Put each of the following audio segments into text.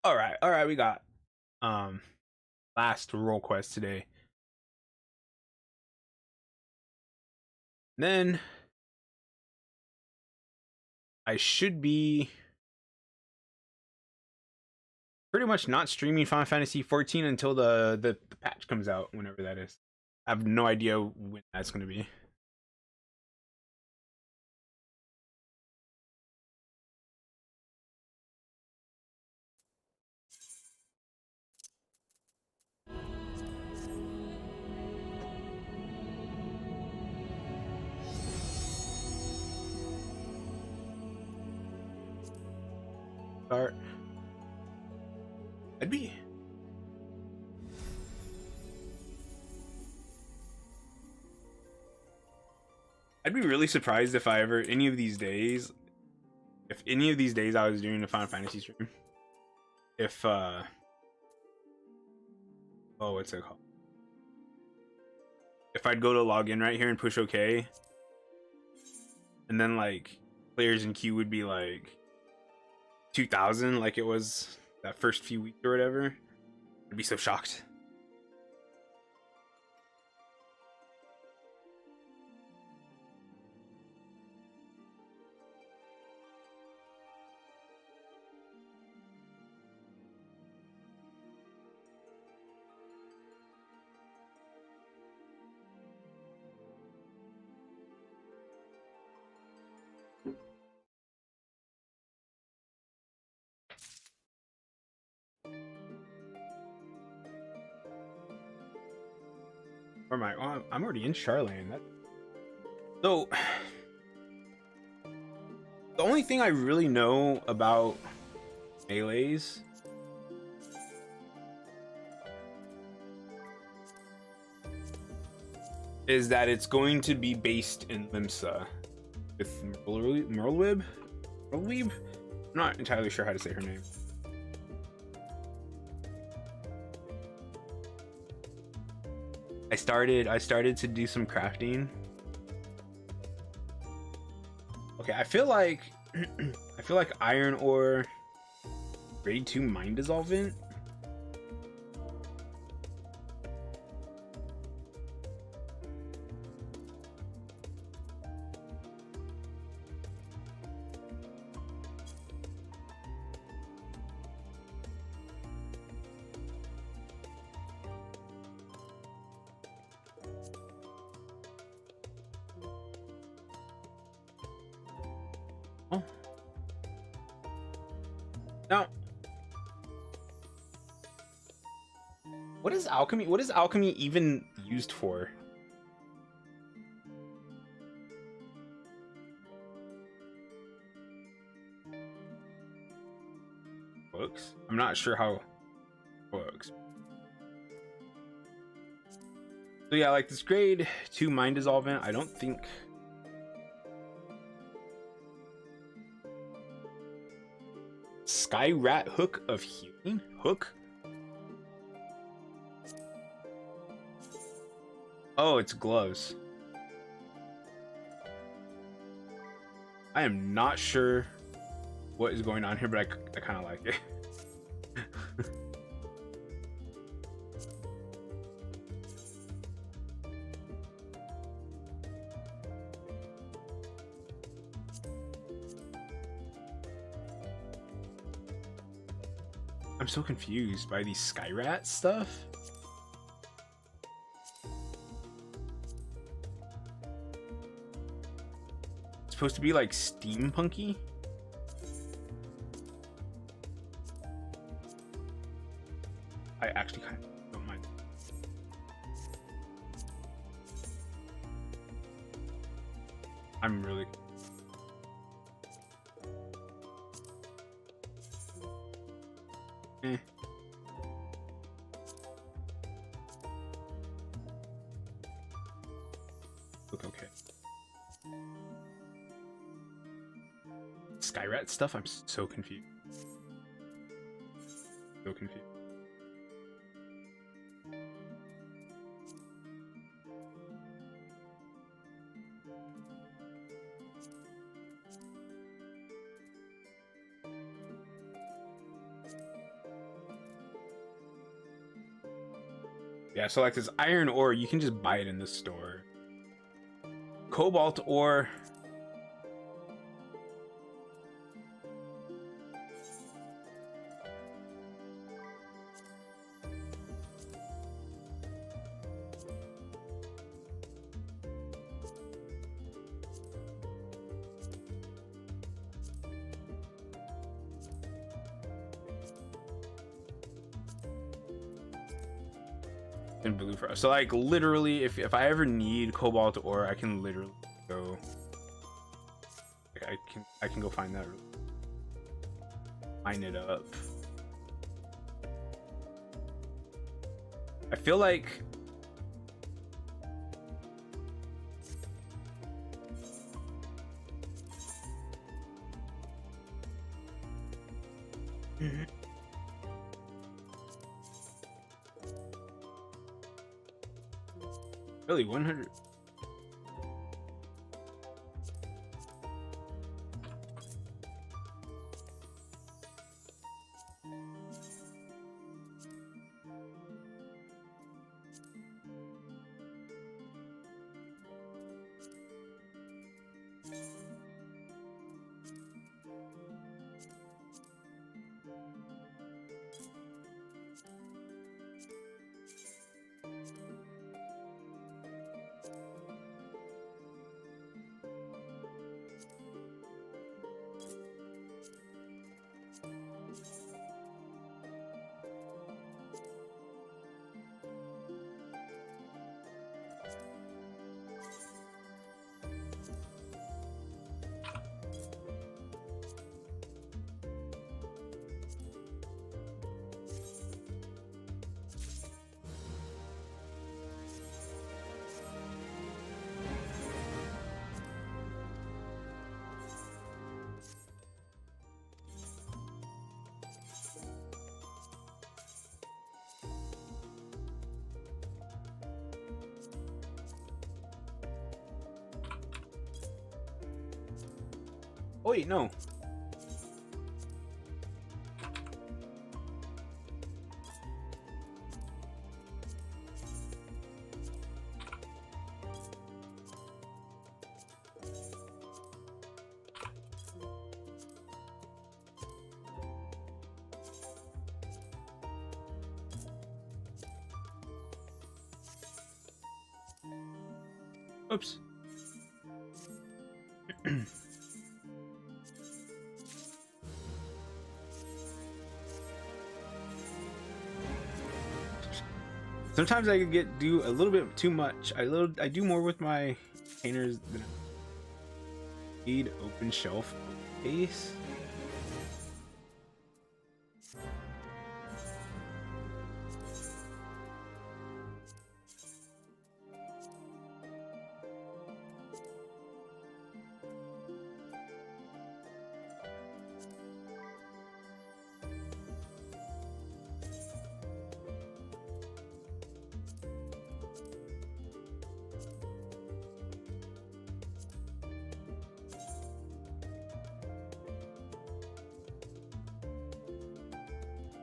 All right, we got um last role quest today. Then I should be pretty much not streaming Final Fantasy 14 until the patch comes out, whenever that is. I have no idea when that's going to be. Start. I'd be I'd be really surprised if I ever any of these days, if any of these days I was doing a Final Fantasy stream, if oh, what's it called? If I'd go to log in right here and push OK, and then like players in queue would be like 2,000, like it was that first few weeks or whatever, I'd be so shocked. Or am I? Oh, I'm already in Charlane. So the only thing I really know about melees is that it's going to be based in Limsa with Merlwib. I'm not entirely sure how to say her name. I started to do some crafting. Okay, I feel like I feel like iron ore ready to mine dissolvent. Oh. Now, what is alchemy? What is alchemy even used for? Books? I'm not sure how it works. So yeah, like this grade 2 mine dissolvent, I don't think Sky Rat Hook of Healing? Hook? Oh, it's gloves. I am not sure what is going on here, but I kind of like it. I'm so confused by these Skyrat stuff. It's supposed to be like steampunky. I actually kind of don't mind. I'm really eh. Look okay. Skyrat stuff, I'm so confused. So confused. Yeah, so like this iron ore, you can just buy it in the store. Cobalt ore. And blue for us. So like literally, if I ever need cobalt ore, I can literally go. I can go find that. Mine it up. I feel like really 100. Oh wait, no. Oops. Sometimes I could do a little bit too much. I do more with my containers than I need. Open shelf case.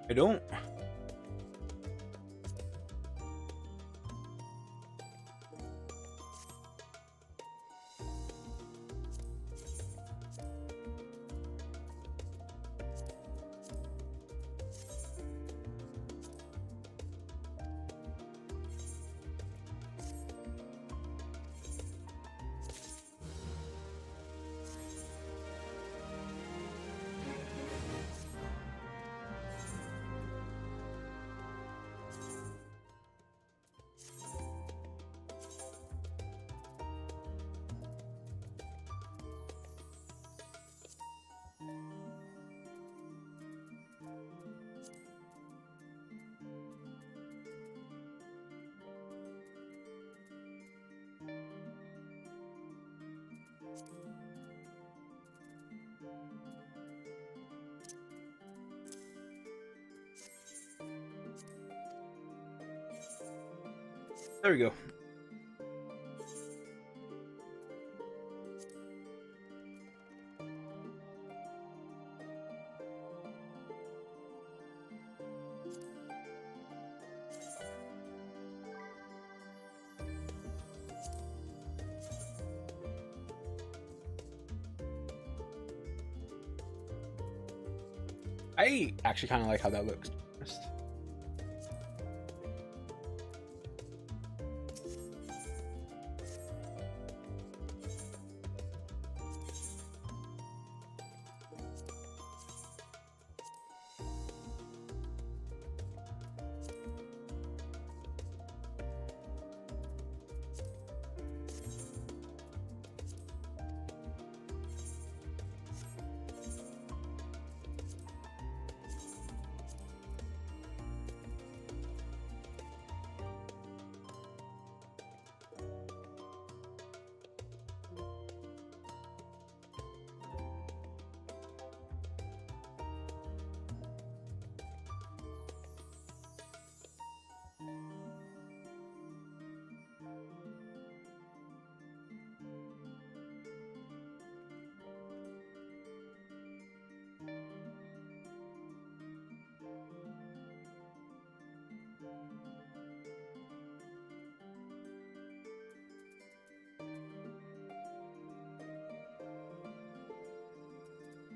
I don't. There we go. I actually kind of like how that looks. To be honest.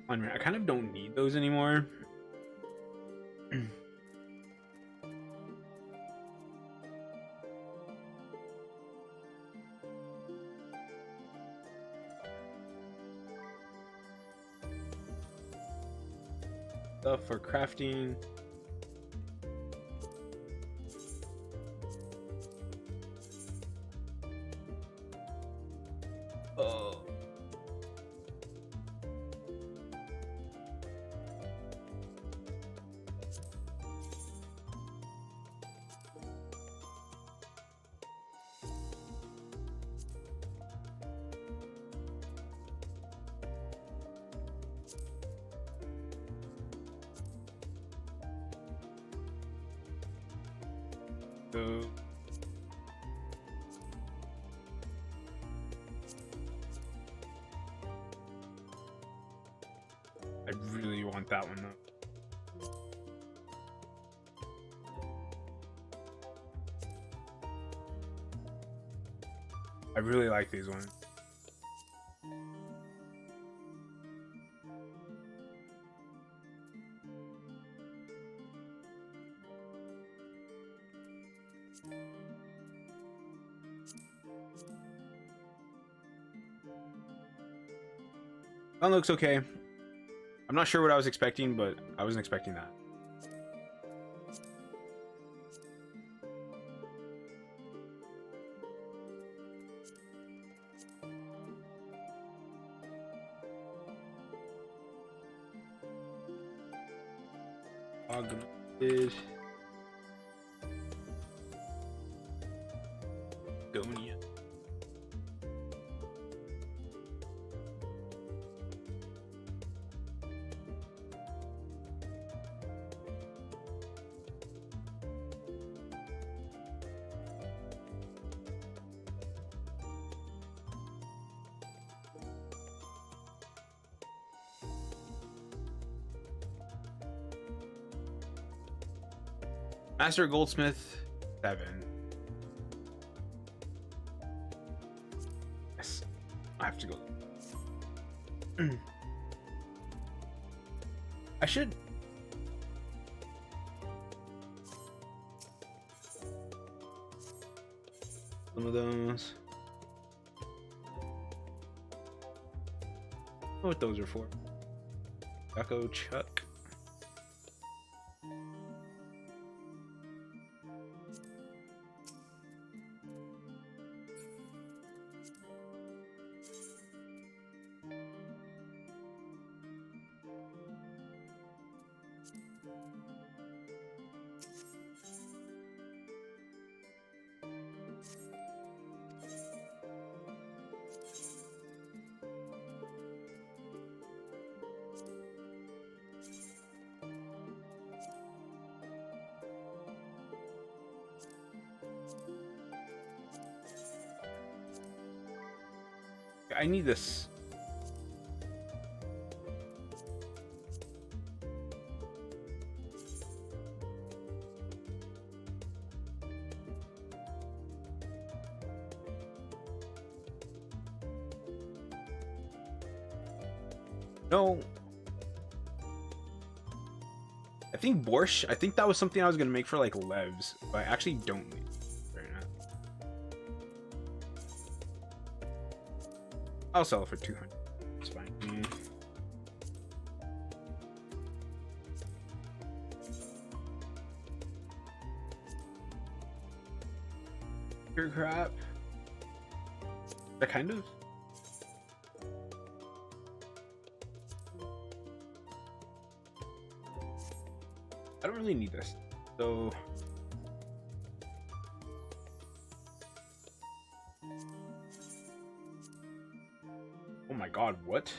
I kind of don't need those anymore. Stuff for crafting. Oh. So I really want that one though. I really like these ones. That looks okay. I'm not sure what I was expecting, but I wasn't expecting that. Augmented Gonia. Master Goldsmith 7. Yes, I have to go. I should. Some of those. I don't know what those are for. Echo Chuck. I need this. No. I think borscht. I think that was something I was gonna make for like Levs, but I actually don't need it right now. I'll sell it for 200. It's fine. Pure crap. That kind of. I don't really need this, so oh my god, what?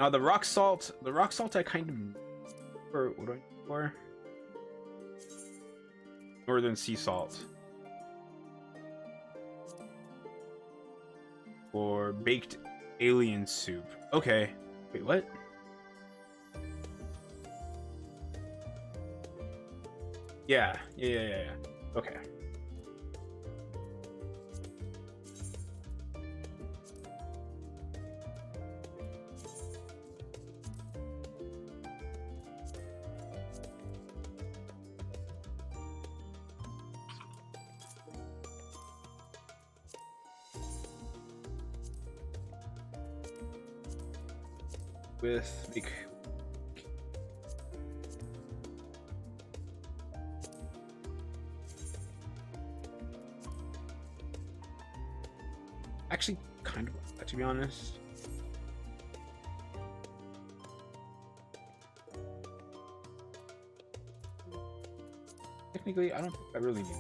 Now the rock salt I kind of, or what do I need for? Northern sea salt. Or baked alien soup. Okay. Wait, what? Yeah. Okay. With make actually kind of like that, to be honest. Technically, I don't think I really need it.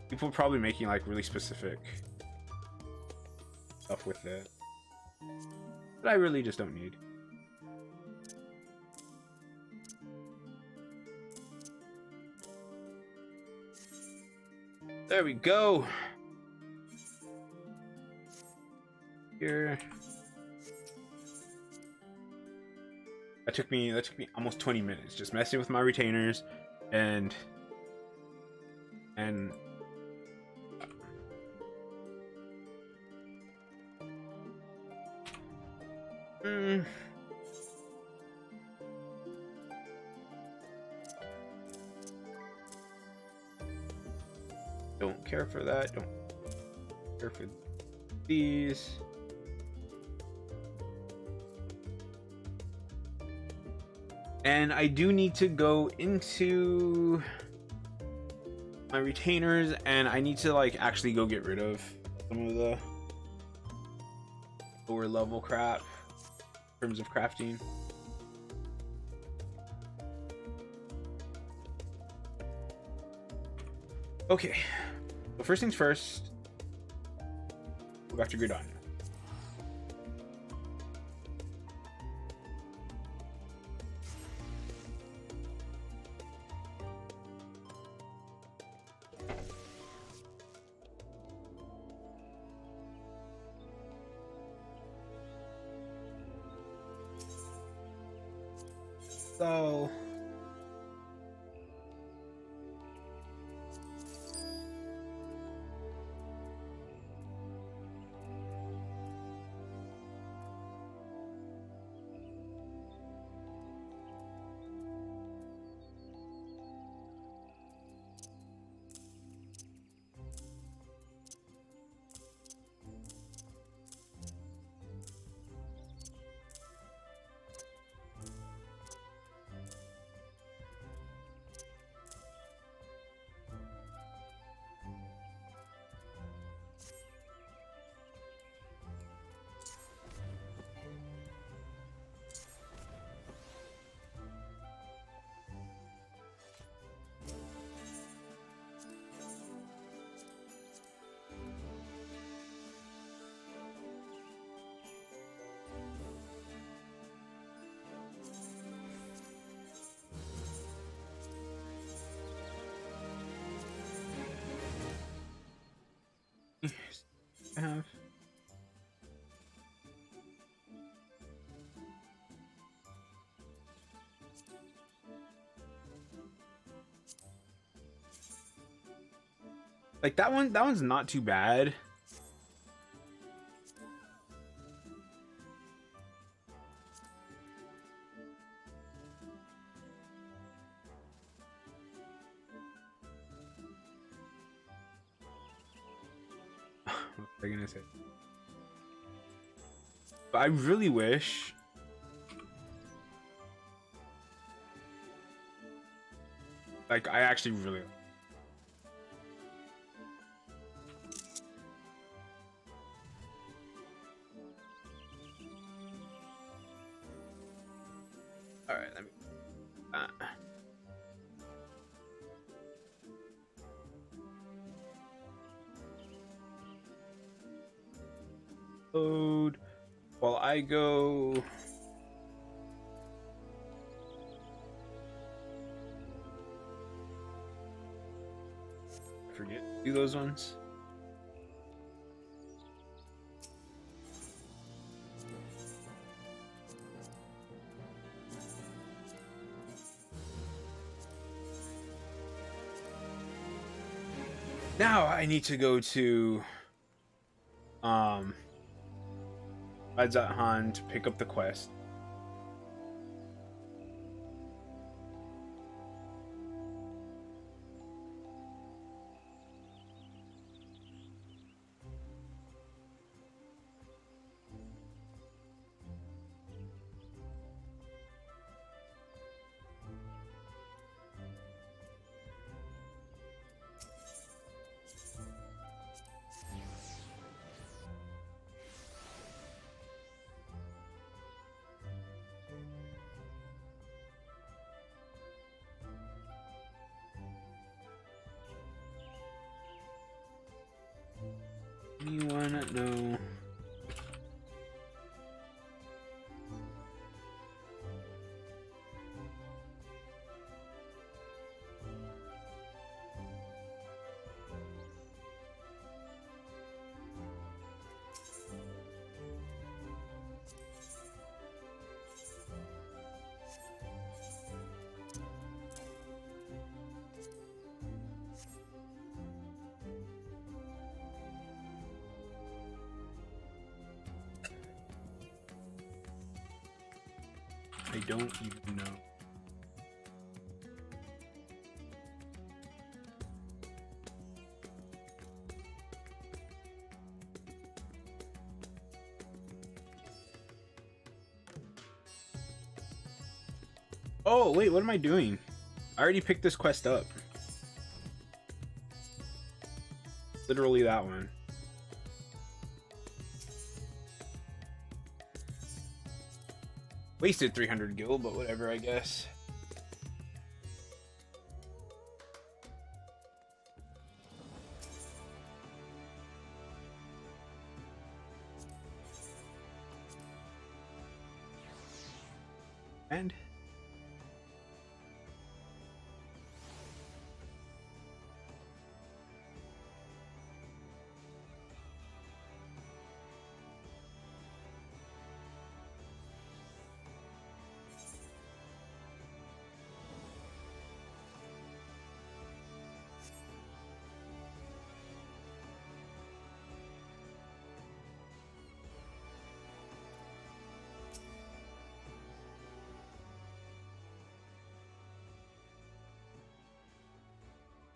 People are probably making like really specific stuff with it, but I really just don't need. There we go. Here. That took me almost 20 minutes just messing with my retainers and don't care for that. Don't care for these. And I do need to go into my retainers, and I need to like actually go get rid of some of the lower level crap in terms of crafting. Okay, so first things first, we got your grid on. So I have Like that one's not too bad. What was I gonna say? But I really wish. Like, I actually really. All right, let me. Load while I go. Forget to do those ones. Now I need to go to Han to pick up the quest. Anyone know? I don't even know. Oh, wait, what am I doing? I already picked this quest up. Literally that one. Wasted 300 gil, but whatever, I guess. And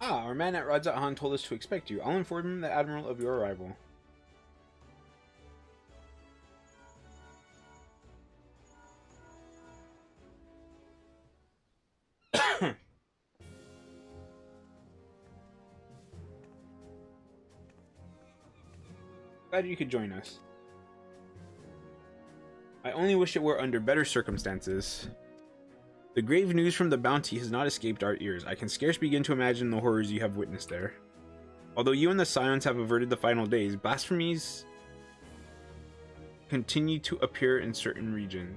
our man at Radzat Han told us to expect you. I'll inform the Admiral of your arrival. Glad you could join us. I only wish it were under better circumstances. The grave news from the bounty has not escaped our ears. I can scarce begin to imagine the horrors you have witnessed there. Although you and the Scions have averted the final days, blasphemies continue to appear in certain regions.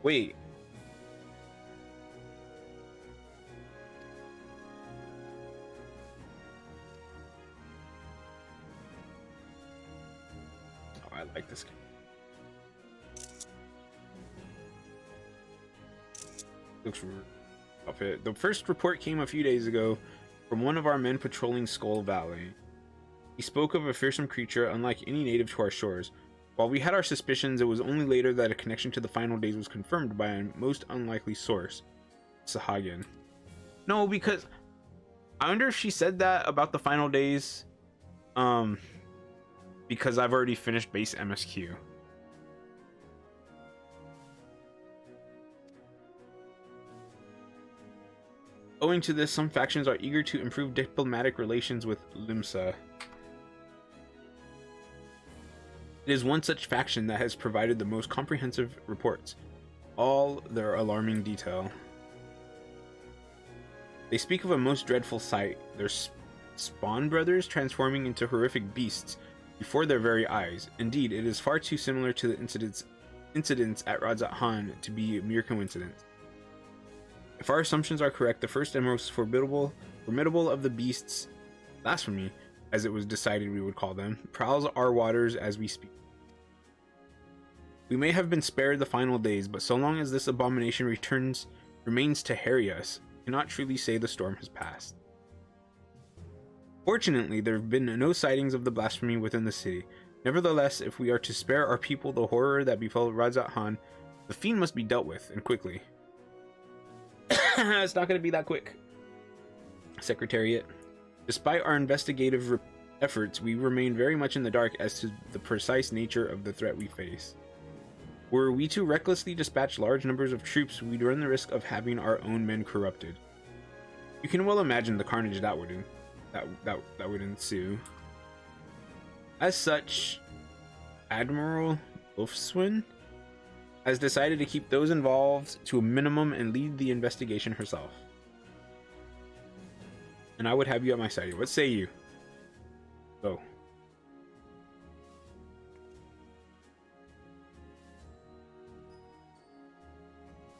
Wait. Oh, I like this game. Looks rough. The first report came a few days ago. from one of our men patrolling Skull Valley. He spoke of a fearsome creature unlike any native to our shores. While we had our suspicions, it was only later that a connection to the final days was confirmed by a most unlikely source, Sahagin. No, because I wonder if she said that about the final days, because I've already finished base MSQ. Owing to this, some factions are eager to improve diplomatic relations with Limsa. It is one such faction that has provided the most comprehensive reports, all their alarming detail. They speak of a most dreadful sight, their spawn brothers transforming into horrific beasts before their very eyes. Indeed, it is far too similar to the incidents at Radzat Han to be a mere coincidence. If our assumptions are correct, the first and most formidable of the beasts, blasphemy, as it was decided we would call them, prowls our waters as we speak. We may have been spared the final days, but so long as this abomination remains to harry us, we cannot truly say the storm has passed. Fortunately, there have been no sightings of the blasphemy within the city. Nevertheless, if we are to spare our people the horror that befell Radzat Han, the fiend must be dealt with, and quickly. It's not going to be that quick. Secretariat. Despite our investigative efforts, we remain very much in the dark as to the precise nature of the threat we face. Were we to recklessly dispatch large numbers of troops, we'd run the risk of having our own men corrupted. You can well imagine the carnage that would ensue. As such, Admiral Wolfswin has decided to keep those involved to a minimum and lead the investigation herself. And I would have you at my side here. What say you? Go.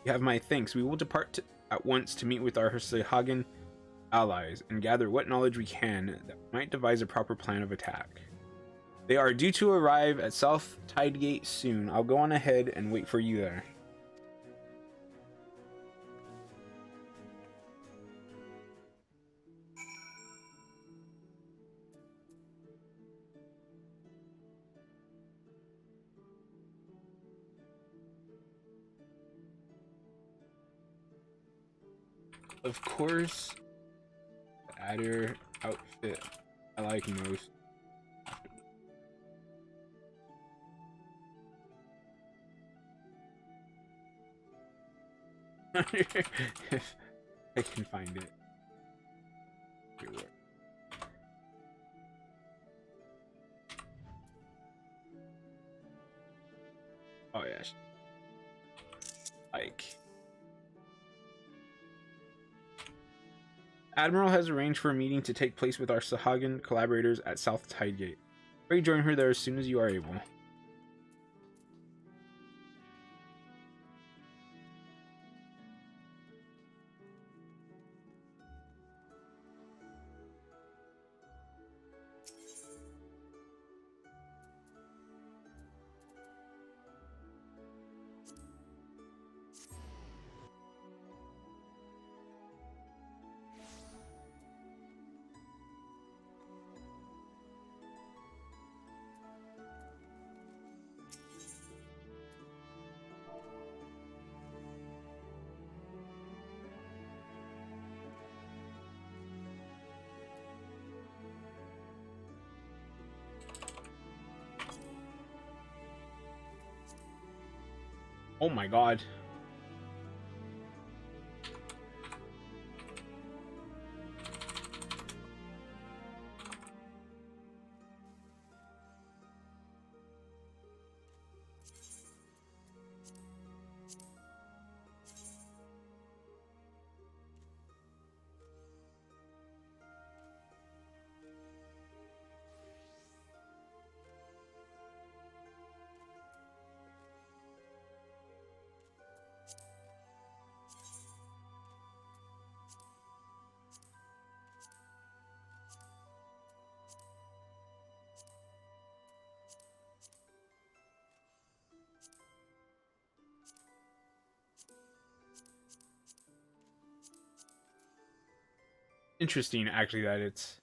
You have my thanks. We will depart at once to meet with our Sahagin allies and gather what knowledge we can that might devise a proper plan of attack. They are due to arrive at South Tidegate soon. I'll go on ahead and wait for you there. Of course, the adder outfit I like most. If I can find it. Here, what? Oh yeah, like Admiral has arranged for a meeting to take place with our Sahagin collaborators at South Tidegate. Pray join her there as soon as you are able. Oh my god. interesting actually that it's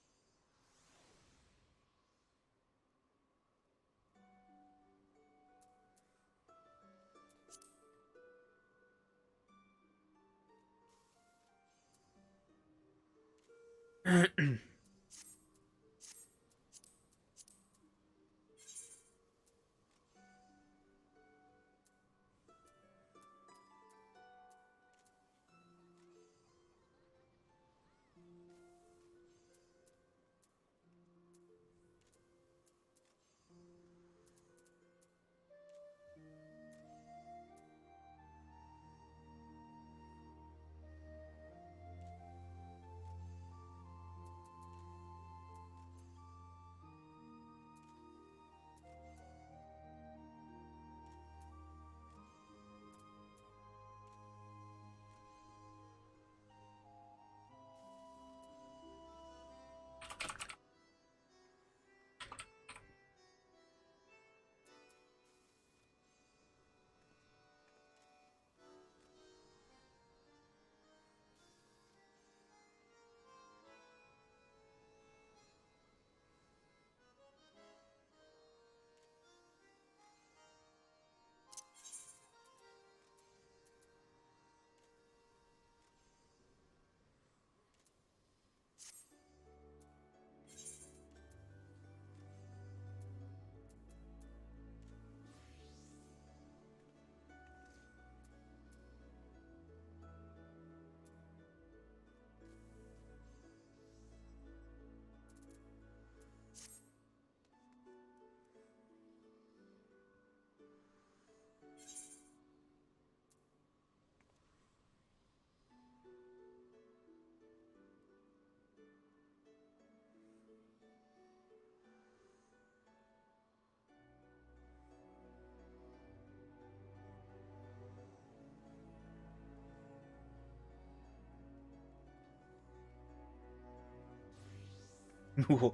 Well,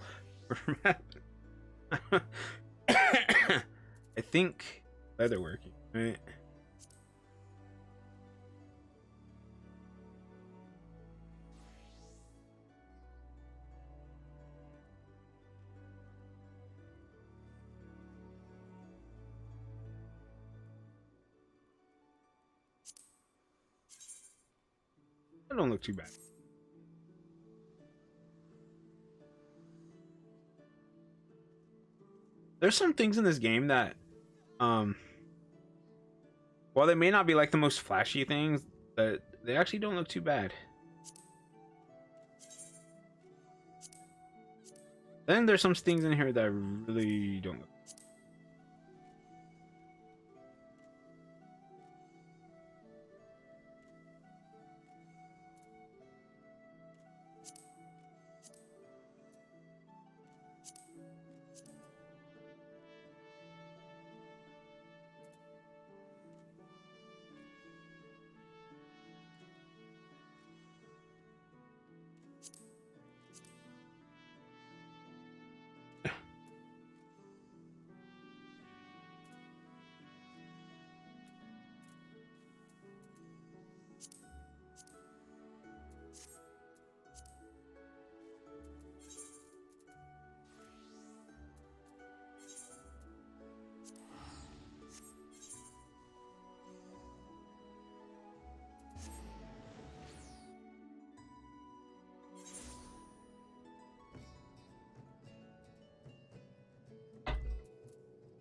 I think leatherworking, right? That don't look too bad. There's some things in this game that, um, while they may not be like the most flashy things, that they actually don't look too bad. Then there's some things in here that really don't look.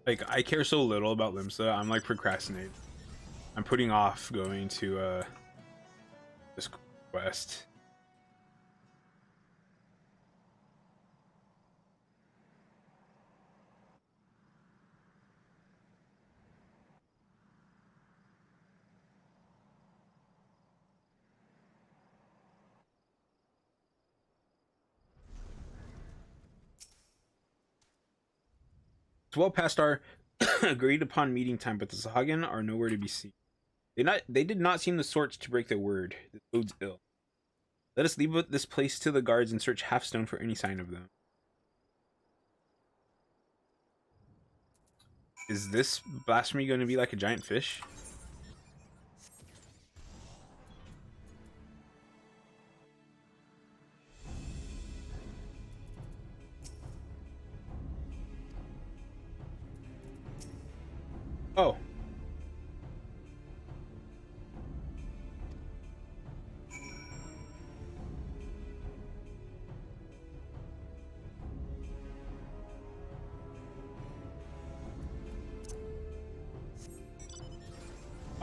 Like I care so little about Limsa, I'm like procrastinating. I'm putting off going to this quest. It's well past our agreed upon meeting time, but the Sahagin are nowhere to be seen. They did not seem the sorts to break their word. This bodes ill. Let us leave this place to the guards and search Halfstone for any sign of them. Is this blasphemy going to be like a giant fish?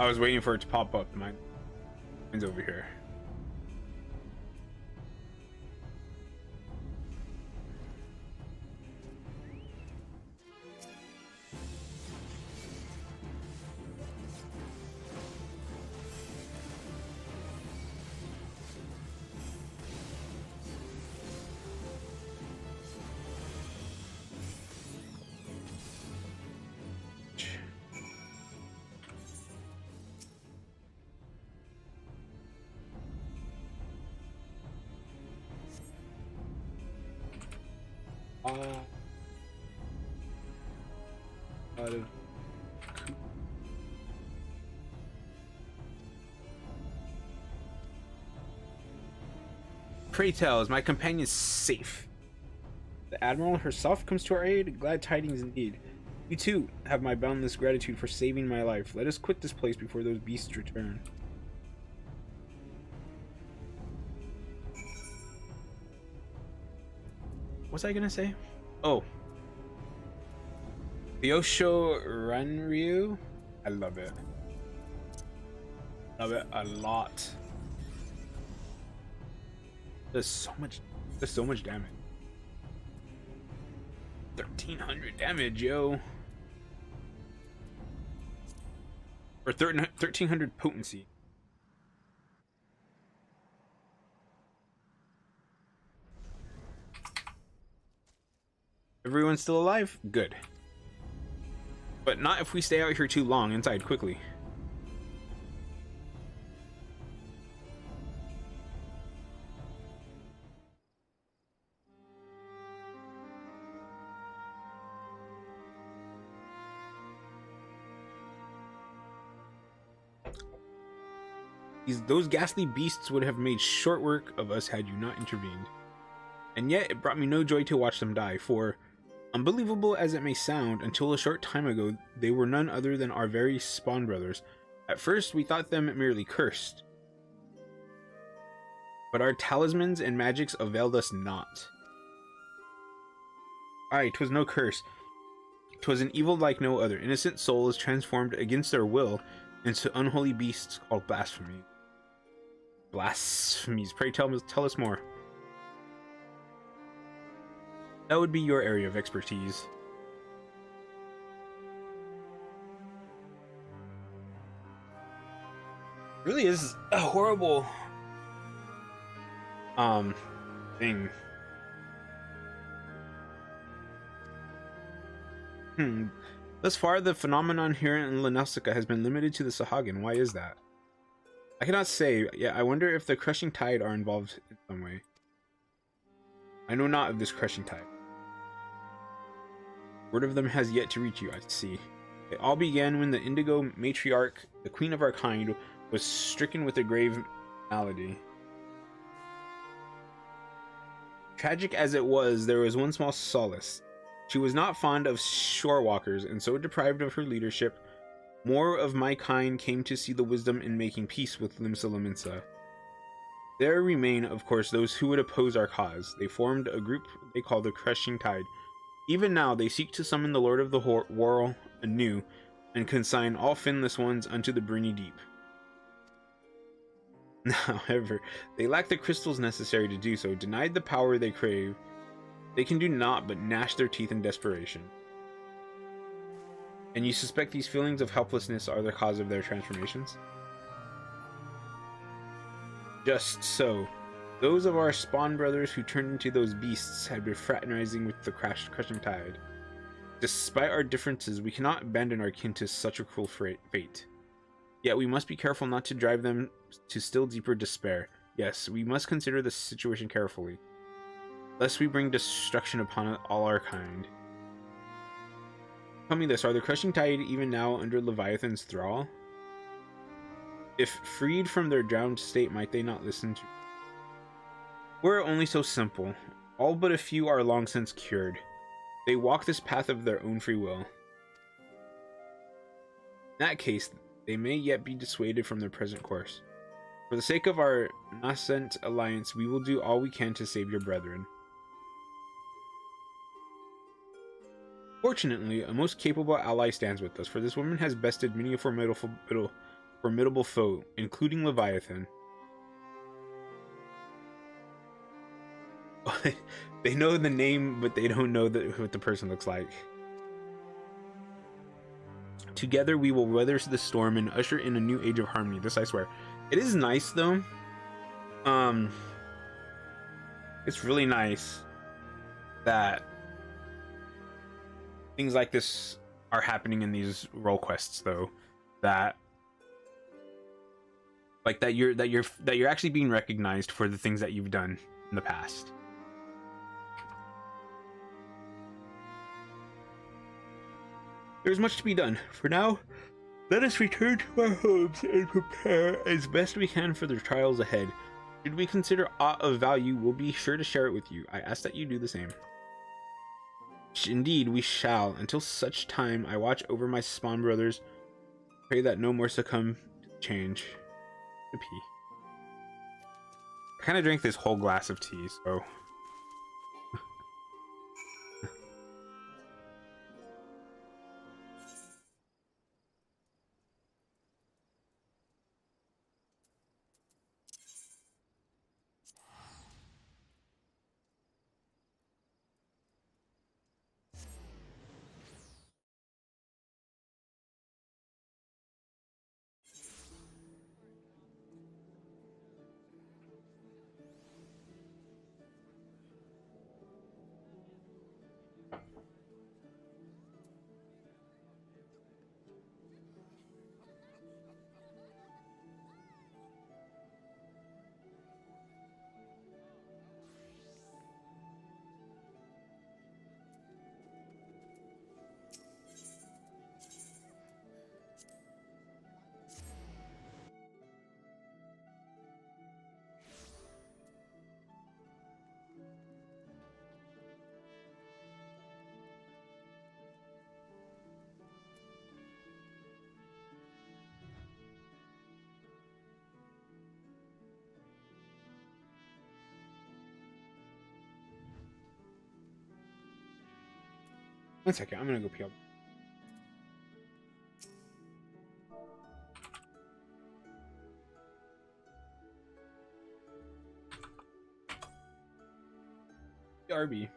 I was waiting for it to pop up. Mine's over here. Pray tell, is my companion safe? The Admiral herself comes to our aid? Glad tidings indeed. You too have my boundless gratitude for saving my life. Let us quit this place before those beasts return. What was I gonna say? Oh. The Osho Ranryu? I love it. Love it a lot. Does so much damage. 1300 damage, yo. Or 1300 potency. Everyone's still alive? Good. But not if we stay out here too long. Inside, quickly. Those ghastly beasts would have made short work of us had you not intervened. And yet, it brought me no joy to watch them die, for, unbelievable as it may sound, until a short time ago, they were none other than our very spawn brothers. At first, we thought them merely cursed. But our talismans and magics availed us not. Aye, 'twas no curse. 'Twas an evil like no other. Innocent souls transformed against their will into unholy beasts called blasphemy. Blasphemies. Pray tell us more. That would be your area of expertise. Really is a horrible thing. Thus far, the phenomenon here in Lenosica has been limited to the Sahagin. Why is that? I cannot say. Yeah, I wonder if the crushing tide are involved in some way. I know not of this crushing tide. Word of them has yet to reach you, I see. It all began when the Indigo Matriarch, the queen of our kind, was stricken with a grave malady. Tragic as it was, there was one small solace. She was not fond of shore walkers, and so deprived of her leadership, more of my kind came to see the wisdom in making peace with Limsa Lominsa. There remain, of course, those who would oppose our cause. They formed a group they call the Crushing Tide. Even now, they seek to summon the Lord of the Whirl anew, and consign all finless ones unto the briny deep. However, they lack the crystals necessary to do so. Denied the power they crave, they can do naught but gnash their teeth in desperation. And you suspect these feelings of helplessness are the cause of their transformations? Just so. Those of our spawn brothers who turned into those beasts had been fraternizing with the crushing tide. Despite our differences, we cannot abandon our kin to such a cruel fate. Yet we must be careful not to drive them to still deeper despair. Yes, we must consider the situation carefully, lest we bring destruction upon all our kind. Tell me this, are the crushing tide even now under Leviathan's thrall? If freed from their drowned state, might they not listen to... Were it only so simple. All but a few are long since cured. They walk this path of their own free will. In that case, they may yet be dissuaded from their present course. For the sake of our nascent alliance, we will do all we can to save your brethren. Fortunately, a most capable ally stands with us, for this woman has bested many a formidable formidable foe, including Leviathan. They know the name, but they don't know what the person looks like. Together we will weather the storm and usher in a new age of harmony. This I swear. It is nice though. It's really nice that things like this are happening in these role quests though. That like that you're actually being recognized for the things that you've done in the past. There's much to be done. For now, let us return to our homes and prepare as best we can for the trials ahead. Should we consider aught of value, we'll be sure to share it with you. I ask that you do the same. Indeed, we shall. Until such time, I watch over my spawn brothers. Pray that no more succumb to change. To pee. I kind of drank this whole glass of tea, so... One second, I'm gonna go pee. RB.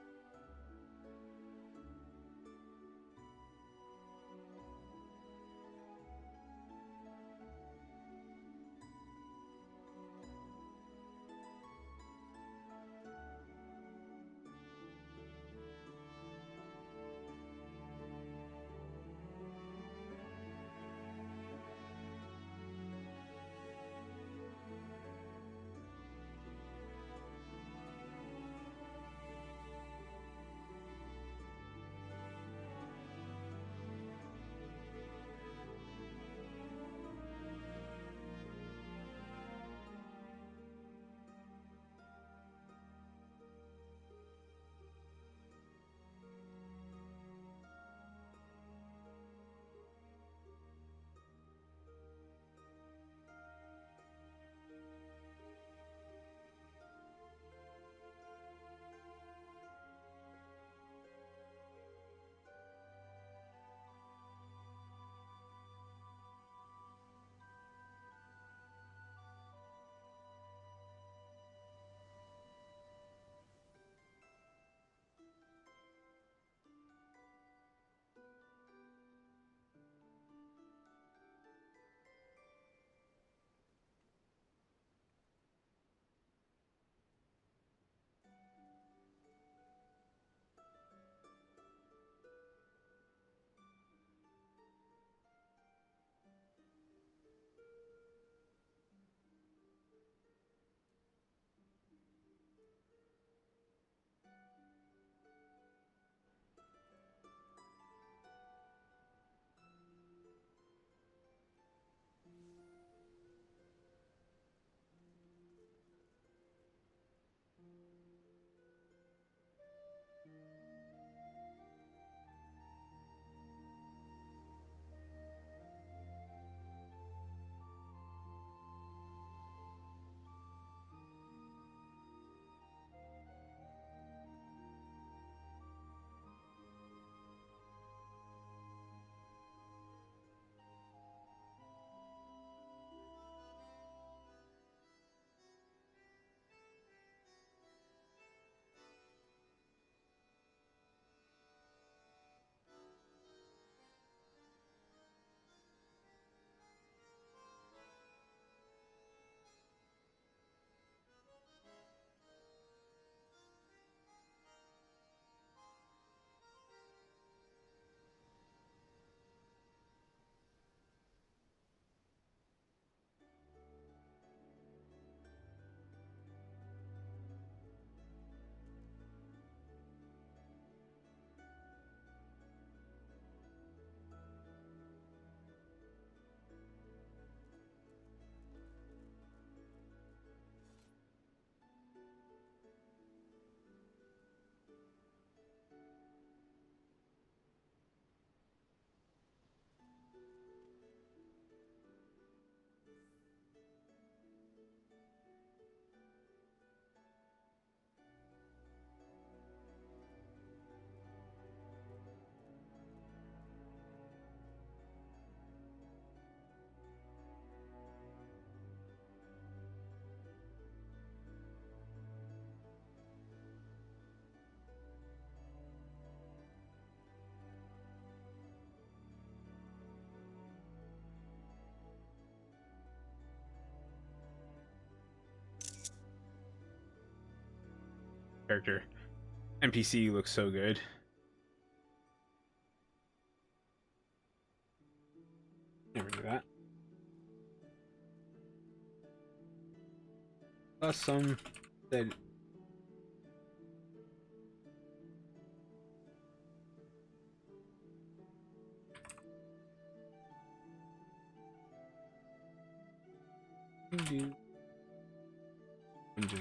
character. NPC looks so good. Never knew that. Plus some that do engine.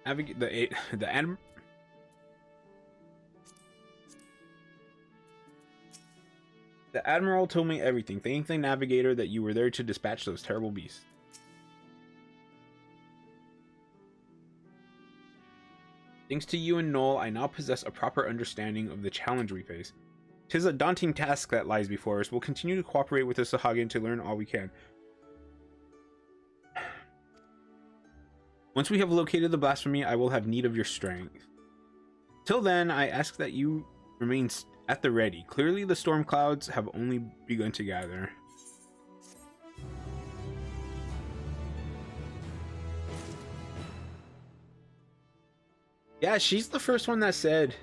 Navigate the Admiral told me everything. Thank the Navigator that you were there to dispatch those terrible beasts. Thanks to you and Noel, I now possess a proper understanding of the challenge we face. 'Tis a daunting task that lies before us. We'll continue to cooperate with the Sahagin to learn all we can. Once we have located the blasphemy, I will have need of your strength. Till then, I ask that you remain at the ready. Clearly, the storm clouds have only begun to gather. Yeah, she's the first one that said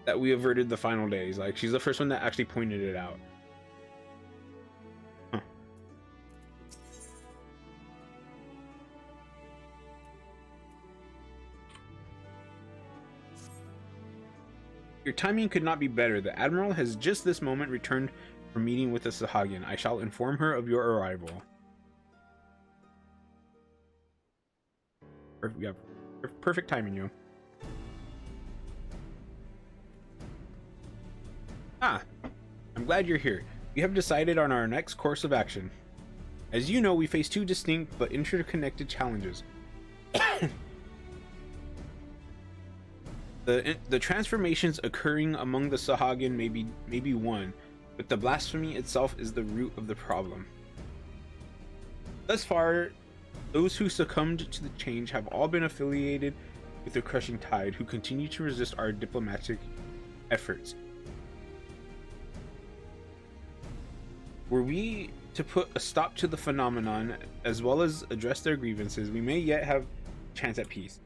that we averted the final days. Like, she's the first one that actually pointed it out. Huh. Your timing could not be better. The Admiral has just this moment returned from meeting with the Sahagin. I shall inform her of your arrival. We have perfect timing, you. Ah, I'm glad you're here. We have decided on our next course of action. As you know, we face two distinct but interconnected challenges. The transformations occurring among the Sahagin may be one, but the blasphemy itself is the root of the problem. Thus far, those who succumbed to the change have all been affiliated with the Crushing Tide, who continue to resist our diplomatic efforts. Were we to put a stop to the phenomenon, as well as address their grievances, we may yet have a chance at peace.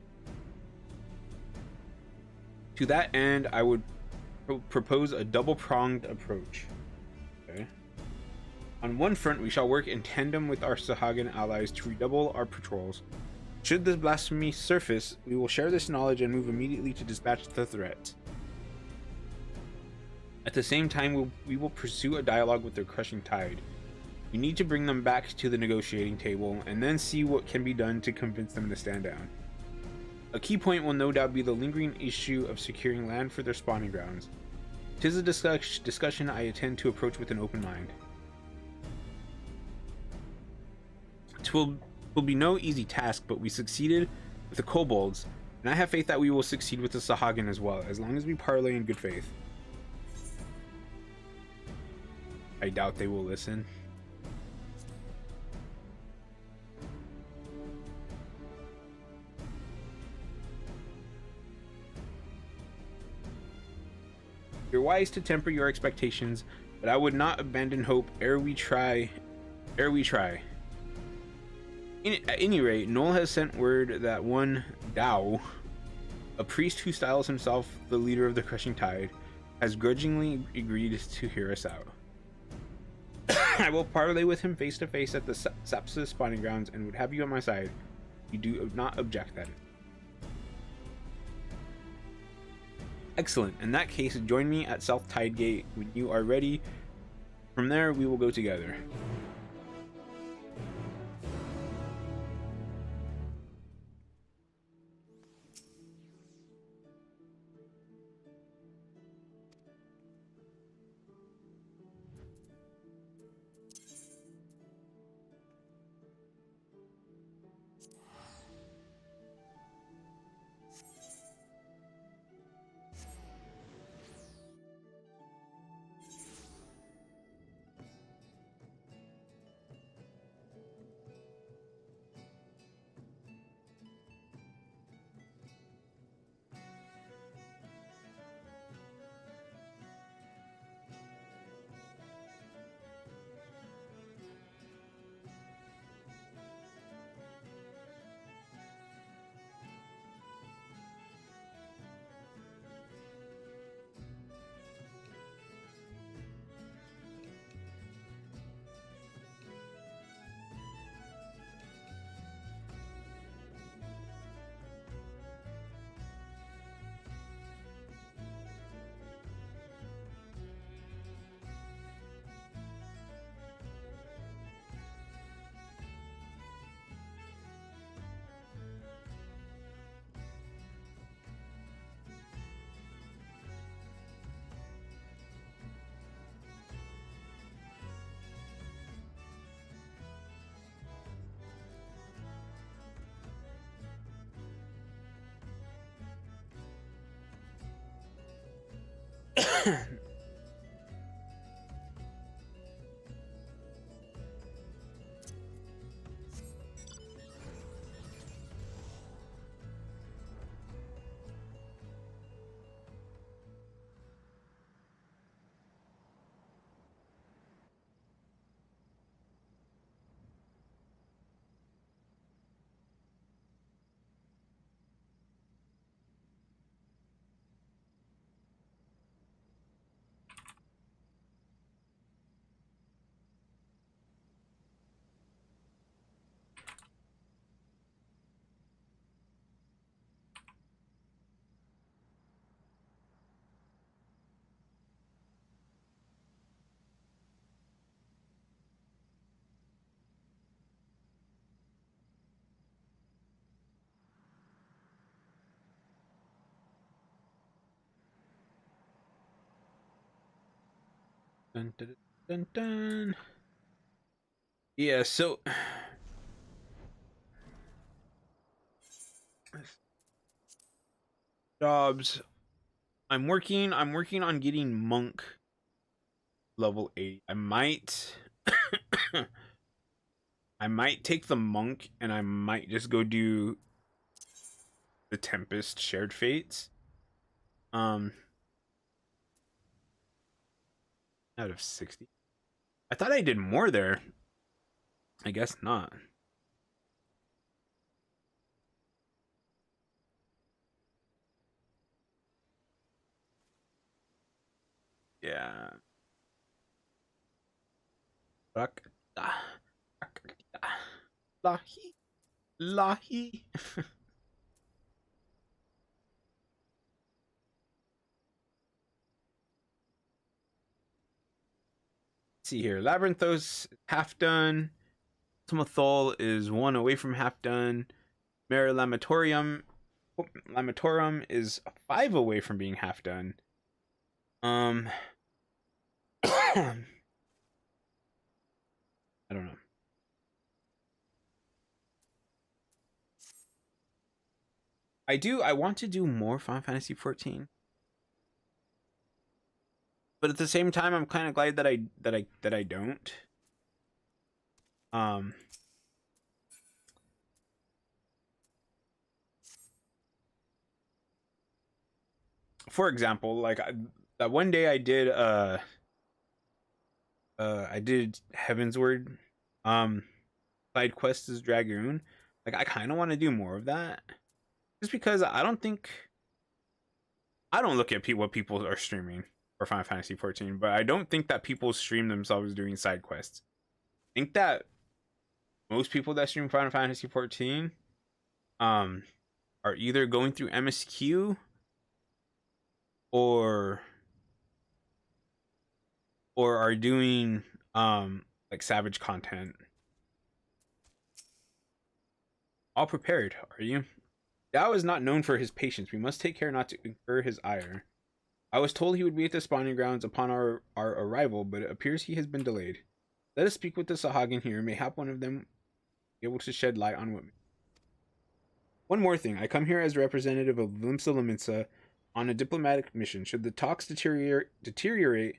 To that end, I would propose a double-pronged approach. Okay. On one front, we shall work in tandem with our Sahagin allies to redouble our patrols. Should this blasphemy surface, we will share this knowledge and move immediately to dispatch the threat. At the same time, we will pursue a dialogue with their Crushing Tide. We need to bring them back to the negotiating table, and then see what can be done to convince them to stand down. A key point will no doubt be the lingering issue of securing land for their spawning grounds. 'Tis a discussion I intend to approach with an open mind. It will be no easy task, but we succeeded with the kobolds, and I have faith that we will succeed with the Sahagin as well, as long as we parley in good faith. I doubt they will listen. You're wise to temper your expectations, but I would not abandon hope ere we try. At any rate, Noel has sent word that one Dao, a priest who styles himself the leader of the Crushing Tide, has grudgingly agreed to hear us out. I will parley with him face to face at the Sapsa spawning grounds and would have you on my side. You do not object then. Excellent. In that case, join me at South Tide Gate when you are ready. From there, we will go together. Dun, dun, dun, dun. Yeah, so jobs. I'm working on getting monk level 8. I might take the monk and I might just go do the Tempest Shared Fates. Um Out of 60. I thought I did more there. I guess not. Yeah. Lahi. Lahi. See here. Labyrinthos half done. Ultimathol is 1 away from half done. Mare Lamatorum is 5 away from being half done. I don't know. I want to do more Final Fantasy 14. But at the same time I'm kind of glad that I don't. Um for example, like that one day I did Heavensward side quest as Dragoon. Like I kind of want to do more of that. Just because I don't look at what people are streaming for Final Fantasy 14, but I don't think that people stream themselves doing side quests. I think that most people that stream Final Fantasy 14 um are either going through MSQ or are doing like savage content. All prepared, are you? Dao is not known for his patience. We must take care not to incur his ire. I was told he would be at the spawning grounds upon our arrival, but it appears he has been delayed. Let us speak with the Sahagin here. Mayhap one of them be able to shed light on what. One more thing. I come here as representative of Limsa Laminsa on a diplomatic mission. Should the talks deteriorate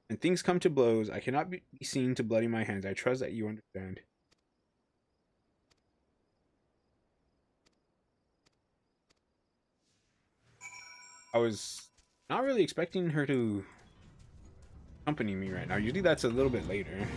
and things come to blows, I cannot be seen to bloody my hands. I trust that you understand. I was not really expecting her to accompany me right now. Usually that's a little bit later.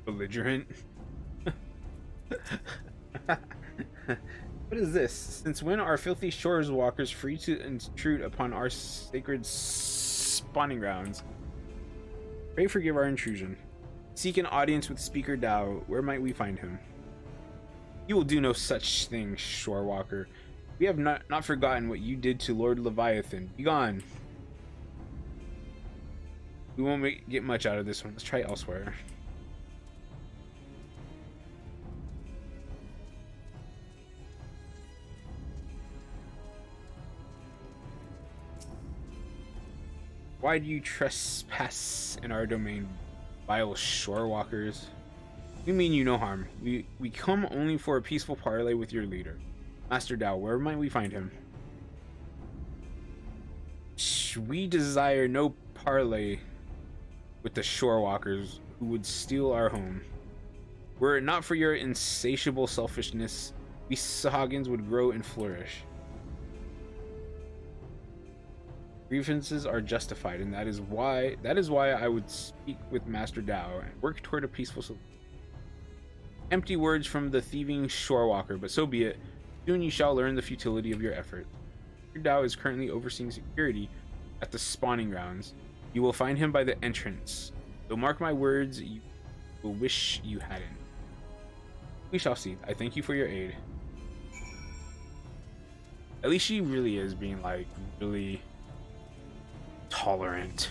Belligerent. What is this? Since when are filthy shores walkers free to intrude upon our sacred spawning grounds? Pray forgive our intrusion. Seek an audience with Speaker Dao. Where might we find him? You will do no such thing, Shorewalker. We have not forgotten what you did to Lord Leviathan. Begone. We won't get much out of this one. Let's try elsewhere. Why do you trespass in our domain, vile shore walkers? We mean you no harm. We come only for a peaceful parley with your leader, Master Dao. Where might we find him? We desire no parley with the shore walkers who would steal our home. Were it not for your insatiable selfishness, we Sahagins would grow and flourish. Grievances are justified, and that is why I would speak with Master Dao and work toward a peaceful solution. Empty words from the thieving shorewalker, but so be it. Soon you shall learn the futility of your effort. Master Dao is currently overseeing security at the spawning grounds. You will find him by the entrance. So mark my words, you will wish you hadn't. We shall see. I thank you for your aid. At least she really is being like really tolerant.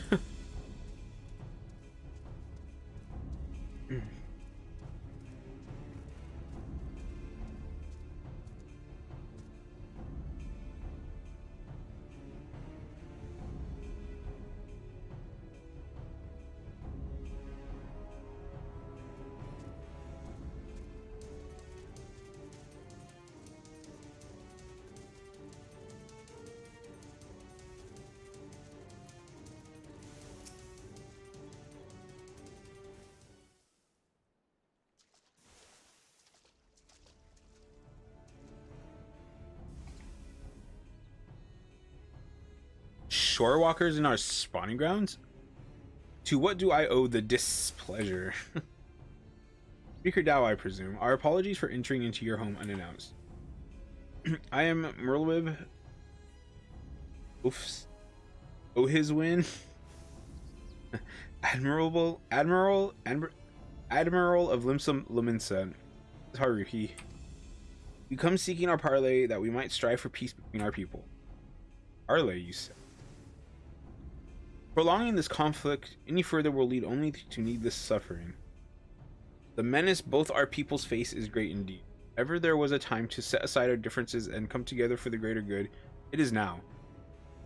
Shore walkers in our spawning grounds? To what do I owe the displeasure? Speaker Dao, I presume. Our apologies for entering into your home unannounced. I am Merlwib. Oofs. Oh, his win. Admiral of Limsum Luminsa. Haruhi. We come seeking our parley that we might strive for peace between our people. Parley, you said. Prolonging this conflict any further will lead only to needless suffering. The menace both our peoples face is great indeed. Ever there was a time to set aside our differences and come together for the greater good, it is now.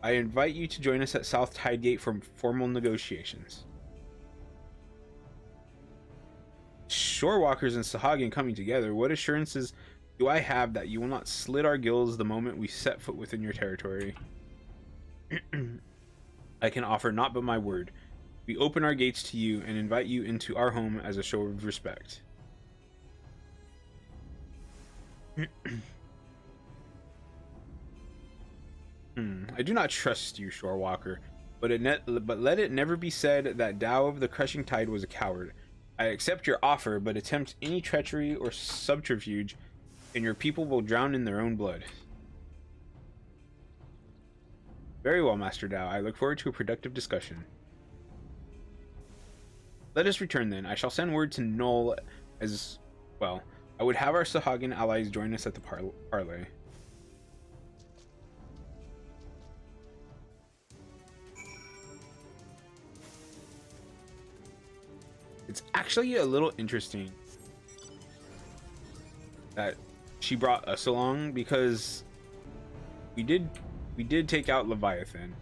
I invite you to join us at South Tide Gate for formal negotiations. Shorewalkers and Sahagin coming together, what assurances do I have that you will not slit our gills the moment we set foot within your territory? I can offer naught but my word. We open our gates to you and invite you into our home as a show of respect. I do not trust you, Shorewalker, but let it never be said that Dao of the Crushing Tide was a coward. I accept your offer, but attempt any treachery or subterfuge, and your people will drown in their own blood. Very well, Master Dao. I look forward to a productive discussion. Let us return then. I shall send word to Null as well. I would have our Sahagin allies join us at the parley. It's actually a little interesting that she brought us along, because we did take out Leviathan.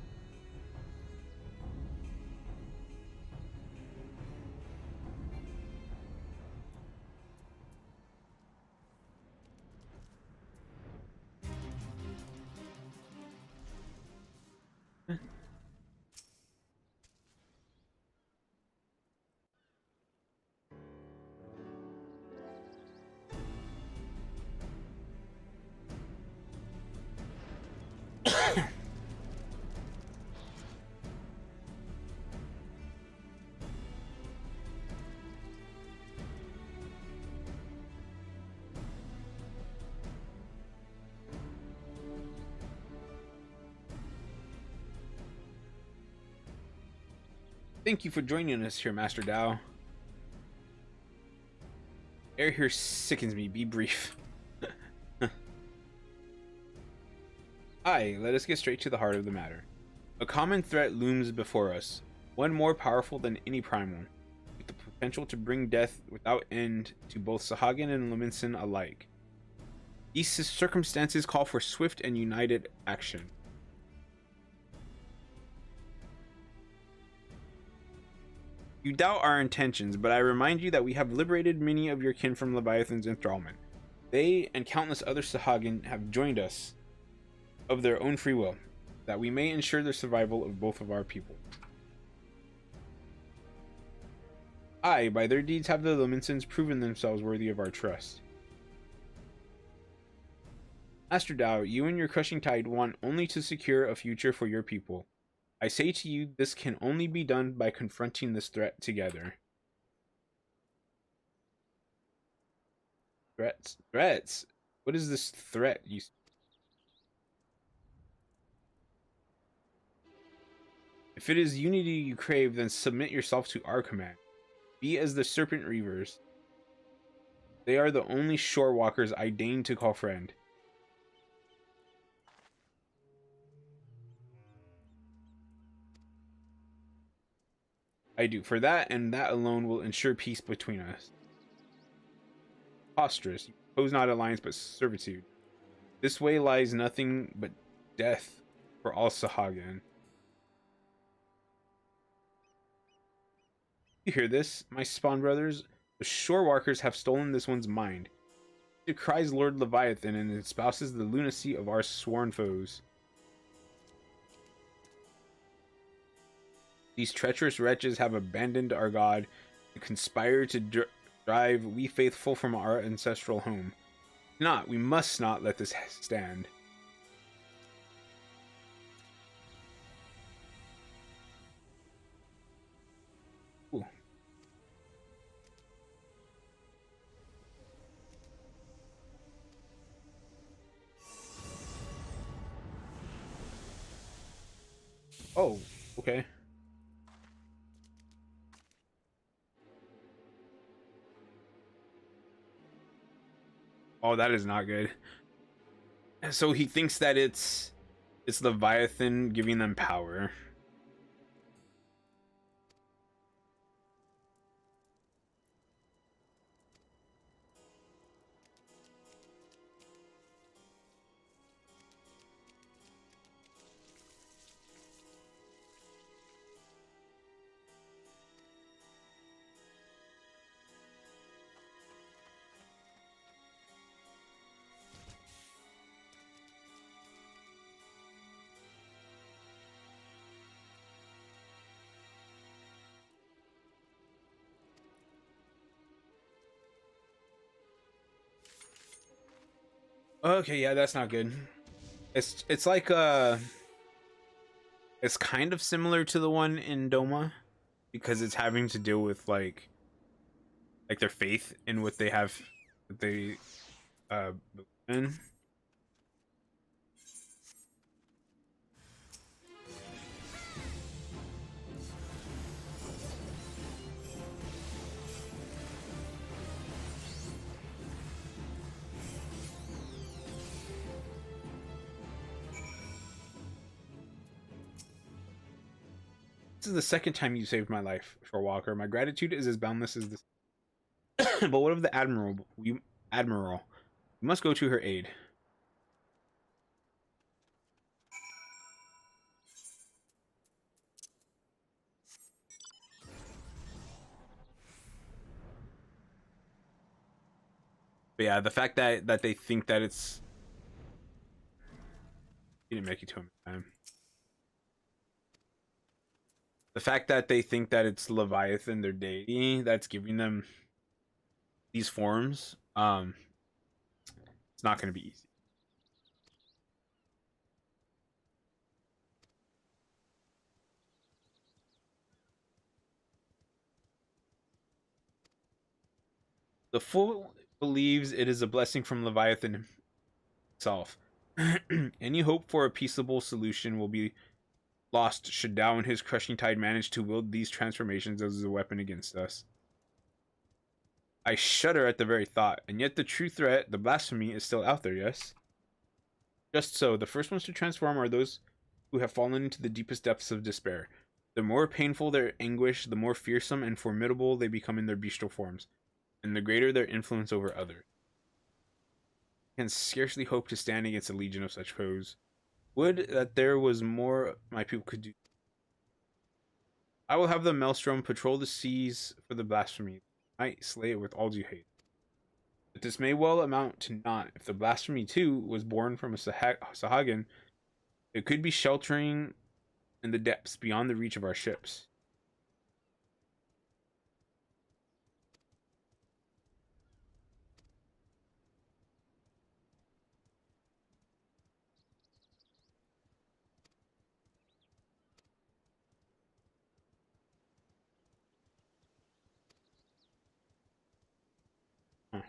Thank you for joining us here, Master Dao. Air here sickens me. Be brief. Aye, let us get straight to the heart of the matter. A common threat looms before us. one more powerful than any primal, with the potential to bring death without end to both Sahagin and Luminson alike. These circumstances call for swift and united action. You doubt our intentions, but I remind you that we have liberated many of your kin from Leviathan's enthrallment. They and countless other Sahagin have joined us of their own free will, that we may ensure the survival of both of our people. By their deeds have the Luminsons proven themselves worthy of our trust. Master Dao, you and your crushing tide want only to secure a future for your people. I say to you, this can only be done by confronting this threat together. Threats? Threats? What is this threat? If it is unity you crave, then submit yourself to our command. Be as the Serpent Reavers. They are the only shore walkers I deign to call friend. I do. For that, and that alone will ensure peace between us. Preposterous. You oppose not alliance, but servitude. This way lies nothing but death for all Sahagin. You hear this, my spawn brothers? The shorewalkers have stolen this one's mind. It decries Lord Leviathan and espouses the lunacy of our sworn foes. These treacherous wretches have abandoned our god and conspire to drive we faithful from our ancestral home. We must not let this stand. Ooh. Oh, okay. Oh, that is not good. So he thinks that it's Leviathan giving them power. Okay, yeah, that's not good. It's like it's kind of similar to the one in Doma because it's having to deal with like their faith in what they have that they believe in. This is the second time you saved my life, Shorewalker. My gratitude is as boundless as this. But what of the Admiral? Admiral, we must go to her aid. But yeah, the fact that they think that it's he didn't make it to him in time. The fact that they think that it's Leviathan, their deity, that's giving them these forms, it's not going to be easy. The fool believes it is a blessing from Leviathan himself. Any hope for a peaceable solution will be lost should Dao and his crushing tide manage to wield these transformations as a weapon against us. I shudder at the very thought, and yet the true threat, the blasphemy, is still out there, yes? Just so, the first ones to transform are those who have fallen into the deepest depths of despair. The more painful their anguish, the more fearsome and formidable they become in their bestial forms, and the greater their influence over others. I can scarcely hope to stand against a legion of such foes. Would that there was more my people could do. I will have the Maelstrom patrol the seas for the blasphemy. I might slay it with all due hate. But this may well amount to naught. If the blasphemy too was born from a Sahagin, it could be sheltering in the depths beyond the reach of our ships. Huh.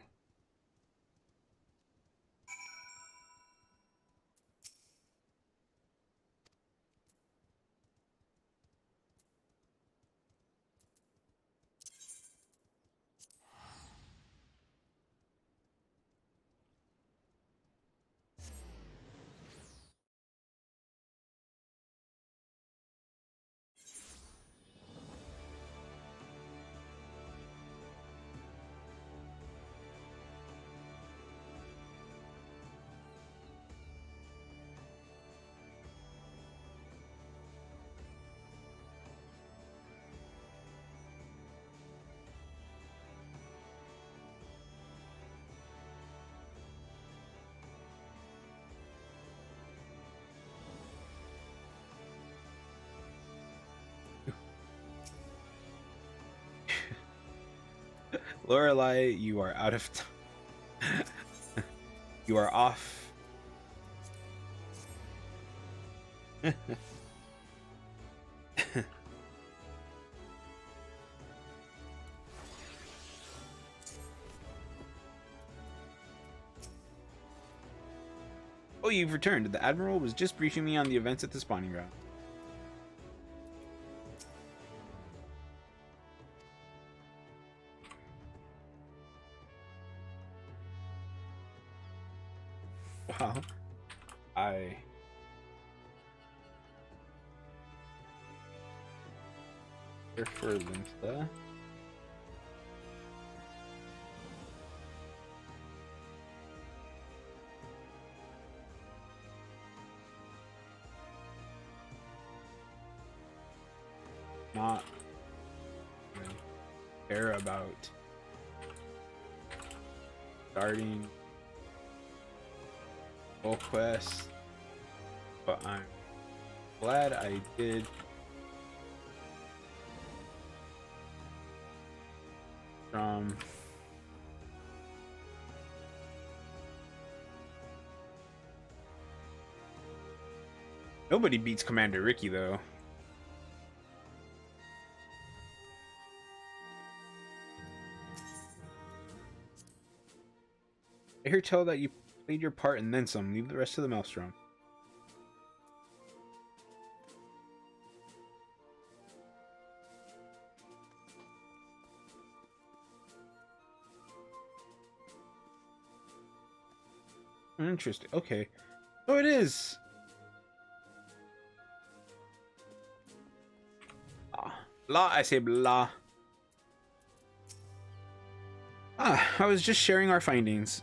Lorelei, you are out of time. You are off. Oh, you've returned. The Admiral was just briefing me on the events at the spawning ground. Wow. I prefer Limsa. Not really care about starting Role Quest, but I'm glad I did. From nobody beats Commander Ricky though. I hear tell that you played your part and then some. Leave the rest to the Maelstrom. Interesting. Okay. So it is. Blah, I say blah. I was just sharing our findings.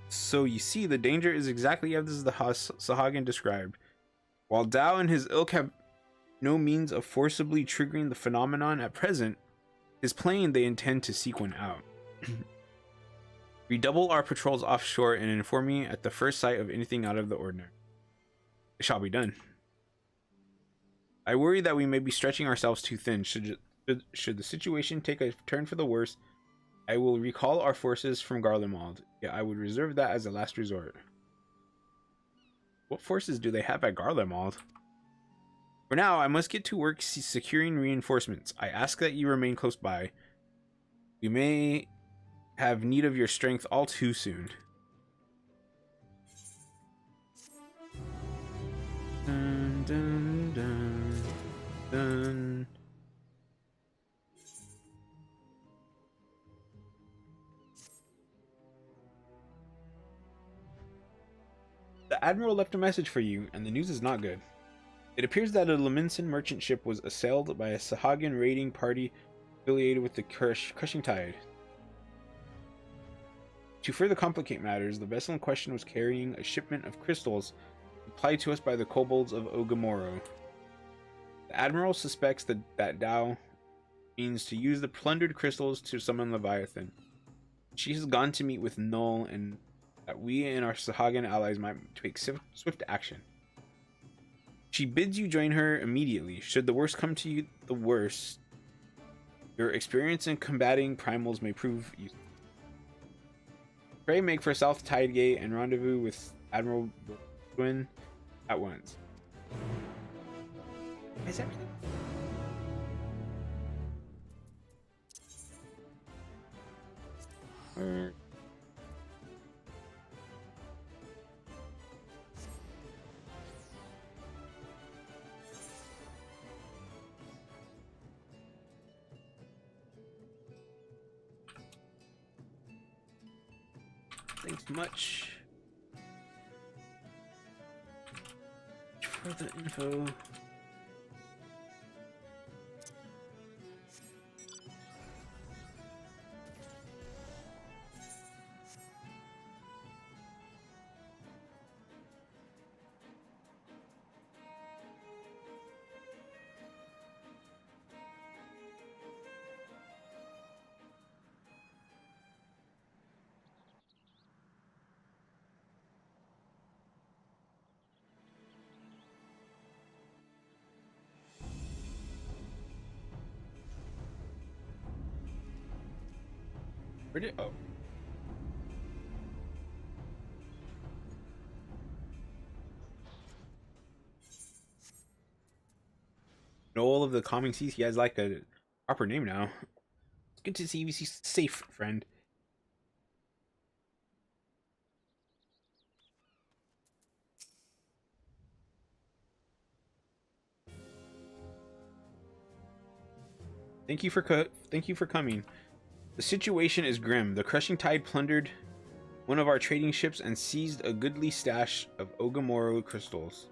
So you see, the danger is exactly as the Sahagin described. While Dao and his ilk have no means of forcibly triggering the phenomenon at present, his plane they intend to seek one out. Redouble our patrols offshore and inform me at the first sight of anything out of the ordinary. It shall be done. I worry that we may be stretching ourselves too thin. Should the situation take a turn for the worse, I will recall our forces from Garlemald. Yeah, I would reserve that as a last resort. What forces do they have at Garlemald? For now, I must get to work securing reinforcements. I ask that you remain close by. We may have need of your strength all too soon. Dun, dun, dun, dun. The Admiral left a message for you, and the news is not good. It appears that a Leminson merchant ship was assailed by a Sahagin raiding party affiliated with the Crushing Tide. To further complicate matters, the vessel in question was carrying a shipment of crystals supplied to us by the kobolds of Ogamoro. The Admiral suspects that Dao means to use the plundered crystals to summon Leviathan. She has gone to meet with Null, and that we and our Sahagin allies might take swift action. She bids you join her immediately. Should the worst come to you, the worst, your experience in combating primals may prove useful. Pray make for South Tide Gate and rendezvous with Admiral Twin at once. Is everything? Thanks much for the info. Where did all of the calming seas, he has like a proper name now. It's good to see you safe, friend. Thank you for coming. The situation is grim. The Crushing Tide plundered one of our trading ships and seized a goodly stash of Ogamoro crystals.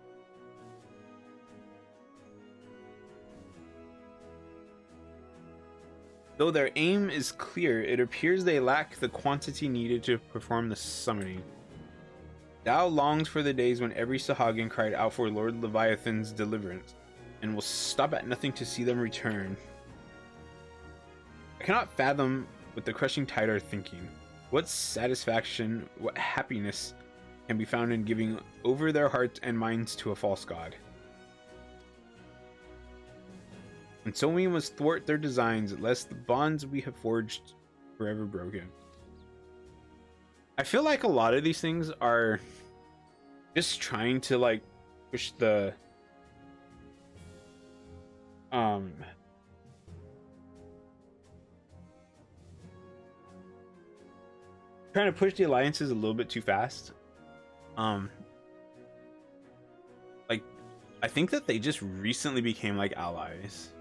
Though their aim is clear, it appears they lack the quantity needed to perform the summoning. Dao longs for the days when every Sahagin cried out for Lord Leviathan's deliverance, and will stop at nothing to see them return. I cannot fathom what the Crushing Tide are thinking. What satisfaction, what happiness can be found in giving over their hearts and minds to a false god? And so we must thwart their designs, lest the bonds we have forged forever broken. I feel like a lot of these things are just trying to like push the trying to push the alliances a little bit too fast. Like I think that they just recently became like allies.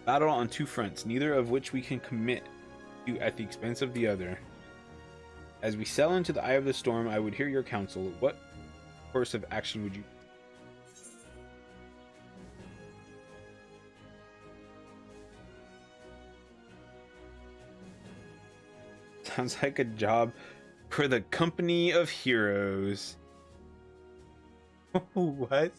Battle on two fronts, neither of which we can commit to at the expense of the other. As we sail into the eye of the storm, I would hear your counsel. What course of action would you? Sounds like a job for the company of heroes. What?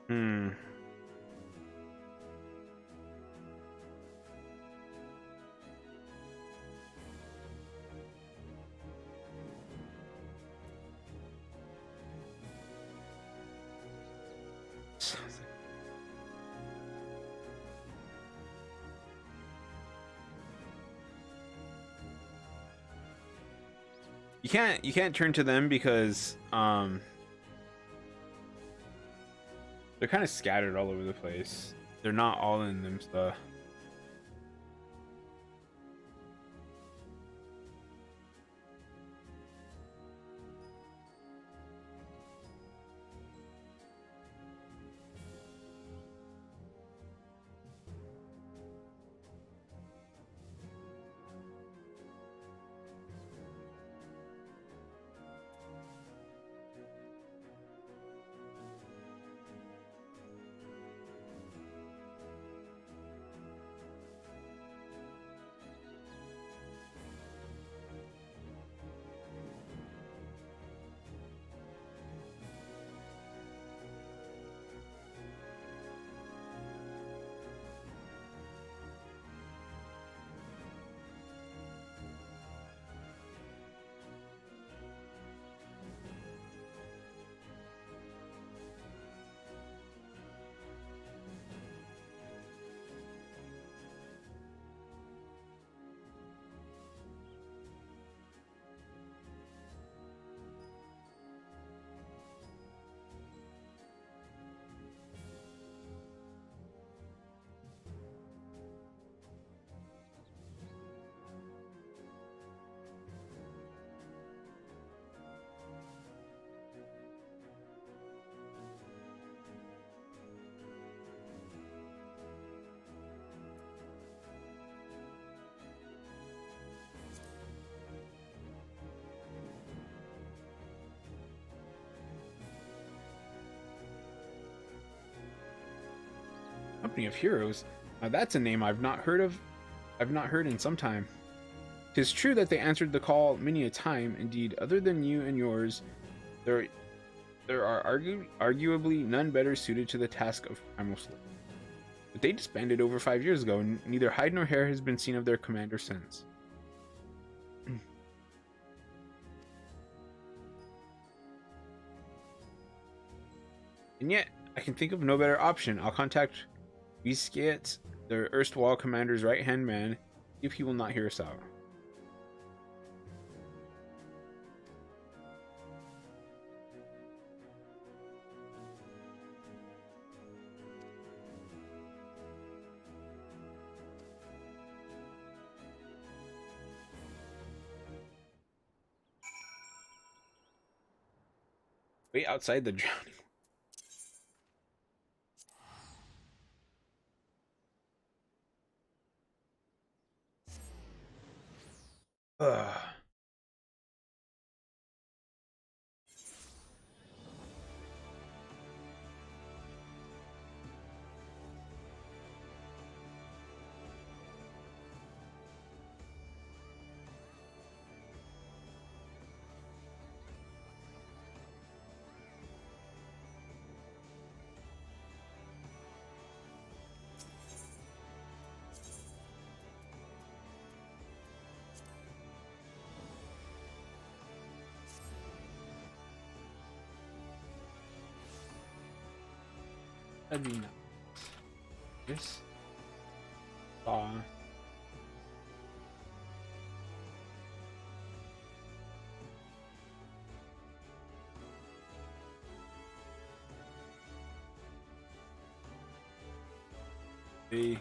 Hmm. You can't turn to them because They're kind of scattered all over the place. They're not all in them stuff. Company of Heroes. Now that's a name I've not heard of. I've not heard in some time. 'Tis true that they answered the call many a time. Indeed, other than you and yours, there are arguably none better suited to the task of primal slaughter. But they disbanded over 5 years ago, and neither hide nor hair has been seen of their commander since. And yet, I can think of no better option. I'll contact Viscate, the erstwhile commander's right-hand man, if he will not hear us out. Wait outside the drowning. Ugh. That'd be nice. This. They.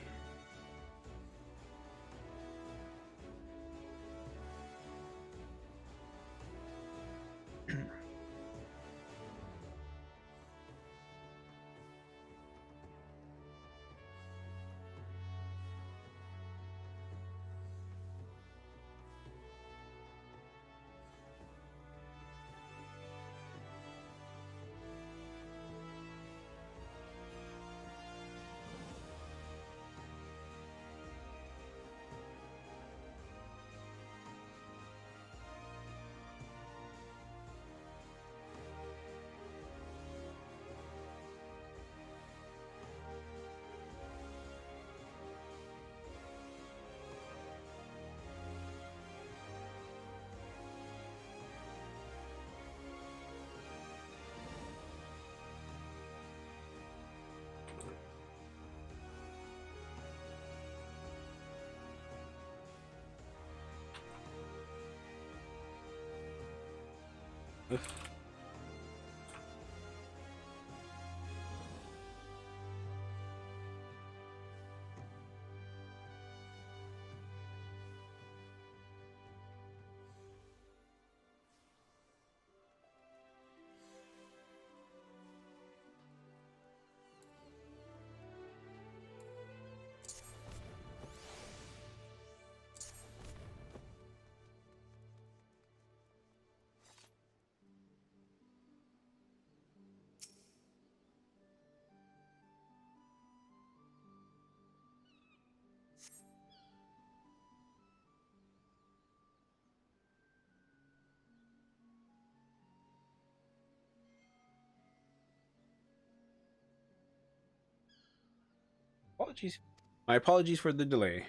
apologies. My apologies for the delay.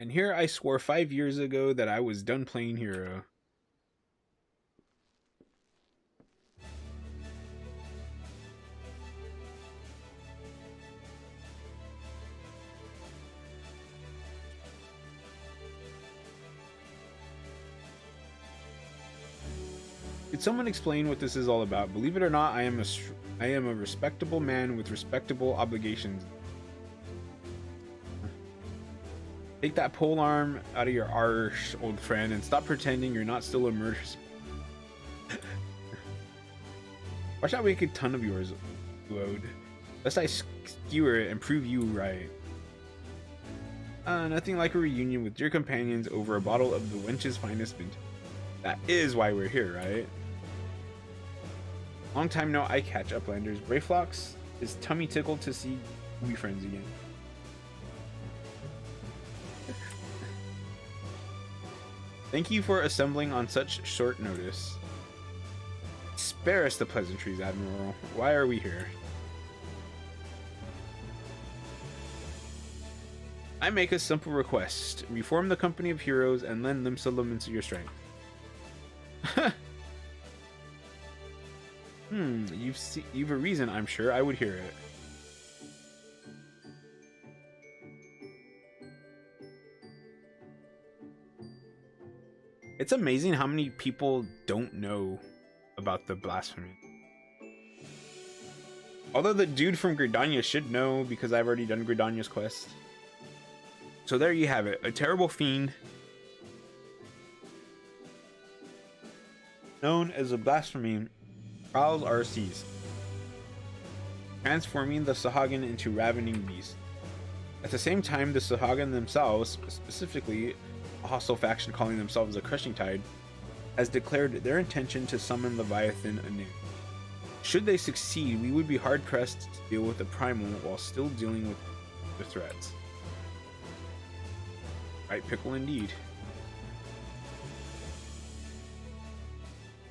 And here I swore 5 years ago that I was done playing Hero. Could someone explain what this is all about? Believe it or not, I am a respectable man with respectable obligations. Take that pole arm out of your arse, old friend, and stop pretending you're not still a murderer. Watch that wicked ton of yours, Load. Lest I skewer it and prove you right. Nothing like a reunion with dear companions over a bottle of the wench's finest vintage. That is why we're here, right? Long time no eye catch, Uplanders. Brayflox is tummy tickled to see we friends again. Thank you for assembling on such short notice. Spare us the pleasantries, Admiral. Why are we here? I make a simple request. Reform the company of heroes and lend them some elements of your strength. You've a reason, I'm sure. I would hear it. It's amazing how many people don't know about the blasphemy. Although the dude from Gridania should know because I've already done Gridania's quest. So there you have it. A terrible fiend known as a blasphemy prowls our seas, transforming the Sahagin into ravening beasts. At the same time, the Sahagin themselves, specifically a hostile faction calling themselves the Crushing Tide, has declared their intention to summon Leviathan anew. Should they succeed, we would be hard-pressed to deal with the Primal while still dealing with the threats. Right pickle indeed.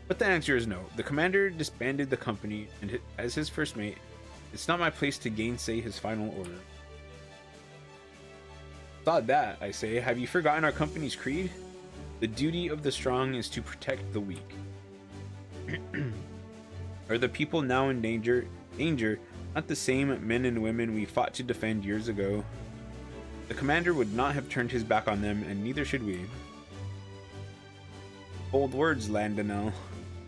But the answer is no. The commander disbanded the company, and as his first mate, it's not my place to gainsay his final order. Thought that, I say, have you forgotten our company's creed? The duty of the strong is to protect the weak. Are the people now in danger not the same men and women we fought to defend years ago? The commander would not have turned his back on them, and neither should we. Bold words, Landonel.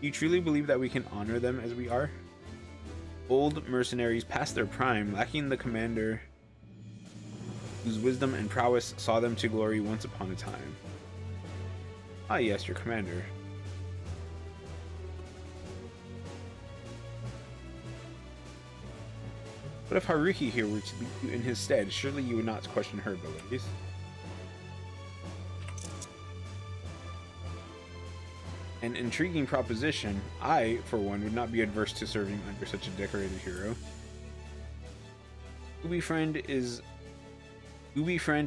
Do you truly believe that we can honor them as we are? Old mercenaries past their prime, lacking the commander whose wisdom and prowess saw them to glory once upon a time. Ah yes, your commander. What if Haruki here were to lead you in his stead? Surely you would not question her abilities. An intriguing proposition. I, for one, would not be adverse to serving under such a decorated hero. Ubi friend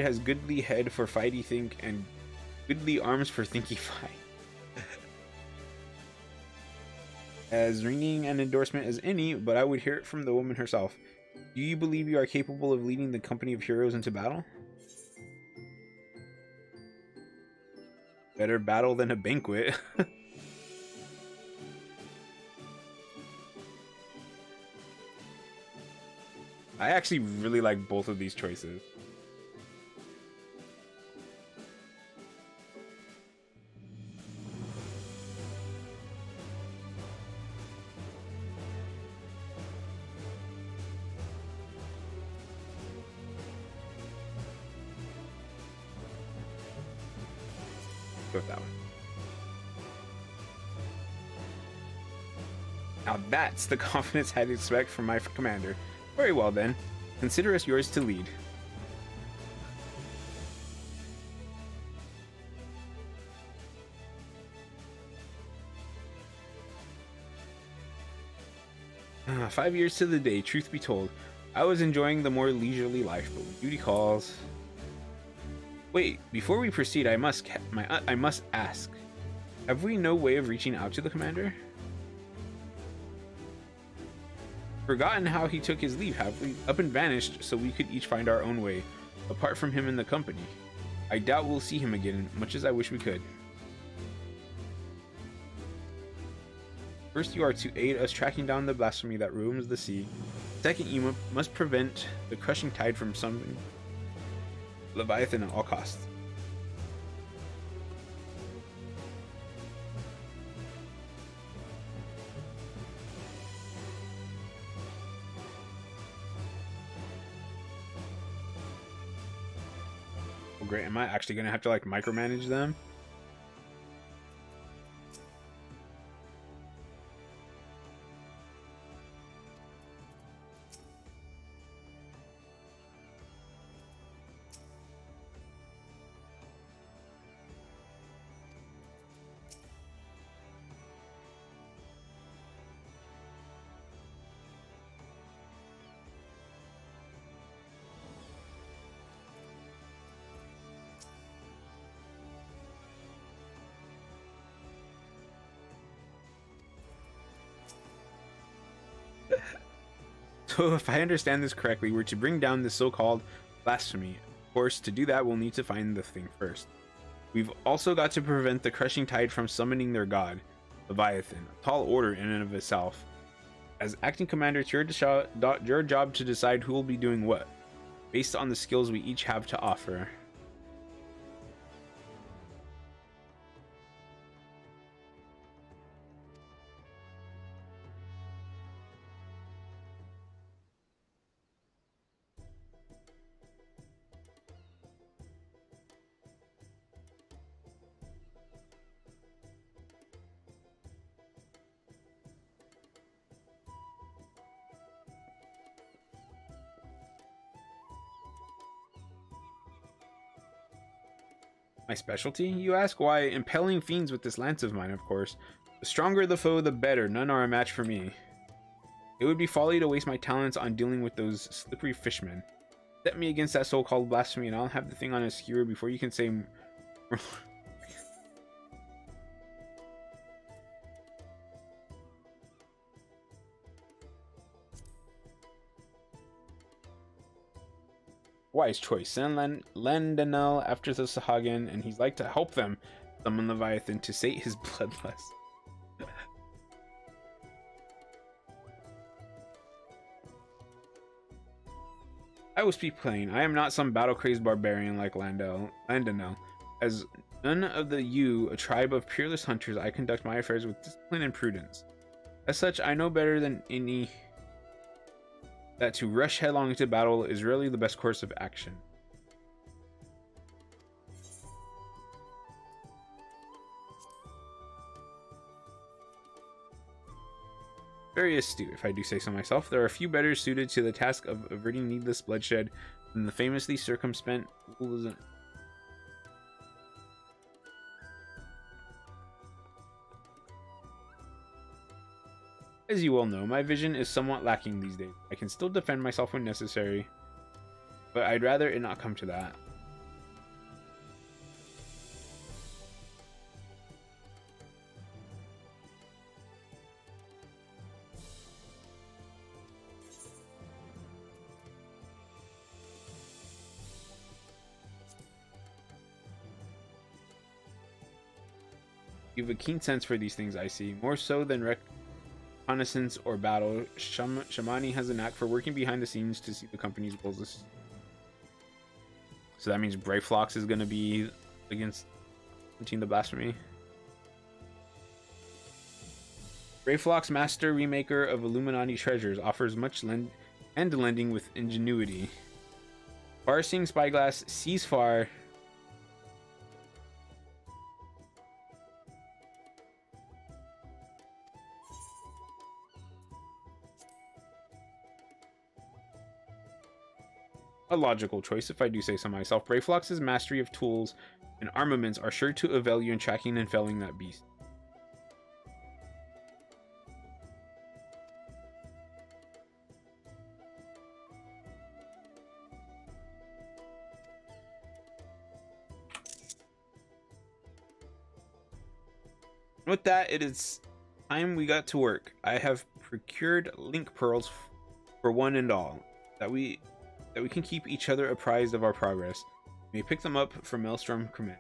has goodly head for fighty think and goodly arms for thinky fight. As ringing an endorsement as any, but I would hear it from the woman herself. Do you believe you are capable of leading the company of heroes into battle? Better battle than a banquet. I actually really like both of these choices. Go with that one. Now that's the confidence I'd expect from my commander. Very well then. Consider us yours to lead. 5 years to the day, truth be told. I was enjoying the more leisurely life, but when duty calls... Wait, before we proceed, I must ask. Have we no way of reaching out to the commander? Forgotten how he took his leave, have we? Up and vanished, so we could each find our own way, apart from him and the company. I doubt we'll see him again, much as I wish we could. First, you are to aid us tracking down the blasphemy that roams the sea. Second, you must prevent the crushing tide from summoning Leviathan at all costs. Oh, great. Am I actually going to have to like micromanage them? So if I understand this correctly, we're to bring down this so-called blasphemy. Of course, to do that, we'll need to find the thing first. We've also got to prevent the crushing tide from summoning their god, Leviathan. A tall order in and of itself. As acting commander, it's your job to decide who will be doing what, based on the skills we each have to offer. My specialty, you ask? Why, impaling fiends with this lance of mine, of course. The stronger the foe, the better. None are a match for me. It would be folly to waste my talents on dealing with those slippery fishmen. Set me against that so-called blasphemy and I'll have the thing on a skewer before you can say... Wise choice. Send Landanel after the Sahagin, and he's like to help them summon Leviathan to sate his bloodlust. I will speak plain. I am not some battle-crazed barbarian like Landanel. As none of the a tribe of peerless hunters, I conduct my affairs with discipline and prudence. As such, I know better than any that to rush headlong into battle is really the best course of action. Very astute, if I do say so myself. There are few better suited to the task of averting needless bloodshed than the famously circumspect As you well know, my vision is somewhat lacking these days. I can still defend myself when necessary, but I'd rather it not come to that. You have a keen sense for these things, I see. More so than reconnaissance or battle, Shamani has a knack for working behind the scenes to see the company's goals. So that means Brayflox is going to be against the blasphemy. Brayflox, master remaker of Illuminati treasures, offers much lending with ingenuity. Farsing Spyglass sees far. A logical choice, if I do say so myself. Brayflox's mastery of tools and armaments are sure to avail you in tracking and felling that beast. With that, it is time we got to work. I have procured link pearls for one and all, that we can keep each other apprised of our progress. We may pick them up from Maelstrom Command.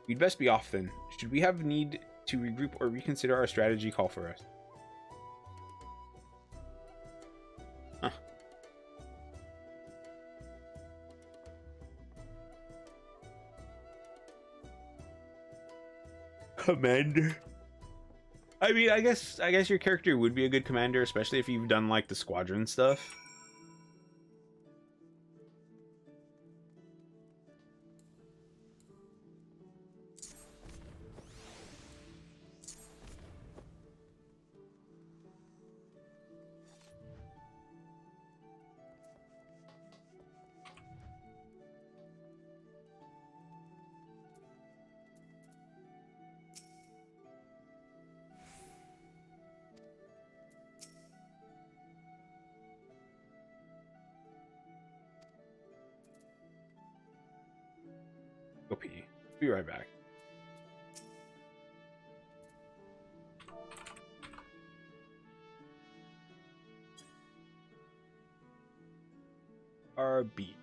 We'd best be off then. Should we have need to regroup or reconsider our strategy, call for us. Huh. Commander. I mean, I guess your character would be a good commander, especially if you've done like the squadron stuff. Go pee. Be right back. RB.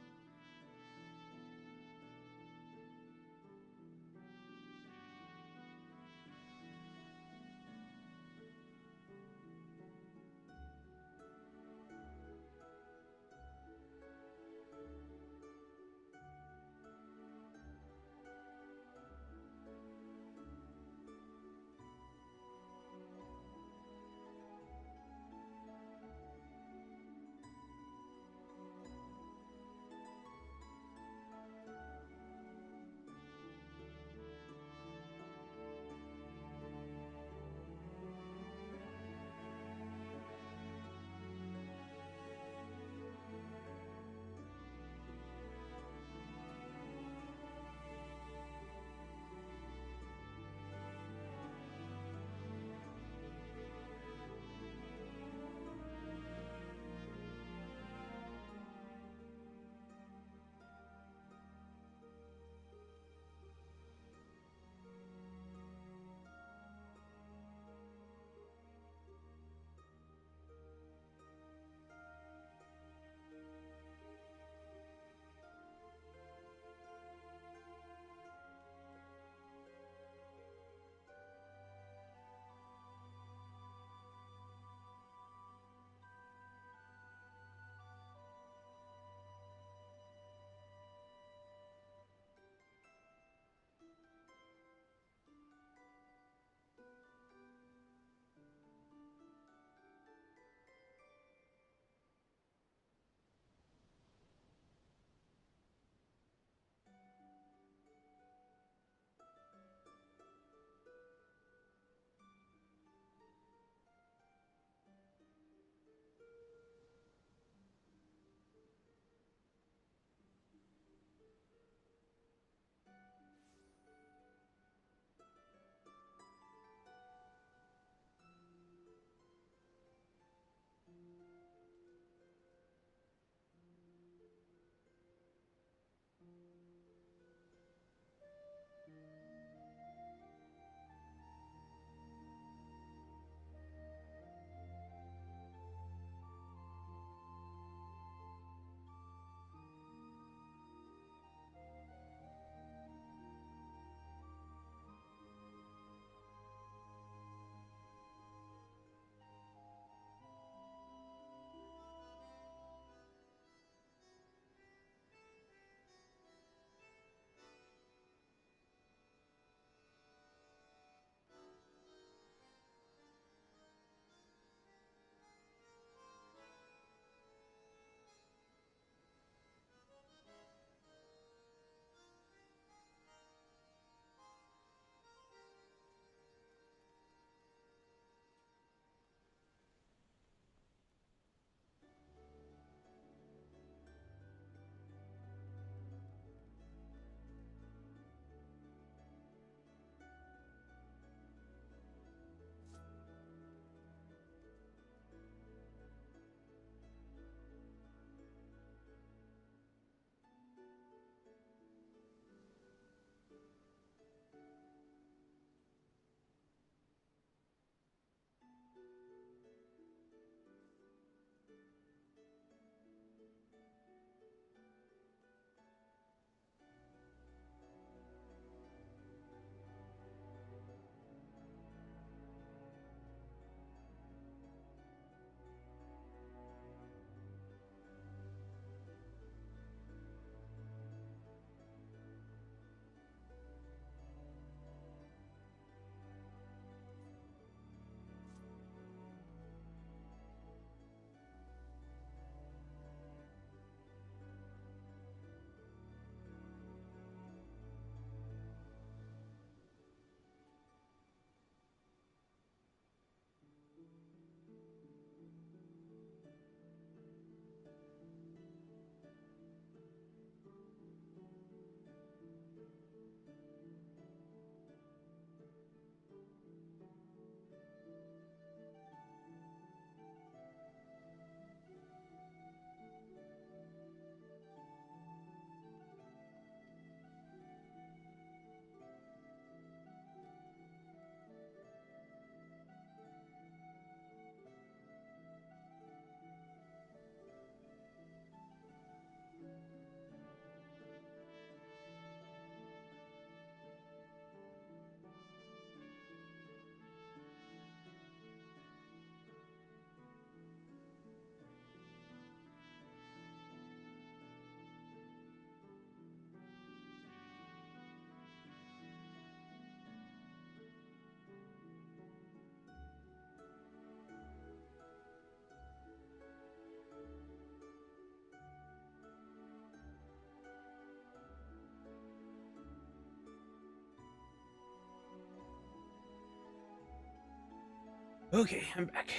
Okay, I'm back.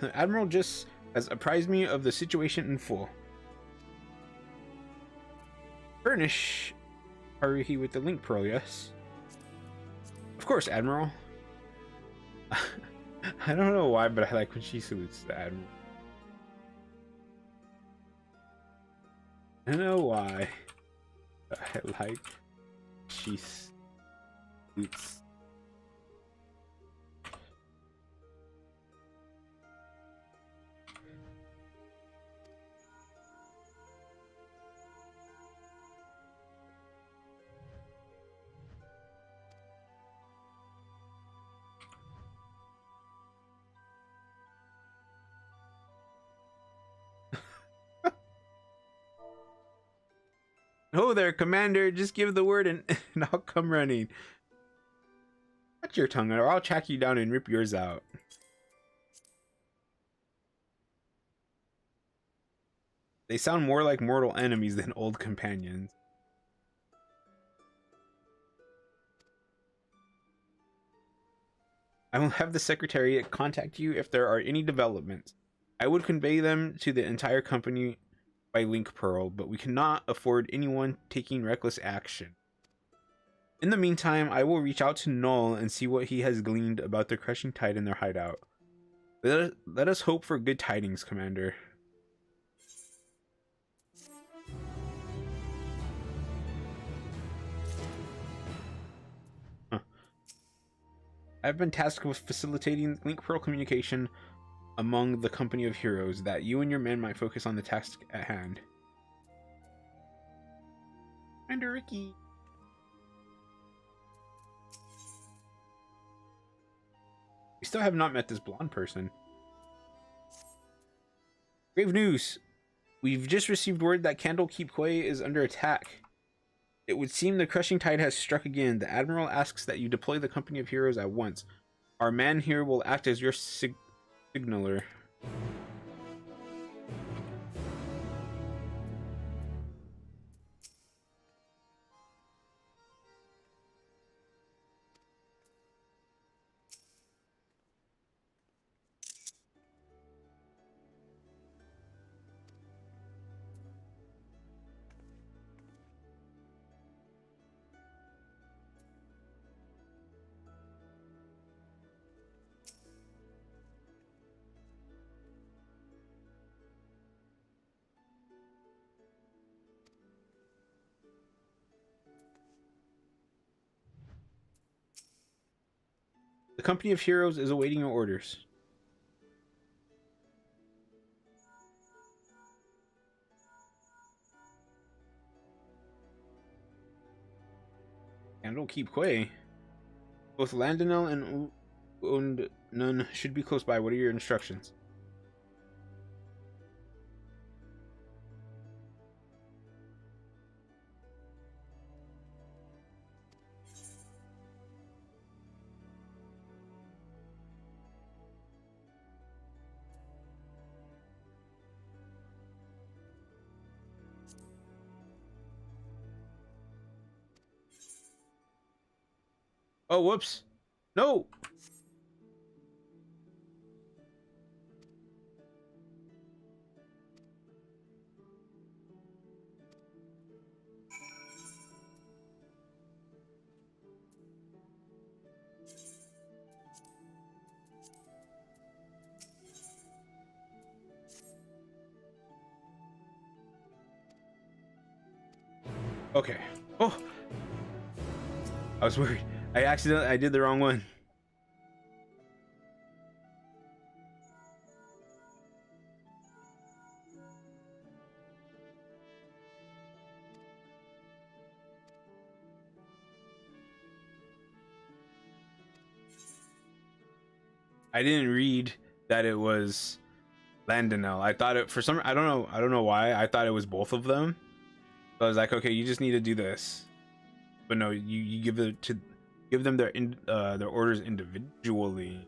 The Admiral just has apprised me of the situation in full. Furnish Haruhi with the link pearl, yes? Of course, Admiral. I don't know why, but I like when she salutes the Admiral. I don't know why. I like she salutes. Oh there, Commander, just give the word and, and I'll come running. Watch your tongue or I'll track you down and rip yours out. They sound more like mortal enemies than old companions. I will have the Secretariat contact you if there are any developments. I would convey them to the entire company by Link Pearl, but we cannot afford anyone taking reckless action. In the meantime, I will reach out to Null and see what he has gleaned about the crushing tide in their hideout. Let us hope for good tidings, Commander. Huh. I've been tasked with facilitating Link Pearl communication among the company of heroes, that you and your men might focus on the task at hand. Commander Ricky. We still have not met this blonde person. Grave news! We've just received word that Candlekeep Quay is under attack. It would seem the crushing tide has struck again. The Admiral asks that you deploy the company of heroes at once. Our man here will act as your signaler. The company of heroes is awaiting your orders. Candlekeep Quay. Both Landonel and Nun should be close by. What are your instructions? Oh, whoops. No! Okay. Oh! I was worried. I did the wrong one. I didn't read that it was Landonel. I thought it for some I don't know why. I thought it was both of them. So I was like, okay, you just need to do this. But no, you give them their orders individually.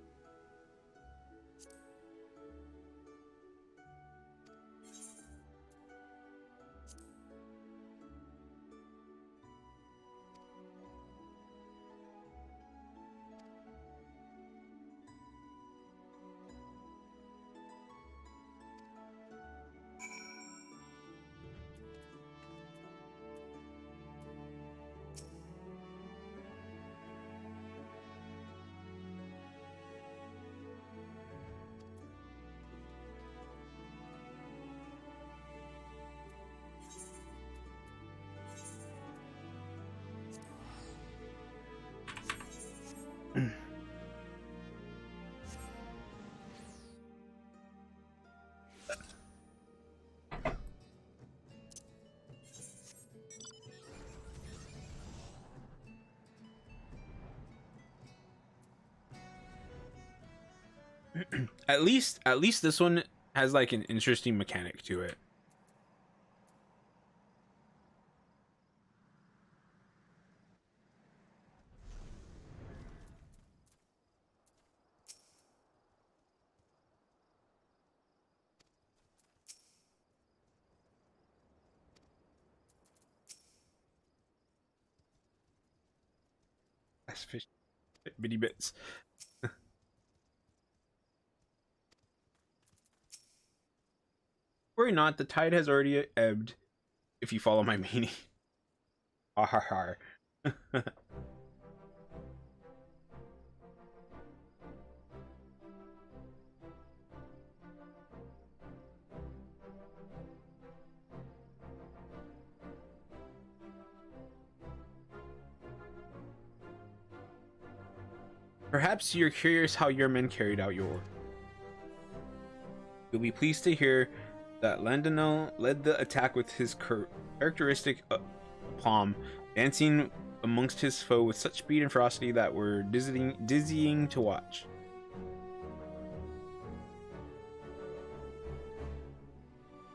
At least this one has like an interesting mechanic to it. That's fish bitty bits. Worry not, the tide has already ebbed, if you follow my meaning. Har har har. Perhaps you're curious how your men carried out your order. You'll be pleased to hear that Landonel led the attack with his characteristic aplomb, dancing amongst his foe with such speed and ferocity that were dizzying to watch.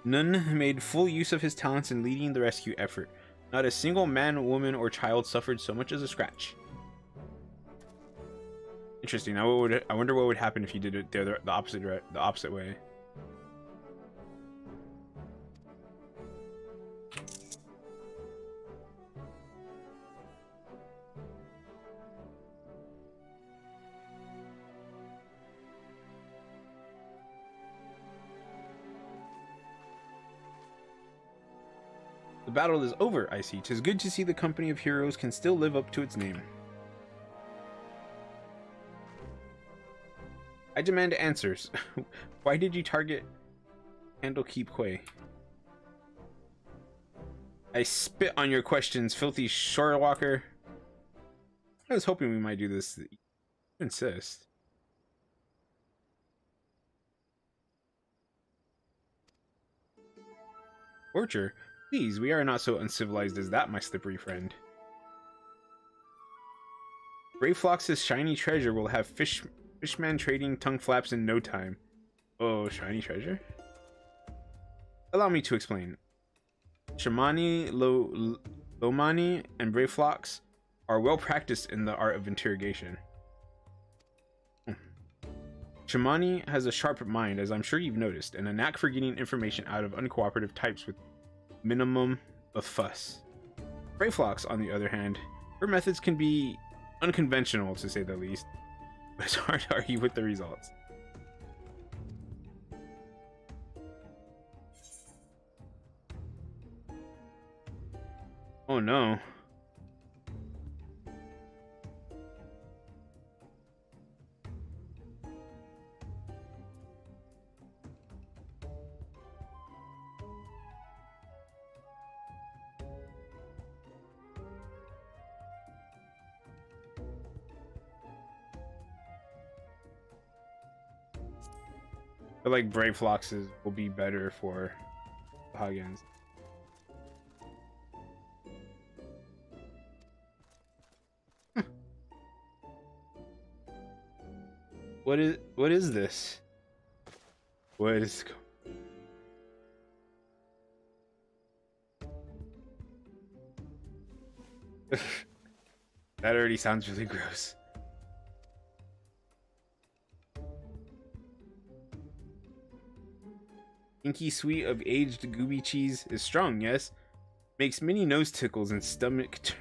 Nun made full use of his talents in leading the rescue effort. Not a single man, woman, or child suffered so much as a scratch. Interesting. I wonder what would happen if you did it the opposite way. The battle is over, I see. 'Tis good to see the company of heroes can still live up to its name. I demand answers. Why did you target Candlekeep Quay? I spit on your questions, filthy shorewalker. I was hoping we might do this. You insist. Orcher, please, we are not so uncivilized as that, my slippery friend. Brayflox's shiny treasure will have Fishman trading tongue flaps in no time. Oh, shiny treasure? Allow me to explain. Shamani, Lomani, and Brayflox are well practiced in the art of interrogation. Shamani has a sharp mind, as I'm sure you've noticed, and a knack for getting information out of uncooperative types with minimum of fuss. Brayflox, on the other hand, her methods can be unconventional, to say the least, but it's hard to argue with the results. Oh no. But like Brayflox's will be better for Huggins. What is this? What is that already sounds really gross. Inky sweet of aged gooby cheese is strong, yes? Makes many nose tickles and stomach turns.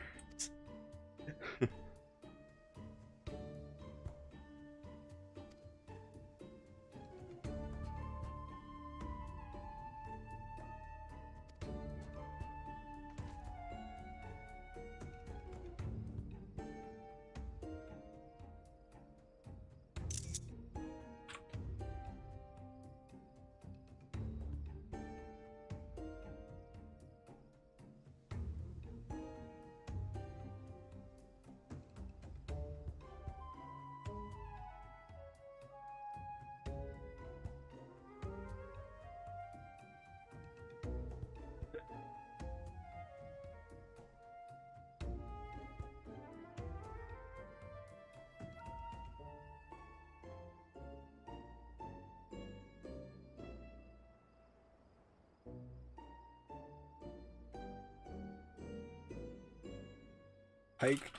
Hike.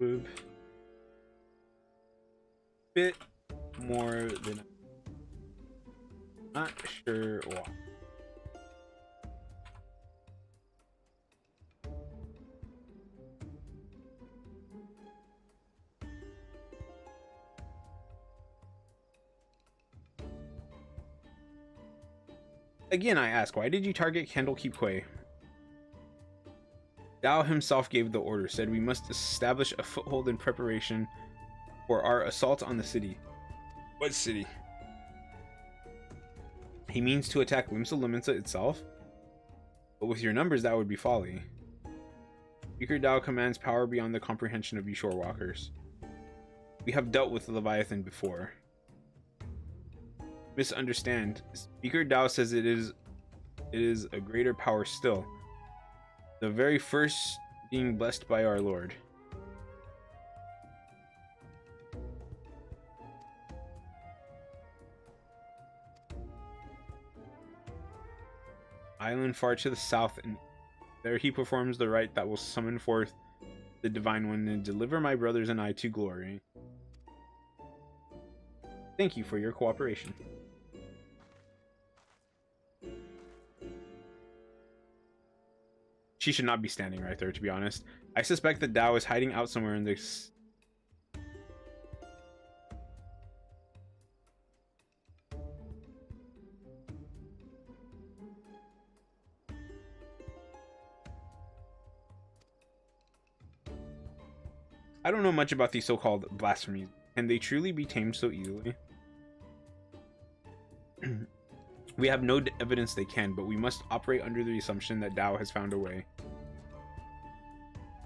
Move. Bit more than not sure why. Again, I ask, why did you target Candlekeep Quay? Dao himself gave the order, said we must establish a foothold in preparation for our assault on the city. What city? He means to attack Limsa Liminsa itself? But with your numbers, that would be folly. Speaker Dao commands power beyond the comprehension of you shore walkers. We have dealt with the Leviathan before. Misunderstand. Speaker Dao says it is a greater power still. The very first being blessed by our Lord. Island far to the south, and there he performs the rite that will summon forth the Divine One and deliver my brothers and I to glory. Thank you for your cooperation. She should not be standing right there, to be honest. I suspect that Dao is hiding out somewhere in this. I don't know much about these so-called blasphemies. Can they truly be tamed so easily? We have no evidence they can, but we must operate under the assumption that Dao has found a way.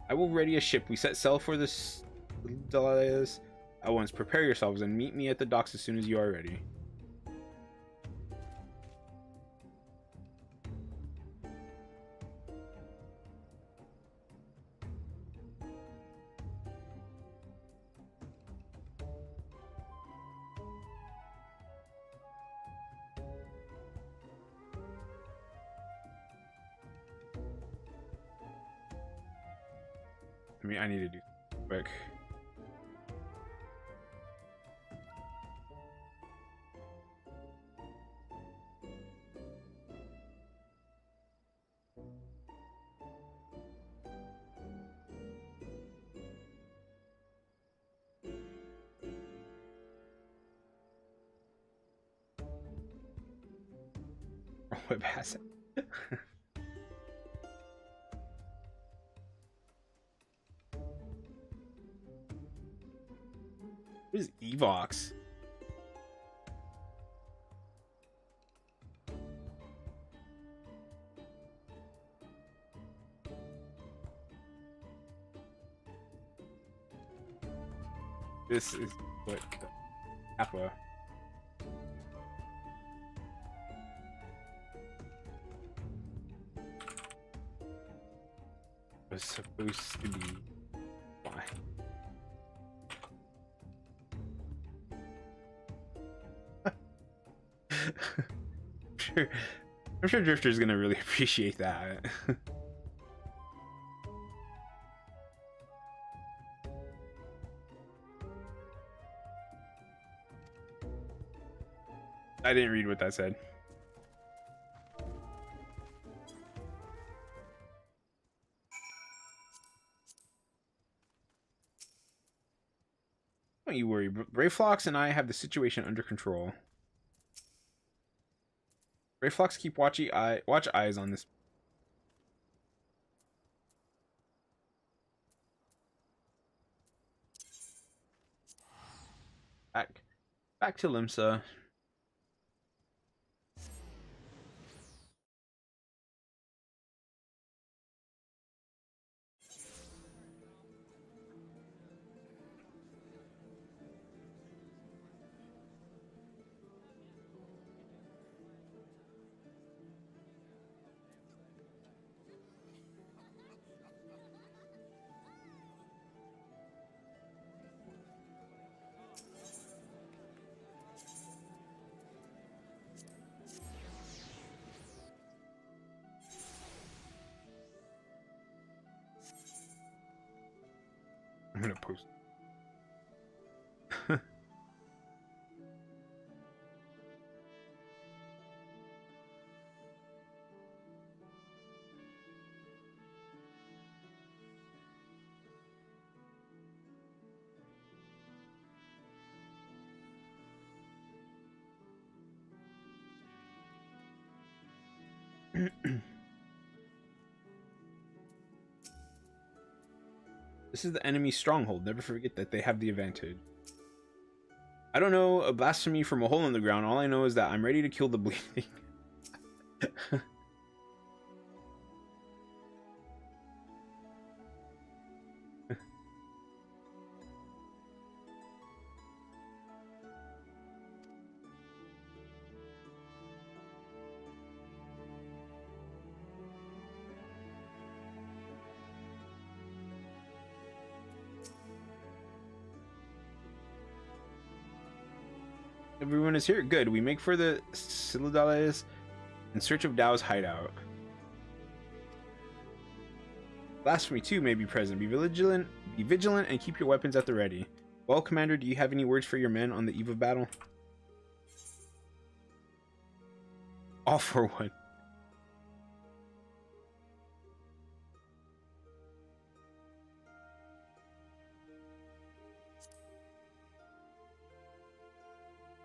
I will ready a ship. We set sail for this at once. Prepare yourselves and meet me at the docks as soon as you are ready. I mean, I need to do quick. What pass it? What is Evox? This is what Kappa. Was supposed to be. Why? I'm sure Drifter's gonna really appreciate that. I didn't read what that said. Don't you worry, Brayflox and I have the situation under control. Brayflox, keep watch eyes on this. Back to Limsa. I'm gonna post. This is the enemy's stronghold. Never forget that they have the advantage. I don't know a blasphemy from a hole in the ground. All I know is that I'm ready to kill the bleeding. Everyone is here. Good. We make for the Citadels in search of Dao's hideout. Blasphemy too may be present. Be vigilant and keep your weapons at the ready. Well, Commander, do you have any words for your men on the eve of battle? All for one.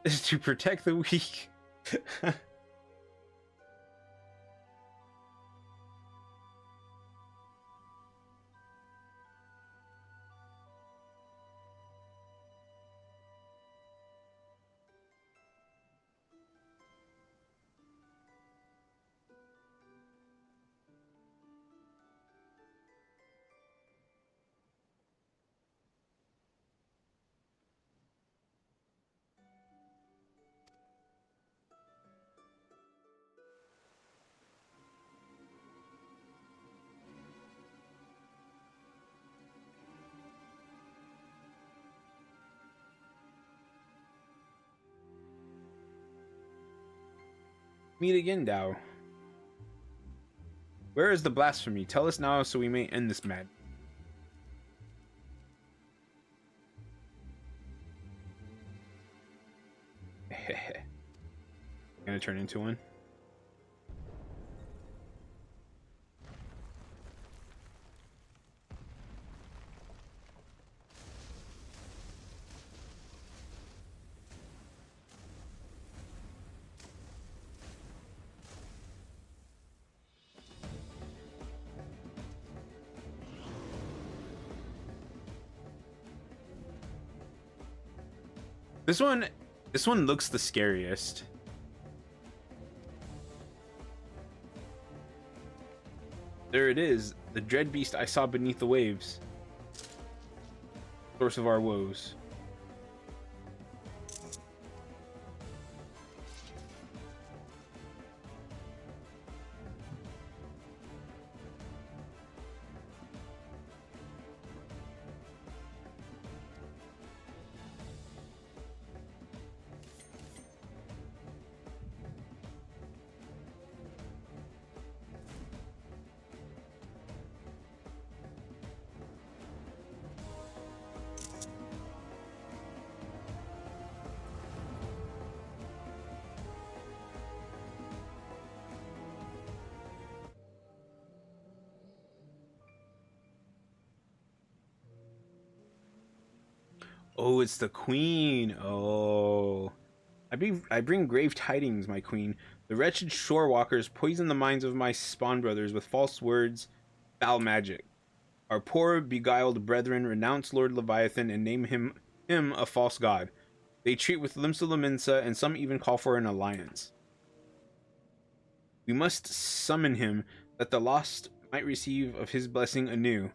Is to protect the weak. Meet again, Dao. Where is the blasphemy? Tell us now so we may end this mad. Gonna turn into one. This one looks the scariest. There it is, the dread beast I saw beneath the waves. Source of our woes. Oh, it's the queen. Oh. I bring grave tidings, my queen. The wretched shorewalkers poison the minds of my spawn brothers with false words, foul magic. Our poor beguiled brethren renounce Lord Leviathan and name him a false god. They treat with Limsa Lominsa, and some even call for an alliance. We must summon him, that the lost might receive of his blessing anew.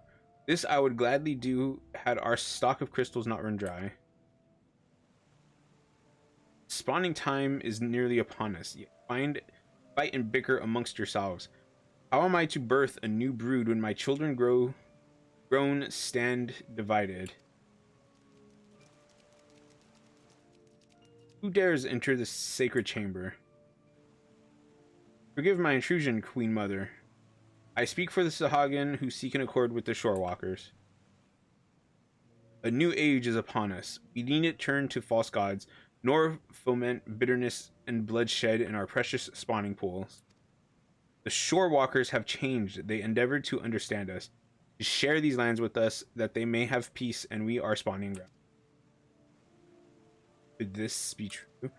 This I would gladly do, had our stock of crystals not run dry. Spawning time is nearly upon us. Fight and bicker amongst yourselves. How am I to birth a new brood when my children grown stand divided? Who dares enter this sacred chamber? Forgive my intrusion, Queen Mother. I speak for the Sahagin who seek an accord with the Shorewalkers. A new age is upon us. We needn't turn to false gods, nor foment bitterness and bloodshed in our precious spawning pools. The shore walkers have changed. They endeavored to understand us, to share these lands with us, that they may have peace, and we are spawning ground. Could this be true?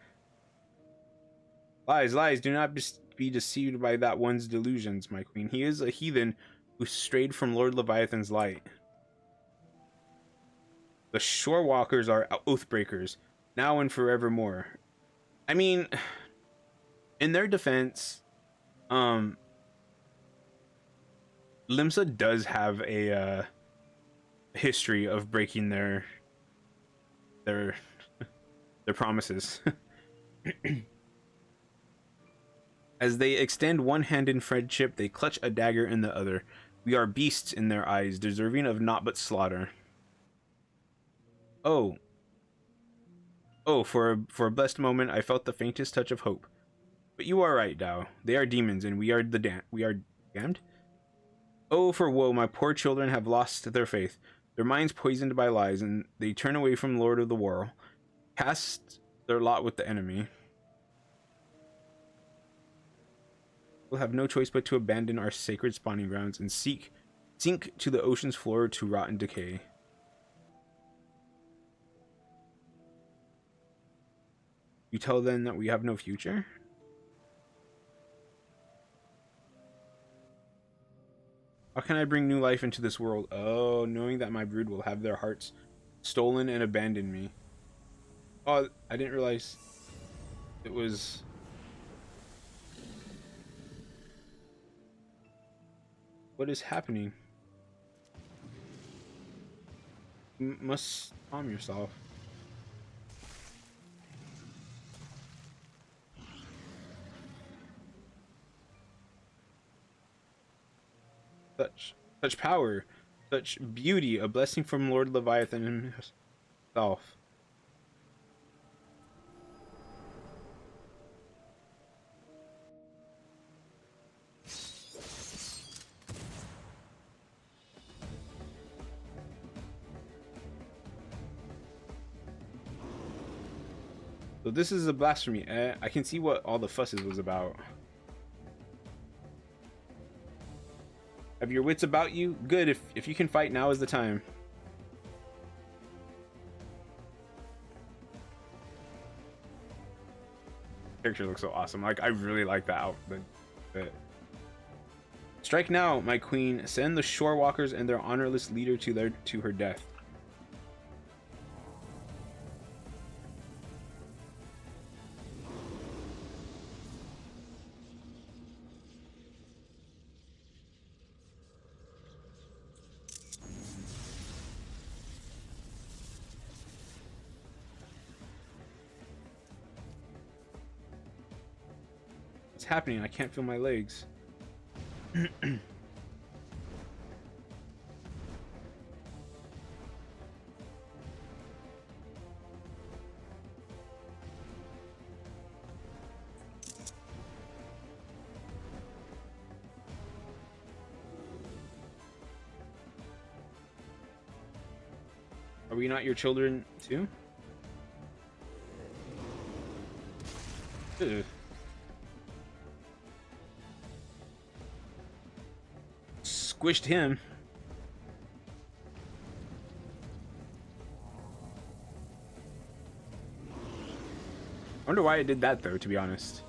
Lies, lies, do not be deceived by that one's delusions, my queen. He is a heathen who strayed from Lord Leviathan's light. The shore walkers are oathbreakers, now and forevermore. I mean, in their defense, Limsa does have a history of breaking their their promises. As they extend one hand in friendship, they clutch a dagger in the other. We are beasts in their eyes, deserving of naught but slaughter. Oh, for a blessed moment, I felt the faintest touch of hope. But you are right, Dao. They are demons, and we are damned. Oh, for woe! My poor children have lost their faith, their minds poisoned by lies, and they turn away from Lord of the World, cast their lot with the enemy. We'll have no choice but to abandon our sacred spawning grounds and sink to the ocean's floor to rot and decay. You tell them that we have no future? How can I bring new life into this world? Oh, knowing that my brood will have their hearts stolen and abandon me. Oh, I didn't realize it was... What is happening? You must calm yourself. Such power, such beauty, a blessing from Lord Leviathan himself. So this is a blasphemy. I can see what all the fusses was about. Have your wits about you? Good, if you can fight, now is the time. Character looks so awesome. Like, I really like that outfit. Strike now, my queen. Send the shore walkers and their honorless leader to her death. What's happening? I can't feel my legs. Are we not your children too? Ugh. Squished him. I wonder why it did that though, to be honest.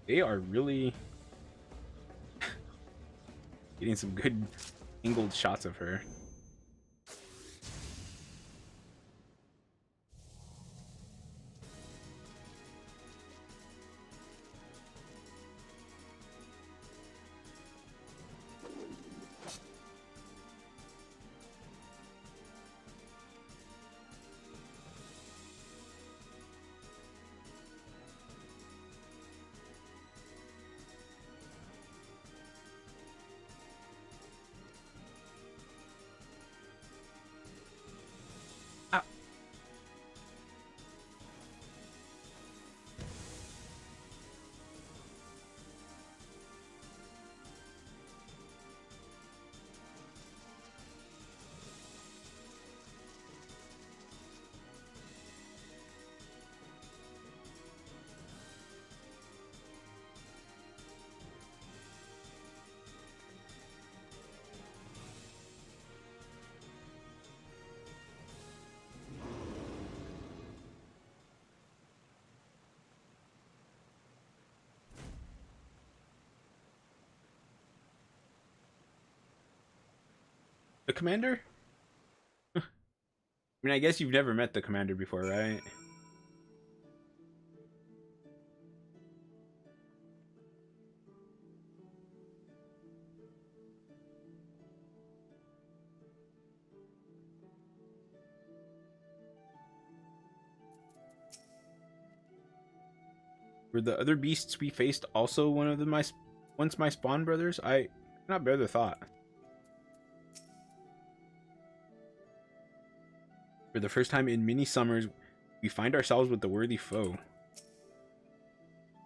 They are really getting some good angled shots of her. The commander? I mean, I guess you've never met the commander before, right? Were the other beasts we faced also one of once my spawn brothers? I cannot bear the thought. For the first time in many summers, we find ourselves with the worthy foe.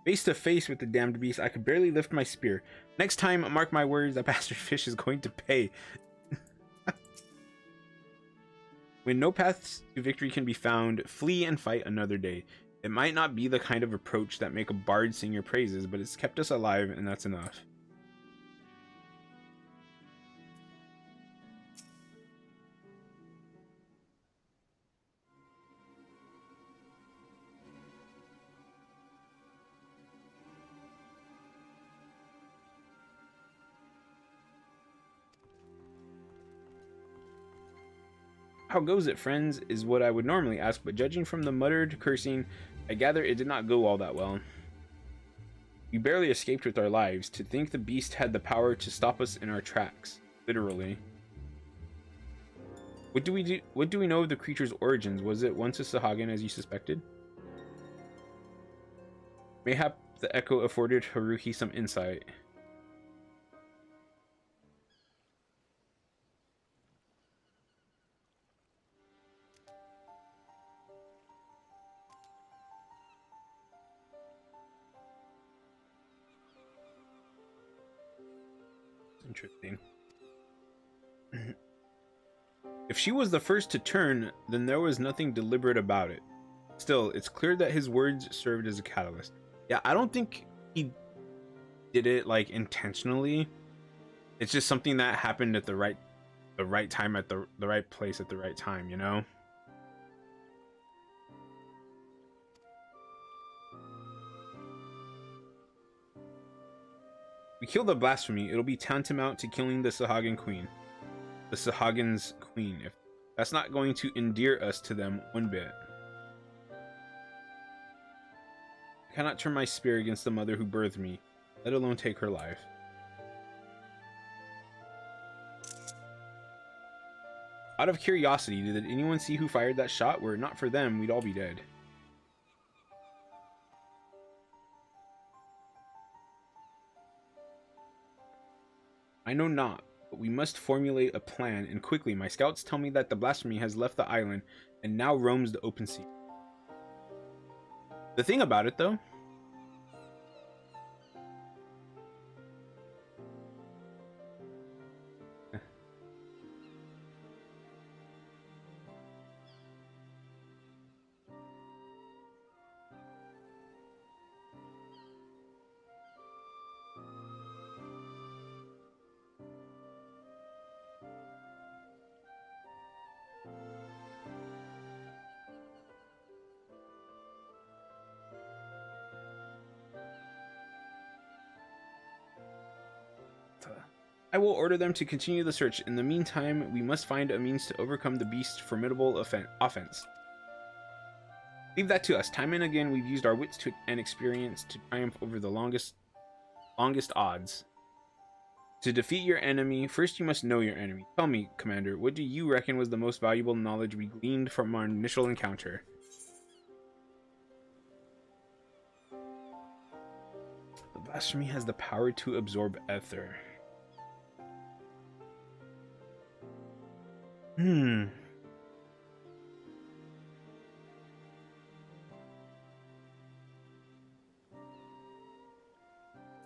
Face to face with the damned beast, I could barely lift my spear. Next time, mark my words, that bastard fish is going to pay. When no paths to victory can be found, flee and fight another day. It might not be the kind of approach that make a bard sing your praises, but it's kept us alive, and that's enough. How goes it, friends, is what I would normally ask, but judging from the muttered cursing, I gather it did not go all that well. We barely escaped with our lives. To think the beast had the power to stop us in our tracks. Literally. What do we know of the creature's origins? Was it once a Sahagin, as you suspected? Mayhap the echo afforded Haruhi some insight. Interesting. If she was the first to turn, then there was nothing deliberate about it. Still, it's clear that his words served as a catalyst. Yeah, I don't think he did it like intentionally. It's just something that happened at the right time at the right place at the right time, you know? We kill the blasphemy, it'll be tantamount to killing the Sahagin queen. The Sahagin's queen. If that's not going to endear us to them one bit. I cannot turn my spear against the mother who birthed me, let alone take her life. Out of curiosity, did anyone see who fired that shot? Were it not for them, we'd all be dead. I know not, but we must formulate a plan, and quickly. My scouts tell me that the blasphemy has left the island and now roams the open sea. The thing about it, though, I will order them to continue the search. In the meantime, we must find a means to overcome the beast's formidable offense. Leave that to us. Time and again, we've used our wits and experience to triumph over the longest odds. To defeat your enemy, first you must know your enemy. Tell me, Commander, what do you reckon was the most valuable knowledge we gleaned from our initial encounter? The blasphemy has the power to absorb ether.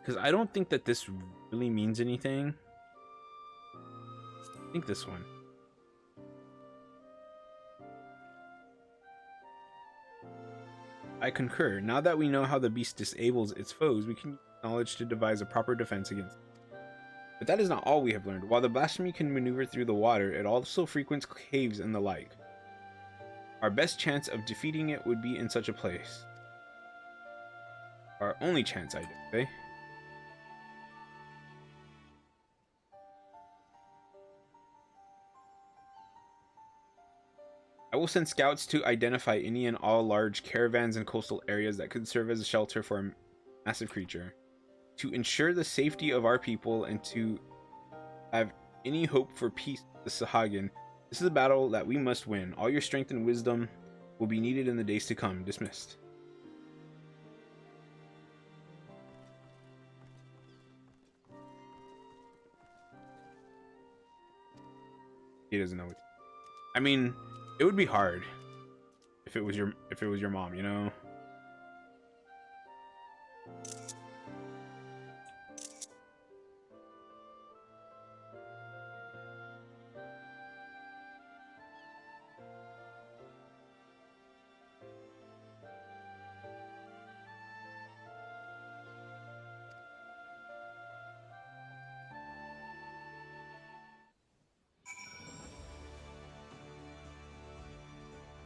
Because I don't think that this really means anything. I think this one. I concur. Now that we know how the beast disables its foes, we can use knowledge to devise a proper defense against it. But that is not all we have learned. While the blasphemy can maneuver through the water, it also frequents caves and the like. Our best chance of defeating it would be in such a place. Our only chance, I dare say. I will send scouts to identify any and all large caravans and coastal areas that could serve as a shelter for a massive creature. To ensure the safety of our people and to have any hope for peace with the Sahagin, this is a battle that we must win. All your strength and wisdom will be needed in the days to come. Dismissed. He doesn't know what. I mean, it would be hard if it was your mom, you know.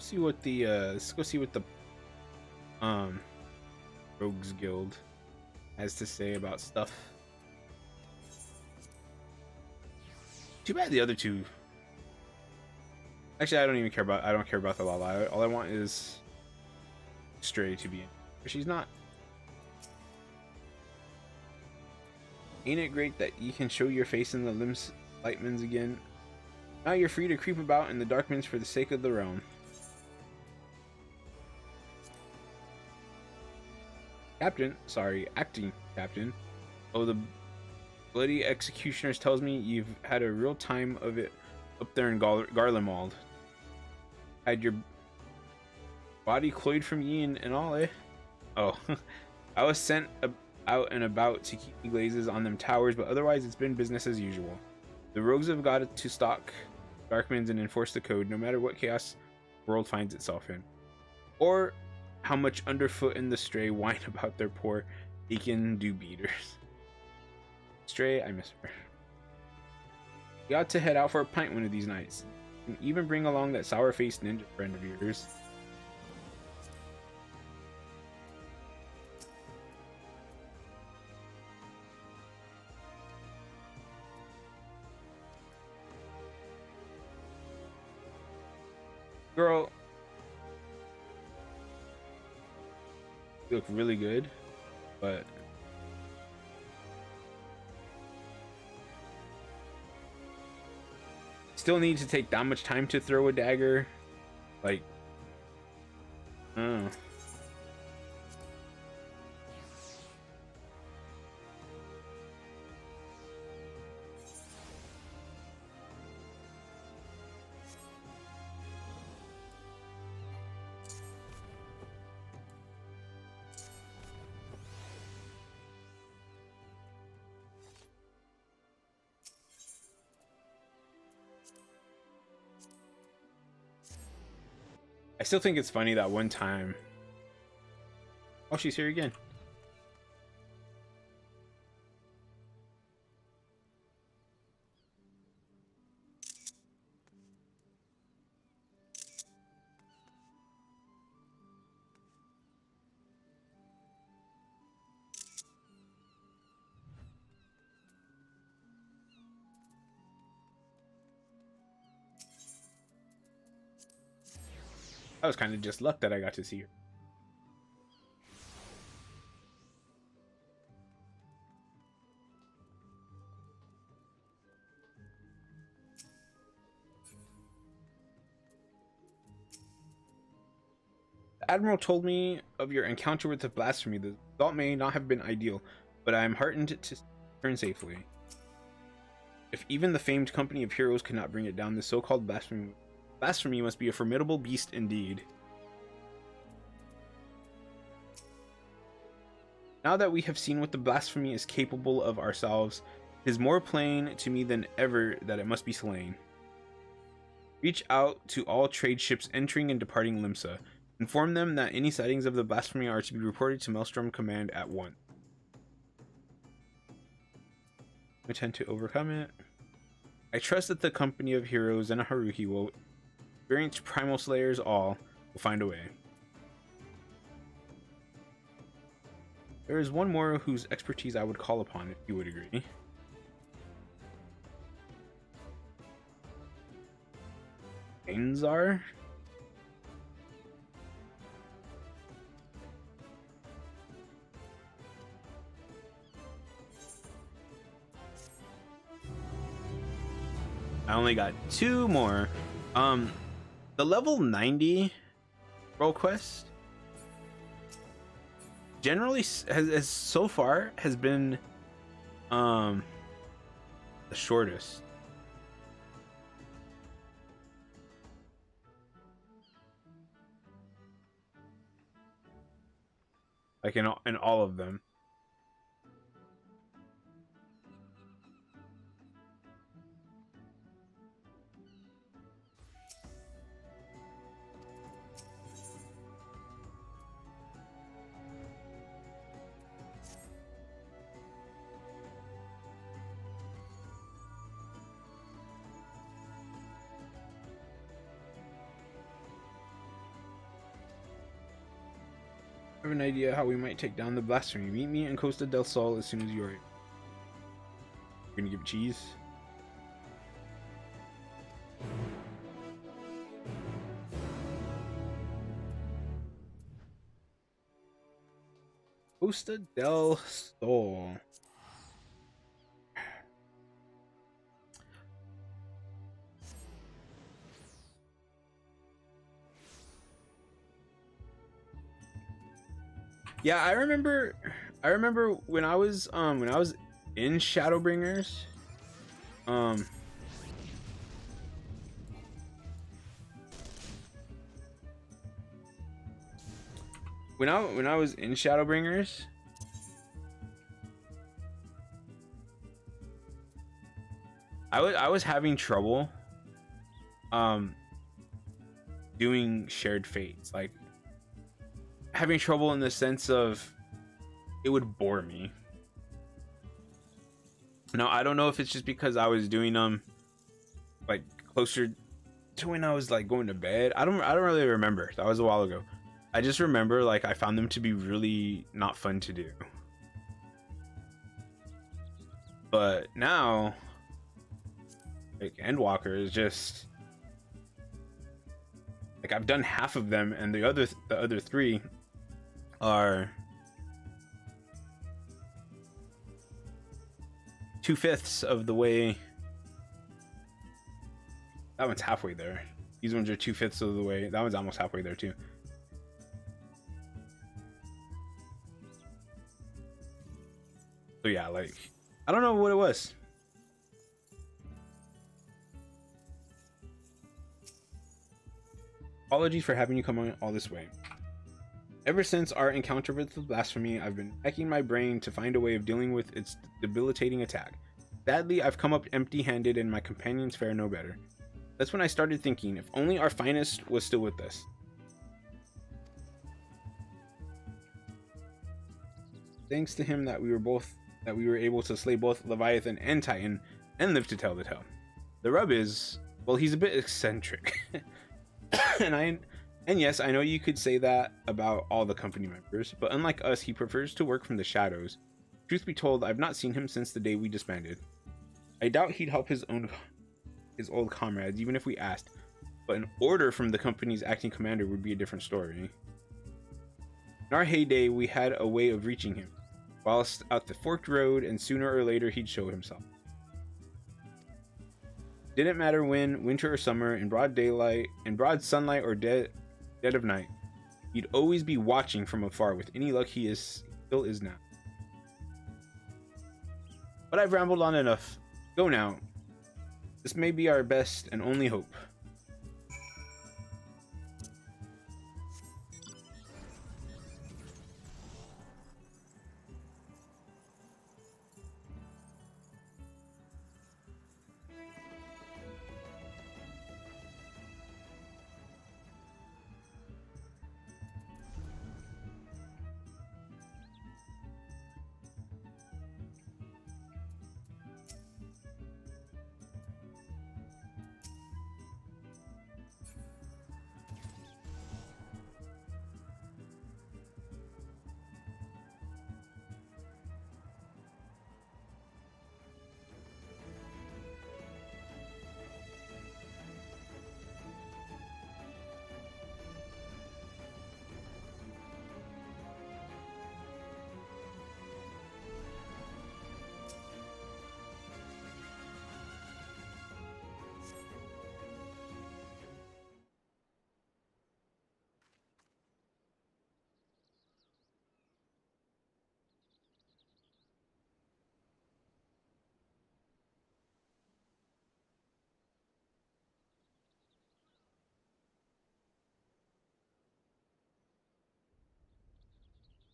See what the let's go see what the Rogues Guild has to say about stuff. Too bad the other two. Actually, I don't care about the Lala. All I want is Stray to be in. But she's not. Ain't it great that you can show your face in the Lightmans again? Now you're free to creep about in the Darkmans for the sake of the realm. Acting captain. Oh, the bloody executioners tells me you've had a real time of it up there in Garlemald. Had your body cloyed from ye and all, eh? Oh, I was sent out and about to keep the glazes on them towers, but otherwise it's been business as usual. The rogues have got to stalk Darkmans and enforce the code, no matter what chaos the world finds itself in. Or how much underfoot and the Stray whine about their poor Deacon do beaters. Stray, I miss her. We ought to head out for a pint one of these nights. And even bring along that sour-faced ninja friend of yours. Girl, you look really good, but still need to take that much time to throw a dagger. Like, oh. I still think it's funny that one time. Oh, she's here again. That was kind of just luck that I got to see her. The Admiral told me of your encounter with the blasphemy. The result may not have been ideal, but I am heartened to return safely. If even the famed company of heroes could not bring it down, the so-called blasphemy must be a formidable beast indeed. Now that we have seen what the blasphemy is capable of ourselves, it is more plain to me than ever that it must be slain. Reach out to all trade ships entering and departing Limsa. Inform them that any sightings of the blasphemy are to be reported to Maelstrom Command at once. I intend to overcome it. I trust that the company of heroes and Haruhi will experience primal slayers all will find a way. There is one more whose expertise I would call upon, if you would agree. Ainzar? I only got 2 more. The level 90 role quest generally has so far has been the shortest. Like in all of them. I have an idea how we might take down the blasphemy. Meet me in Costa del Sol as soon as you're. You're gonna give it cheese. Costa del Sol. Yeah, I remember when I was in Shadowbringers. When I was in Shadowbringers, I was having trouble doing shared fates, like having trouble in the sense of it would bore me. Now I don't know if it's just because I was doing them like closer to when I was like going to bed. I don't really remember. That was a while ago. I just remember like I found them to be really not fun to do. But now like Endwalker is just like I've done half of them, and the other 3 are 2/5 of the way. That one's halfway there. These ones are 2/5 of the way. That one's almost halfway there too. So yeah, like I don't know what it was. Apologies for having you come on all this way. Ever since our encounter with the blasphemy, I've been racking my brain to find a way of dealing with its debilitating attack. Sadly, I've come up empty-handed and my companions fare no better. That's when I started thinking, if only our finest was still with us. Thanks to him that we were able to slay both Leviathan and Titan and live to tell the tale. The rub is, well, he's a bit eccentric. And yes, I know you could say that about all the company members, but unlike us, he prefers to work from the shadows. Truth be told, I've not seen him since the day we disbanded. I doubt he'd help his old comrades, even if we asked, but an order from the company's acting commander would be a different story. In our heyday, we had a way of reaching him, whilst out the forked road, and sooner or later he'd show himself. Didn't matter when, winter or summer, in broad daylight, in broad sunlight, or dead of night, he'd always be watching from afar. With any luck, he still is now. But I've rambled on enough. Go now. This may be our best and only hope.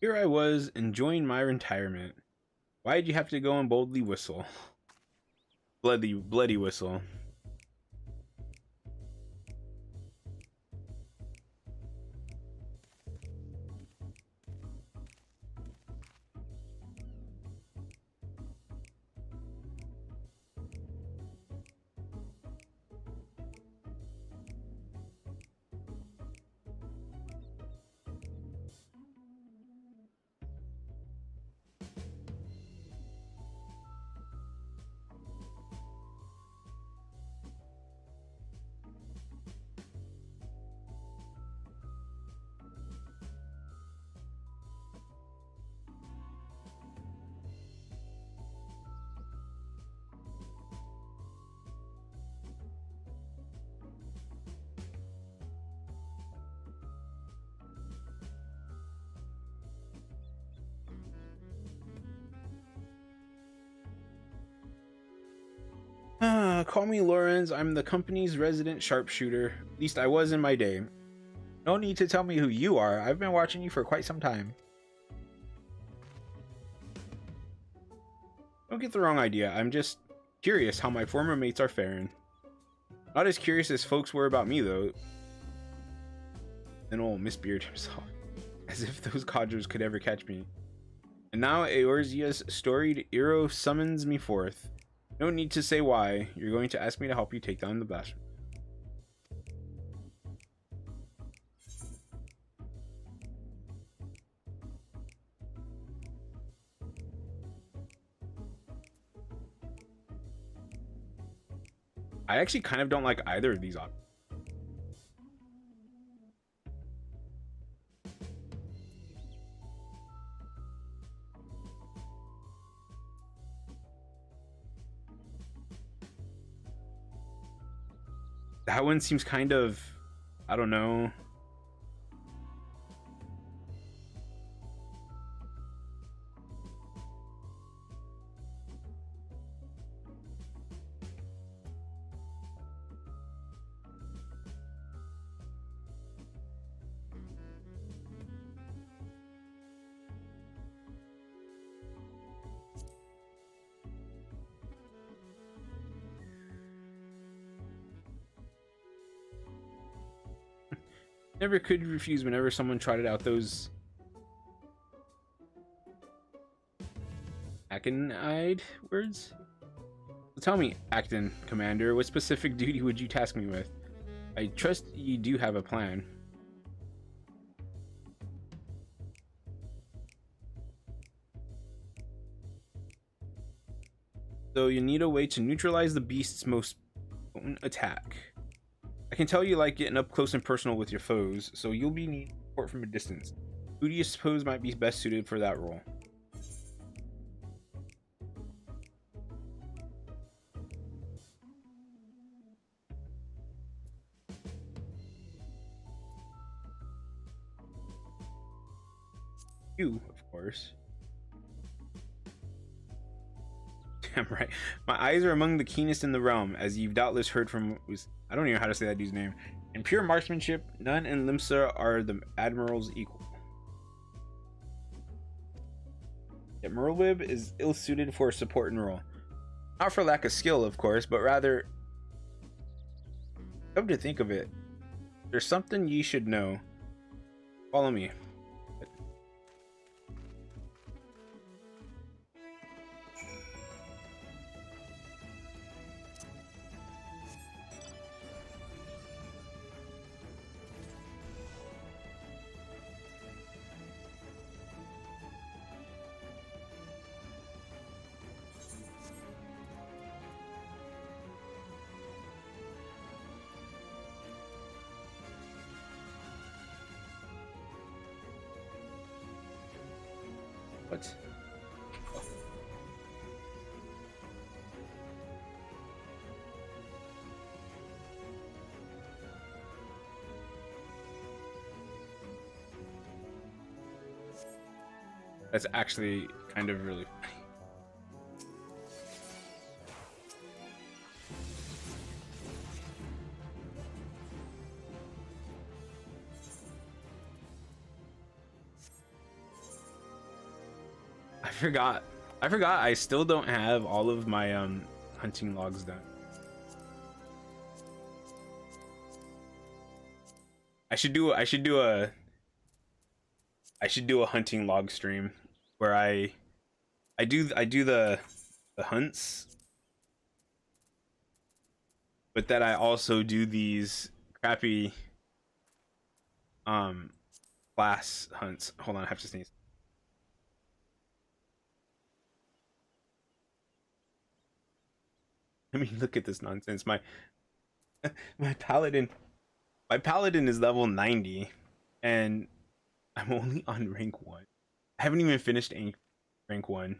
Here I was, enjoying my retirement. Why'd you have to go and boldly whistle? Bloody whistle. Call me Lorenz. I'm the company's resident sharpshooter. At least I was in my day. No need to tell me who you are. I've been watching you for quite some time. Don't get the wrong idea. I'm just curious how my former mates are faring. Not as curious as folks were about me, though. Then old Miss Beard himself. As if those codgers could ever catch me. And now Eorzea's storied hero summons me forth. No need to say why. You're going to ask me to help you take down the blaster. I actually kind of don't like either of these options. That one seems kind of, I don't know. Never could refuse whenever someone trotted out those Akinide words. So tell me, Acton Commander, what specific duty would you task me with? I trust you do have a plan. So you need a way to neutralize the beast's most potent attack. I can tell you like getting up close and personal with your foes, so you'll be needing support from a distance. Who do you suppose might be best suited for that role? You, of course. Damn right. My eyes are among the keenest in the realm, as you've doubtless heard from... I don't even know how to say that dude's name. In pure marksmanship, none in Limsa are the Admiral's equal. Yet Merlwib is ill-suited for a support and role. Not for lack of skill, of course, but rather... Come to think of it, there's something ye should know. Follow me. What? Oh. That's actually kind of really funny. forgot. I forgot. I still don't have all of my hunting logs done. I should do a hunting log stream where I do the hunts, but that I also do these crappy class hunts. Hold on, I have to sneeze. I mean, look at this nonsense. My my paladin is level 90 and I'm only on rank 1. I haven't even finished rank 1.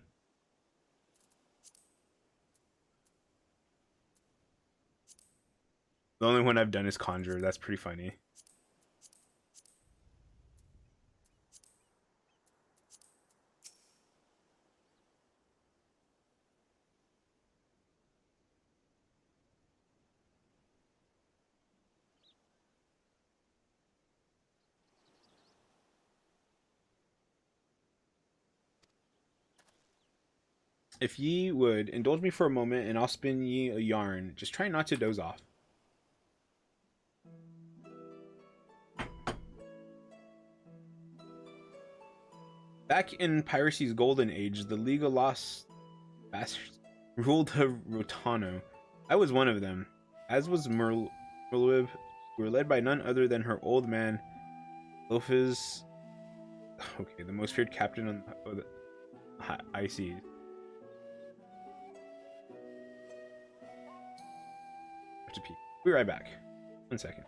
The only one I've done is Conjure. That's pretty funny. If ye would indulge me for a moment, and I'll spin ye a yarn. Just try not to doze off. Back in piracy's golden age, the League of Lost Bastards ruled Rotano. I was one of them, as was Merlwib, who were led by none other than her old man, Lopez. Okay, the most feared captain on the high seas. To pee. Be right back. 1 second.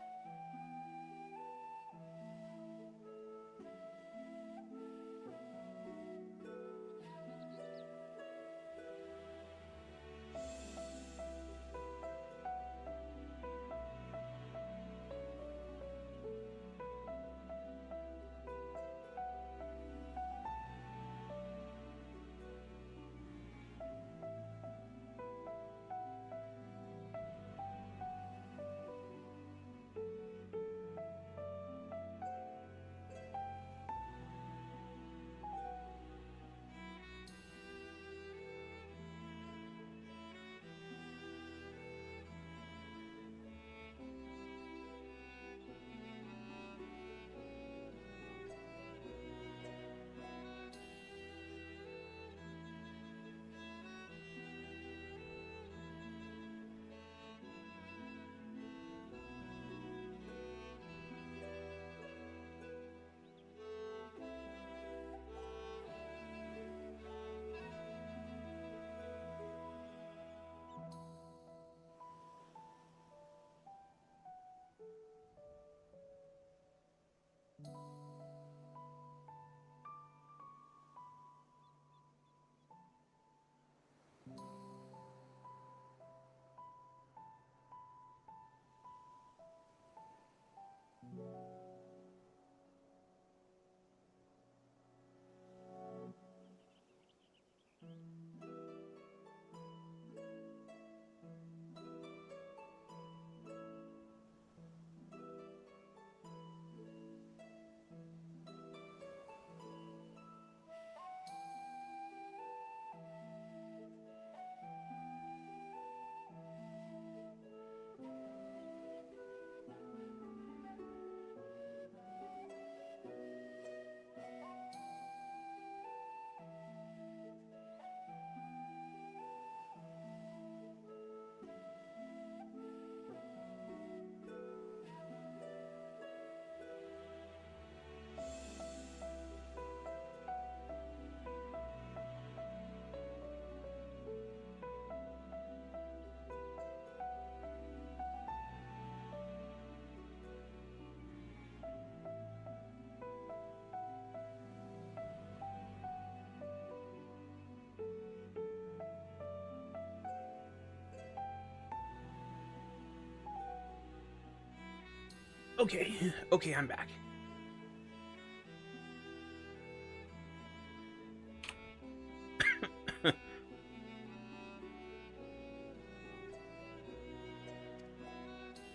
Okay, I'm back.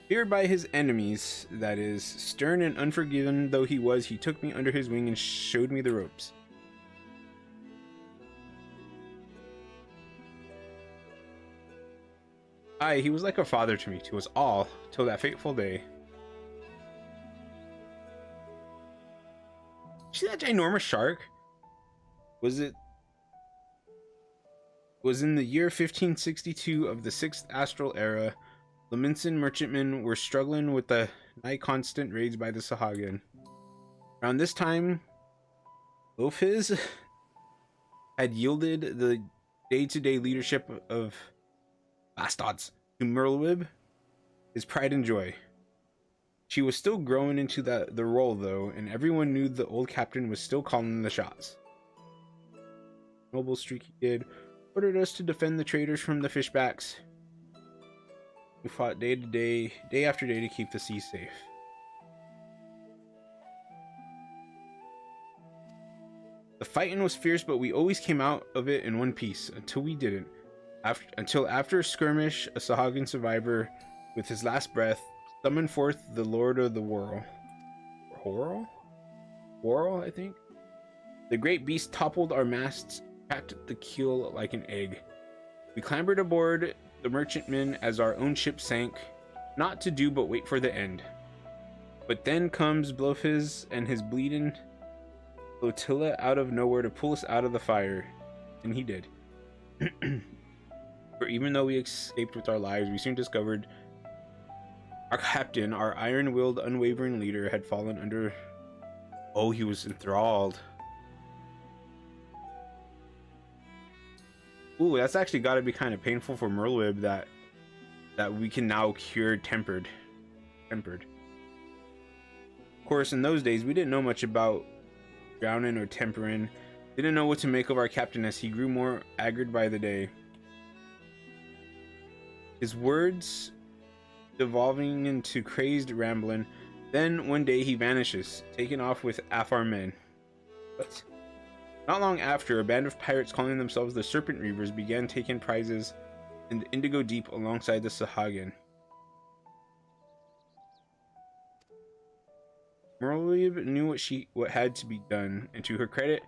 Feared by his enemies, that is, stern and unforgiven though he was, he took me under his wing and showed me the ropes. Aye, he was like a father to me, to us all, till that fateful day. See that ginormous shark? Was it was in the year 1562 of the 6th astral era. Leminson merchantmen were struggling with the nigh constant raids by the Sahagin. Around this time, Lophiz had yielded the day-to-day leadership of Bastards to Merlwib, his pride and joy. She was still growing into the role, though, and everyone knew the old captain was still calling the shots. Noble streaky kid ordered us to defend the traders from the fishbacks. We fought day after day to keep the sea safe. The fighting was fierce, but we always came out of it in one piece, until we didn't. Until after a skirmish, a Sahagin survivor, with his last breath, summoned forth the Lord of the Whirl. Whirl, I think? The great beast toppled our masts, cracked the keel like an egg. We clambered aboard the merchantman as our own ship sank, not to do but wait for the end. But then comes Blofis and his bleeding flotilla out of nowhere to pull us out of the fire, and he did. For even though we escaped with our lives, we soon discovered our captain, our iron-willed, unwavering leader, had fallen under... Oh, he was enthralled. Ooh, that's actually got to be kind of painful for Merlwib that we can now cure tempered. Of course, in those days, we didn't know much about drowning or tempering. Didn't know what to make of our captain as he grew more angered by the day. His words devolving into crazed rambling. Then one day he vanishes, taken off with half our men. What? Not long after, a band of pirates calling themselves the Serpent Reavers began taking prizes in the Indigo Deep alongside the Sahagin. Merlwib knew what had to be done, and to her credit,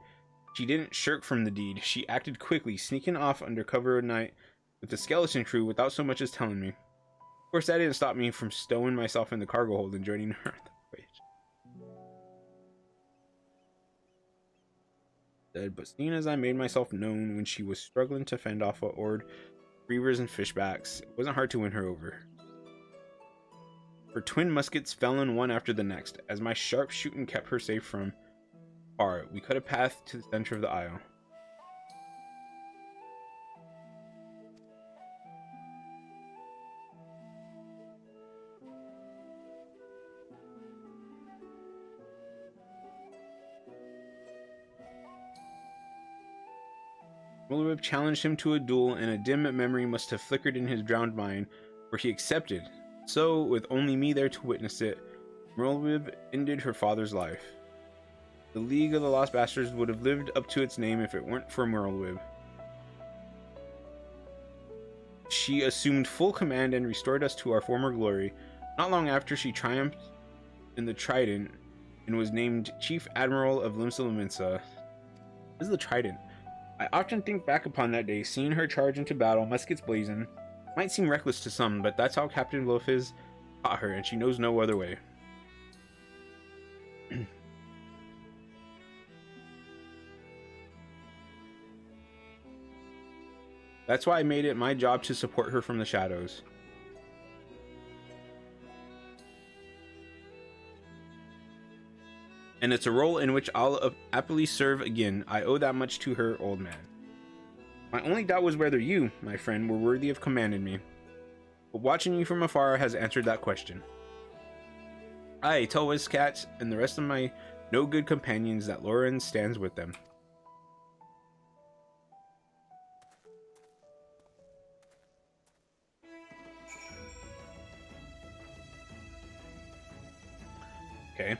she didn't shirk from the deed. She acted quickly, sneaking off under cover of night with the skeleton crew without so much as telling me. Of course, that didn't stop me from stowing myself in the cargo hold and joining her on the voyage. But seeing as I made myself known when she was struggling to fend off a horde of reavers and fishbacks, it wasn't hard to win her over. Her twin muskets fell in one after the next. As my sharp shooting kept her safe from far, we cut a path to the center of the isle. Merlwib challenged him to a duel, and a dim memory must have flickered in his drowned mind, for he accepted. So, with only me there to witness it, Merlwib ended her father's life. The League of the Lost Bastards would have lived up to its name if it weren't for Merlwib. She assumed full command and restored us to our former glory. Not long after, she triumphed in the Trident and was named Chief Admiral of Limsa Lominsa. This is the Trident. I often think back upon that day, seeing her charge into battle, muskets blazing. Might seem reckless to some, but that's how Captain Blofis taught her, and she knows no other way. That's why I made it my job to support her from the shadows. And it's a role in which I'll happily serve again. I owe that much to her, old man. My only doubt was whether you, my friend, were worthy of commanding me. But watching you from afar has answered that question. I tell Wizcats and the rest of my no-good companions that Lauren stands with them. Okay.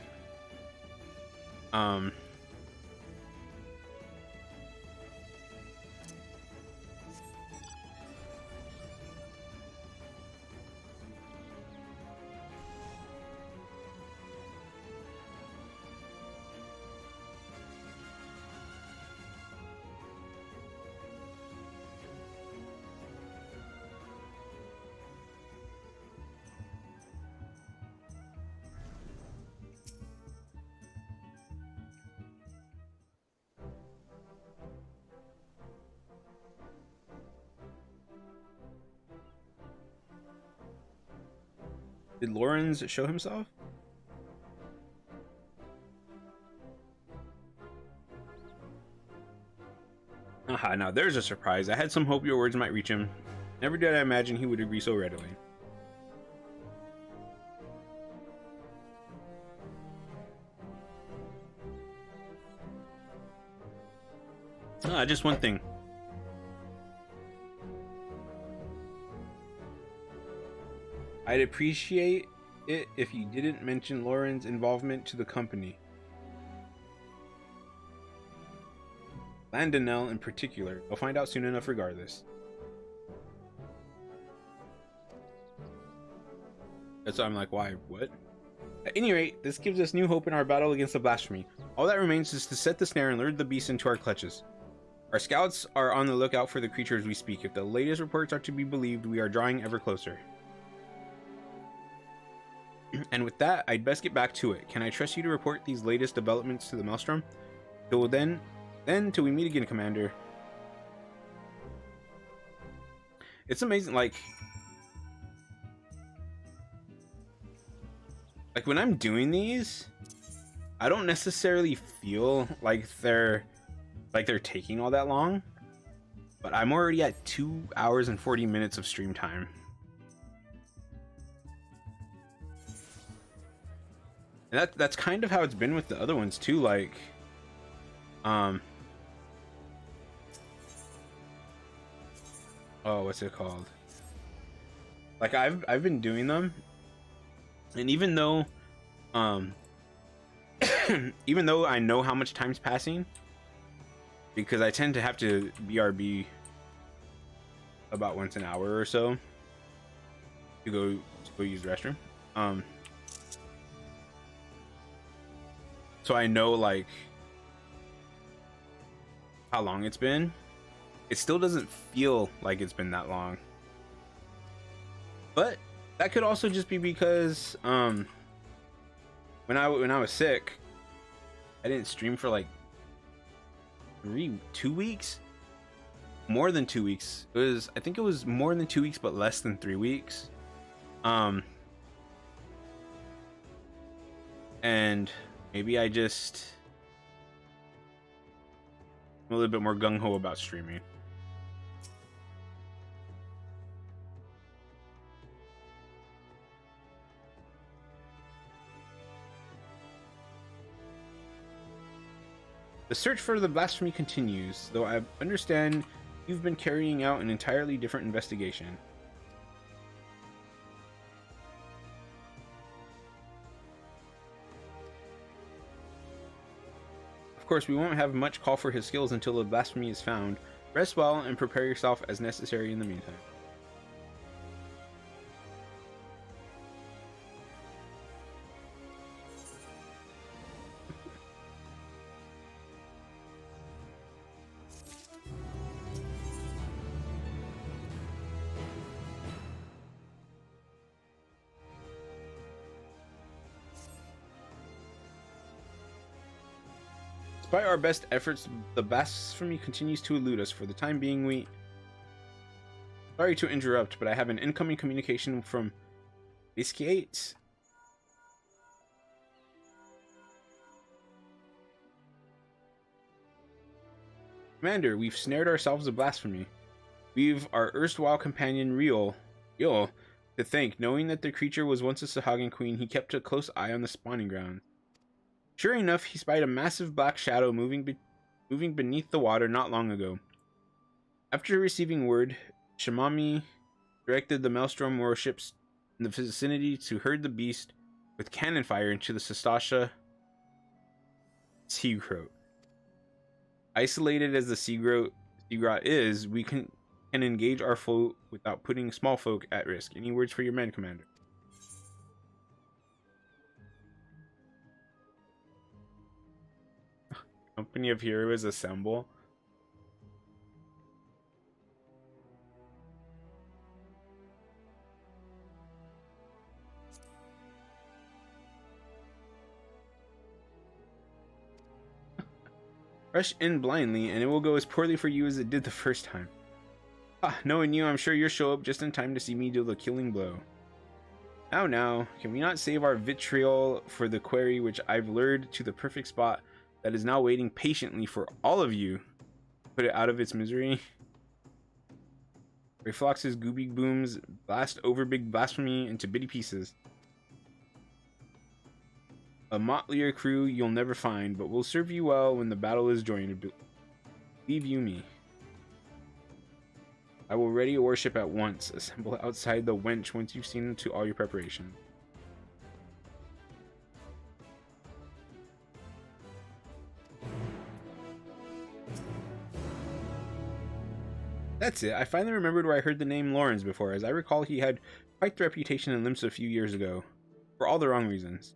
Did Lorenz show himself? Aha, now there's a surprise. I had some hope your words might reach him. Never did I imagine he would agree so readily. Just one thing. I'd appreciate it if you didn't mention Lauren's involvement to the company. Landonell in particular. I'll find out soon enough regardless. That's why I'm like, why? What? At any rate, this gives us new hope in our battle against the blasphemy. All that remains is to set the snare and lure the beast into our clutches. Our scouts are on the lookout for the creatures we speak. If the latest reports are to be believed, we are drawing ever closer. And with that, I'd best get back to it. Can I trust you to report these latest developments to the Maelstrom? Till then, till we meet again, Commander. It's amazing, like when I'm doing these, I don't necessarily feel like they're taking all that long, but I'm already at 2 hours and 40 minutes of stream time. And that's kind of how it's been with the other ones too, like oh, what's it called? Like I've been doing them, and even though even though I know how much time's passing, because I tend to have to BRB about once an hour or so to go use the restroom. So I know like how long it's been. It still doesn't feel like it's been that long. But that could also just be because when I was sick, I didn't stream for like 2 weeks. More than 2 weeks. I think it was more than 2 weeks, but less than 3 weeks. And maybe I just am a little bit more gung-ho about streaming. The search for the blasphemy continues, though I understand you've been carrying out an entirely different investigation. Of course, we won't have much call for his skills until the blasphemy is found. Rest well and prepare yourself as necessary in the meantime. Despite our best efforts, the blasphemy continues to elude us. For the time being, we... Sorry to interrupt, but I have an incoming communication from Biscate. Commander, we've snared ourselves a blasphemy. We've our erstwhile companion Riol to thank. Knowing that the creature was once a Sahagan queen, he kept a close eye on the spawning ground. Sure enough, he spied a massive black shadow moving beneath the water not long ago. After receiving word, Shamami directed the Maelstrom warships in the vicinity to herd the beast with cannon fire into the Sastasha sea grot. Isolated as the sea grot is, we can engage our foe without putting small folk at risk. Any words for your men, Commander? Company of heroes assemble. Rush in blindly, and it will go as poorly for you as it did the first time. Ah, knowing you, I'm sure you'll show up just in time to see me deal the killing blow. Now, can we not save our vitriol for the quarry which I've lured to the perfect spot that is now waiting patiently for all of you? Put it out of its misery. Reflox's gooby booms blast over big blasphemy into bitty pieces. A motlier crew you'll never find, but will serve you well when the battle is joined. Leave you me. I will ready a warship at once. Assemble outside the wench once you've seen to all your preparation. That's it. I finally remembered where I heard the name Lawrence before, as I recall he had quite the reputation in Limsa a few years ago. For all the wrong reasons.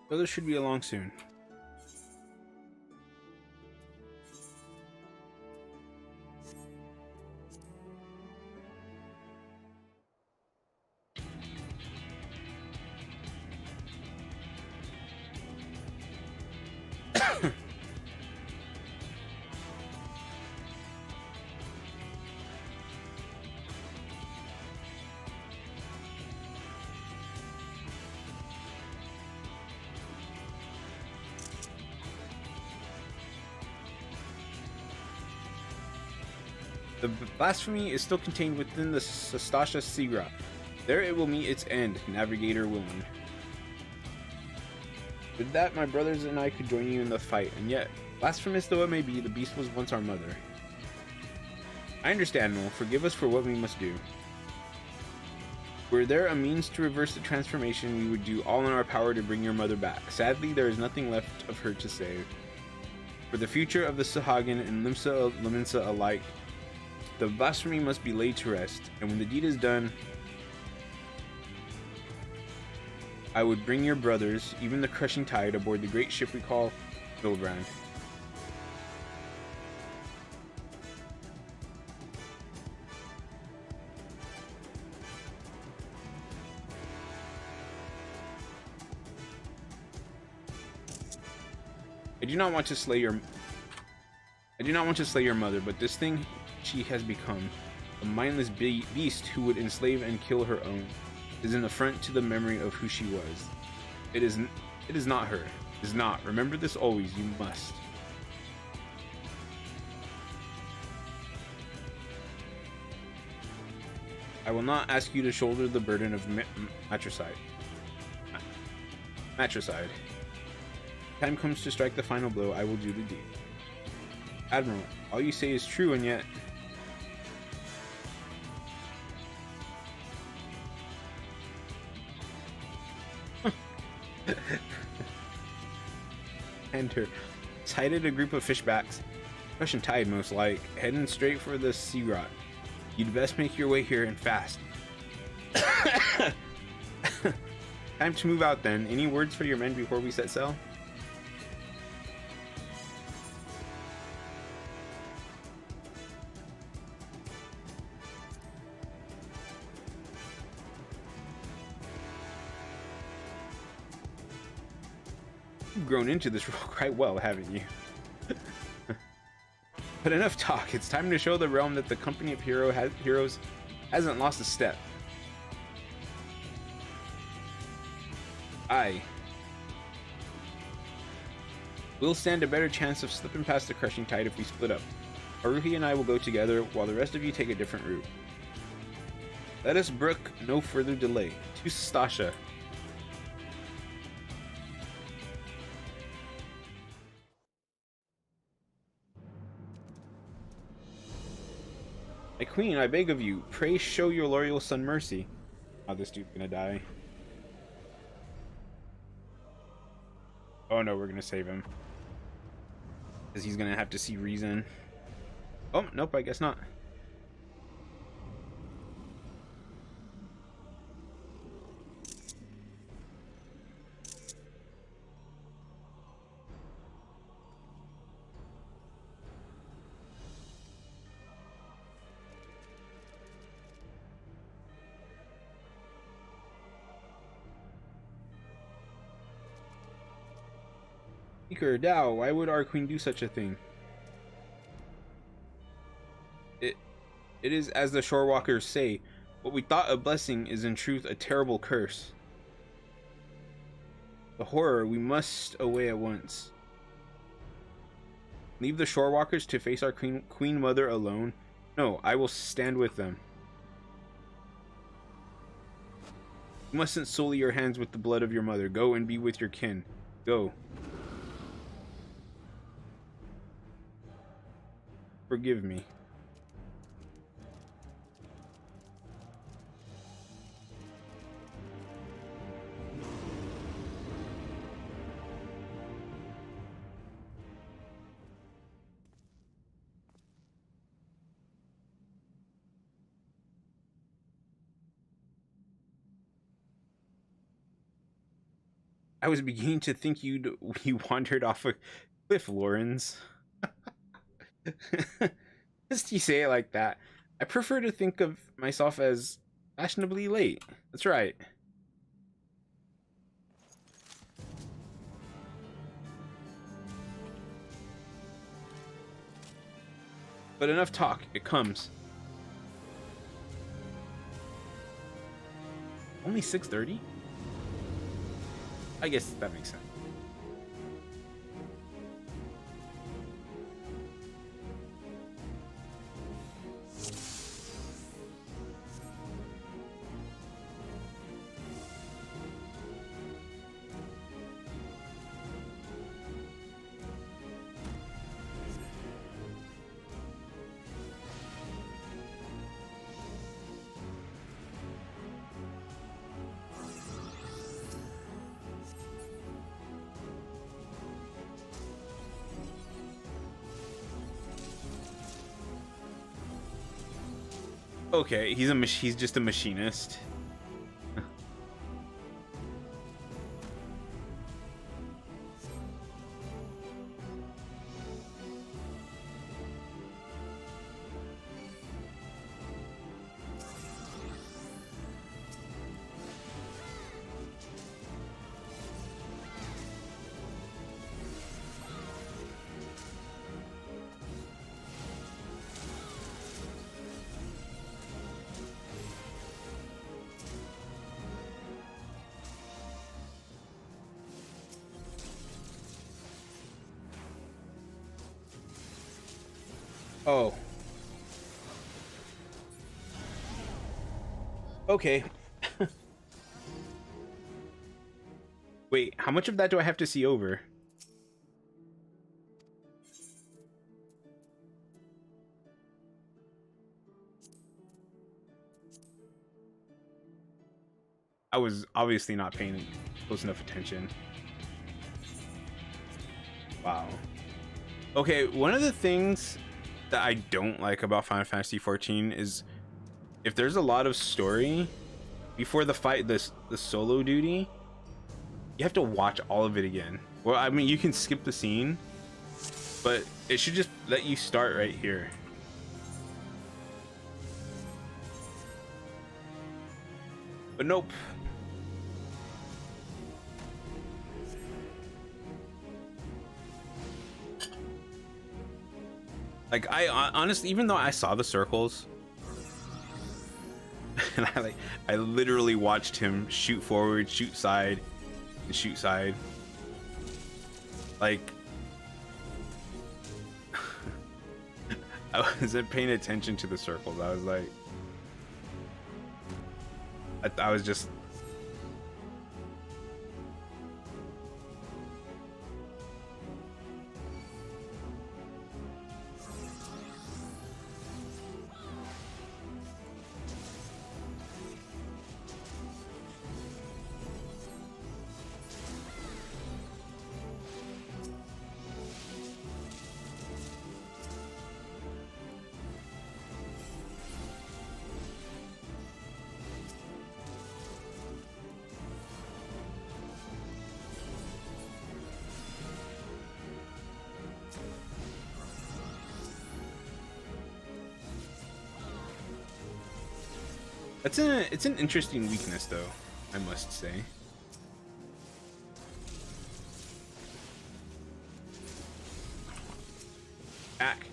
So this should be along soon. The blasphemy is still contained within the Sastasha Sigra. There it will meet its end, navigator willing. With that, my brothers and I could join you in the fight, and yet, blasphemous though it may be, the beast was once our mother. I understand, Noel. Forgive us for what we must do. Were there a means to reverse the transformation, we would do all in our power to bring your mother back. Sadly, there is nothing left of her to save. For the future of the Sahagin and Laminsa alike, the blasphemy must be laid to rest, and when the deed is done, I would bring your brothers, even the crushing tide, aboard the great ship we call Hilbrand. I do not want to slay your mother, but this thing she has become, a mindless beast who would enslave and kill her own, is an affront to the memory of who she was. It is not her. It is not. Remember this always. You must. I will not ask you to shoulder the burden of matricide. Time comes to strike the final blow. I will do the deed. Admiral, all you say is true, and yet enter. Sighted a group of fishbacks. Russian tide, most like. Heading straight for the sea rot. You'd best make your way here and fast. Time to move out then. Any words for your men before we set sail? You've grown into this role quite well, haven't you? But enough talk. It's time to show the realm that the company of heroes hasn't lost a step. Aye. We'll stand a better chance of slipping past the crushing tide if we split up. Haruhi and I will go together, while the rest of you take a different route. Let us brook no further delay. To Stasha. My queen, I beg of you, pray show your loyal son mercy. Oh, this dude's gonna die. Oh no, we're gonna save him. Because he's gonna have to see reason. Oh, nope, I guess not. Seeker, Dao, why would our queen do such a thing? It is as the shorewalkers say, what we thought a blessing is in truth a terrible curse. The horror, we must away at once. Leave the shorewalkers to face our queen mother alone? No, I will stand with them. You mustn't sully your hands with the blood of your mother. Go and be with your kin. Go. Forgive me. I was beginning to think you wandered off a cliff, Lawrence. Just you say it like that. I prefer to think of myself as fashionably late. That's right. But enough talk. It comes. Only 6:30? I guess that makes sense. Okay, he's just a machinist. Oh. Okay. Wait, how much of that do I have to see over? I was obviously not paying close enough attention. Wow. Okay, one of the things that I don't like about Final Fantasy XIV is if there's a lot of story before the fight, the solo duty, you have to watch all of it again. Well, I mean, you can skip the scene, but it should just let you start right here. But nope. Like, I honestly, even though I saw the circles and I literally watched him shoot forward, shoot side, the shoot side. Like, I wasn't paying attention to the circles. I was like, I was just. It's an interesting weakness though, I must say. Back.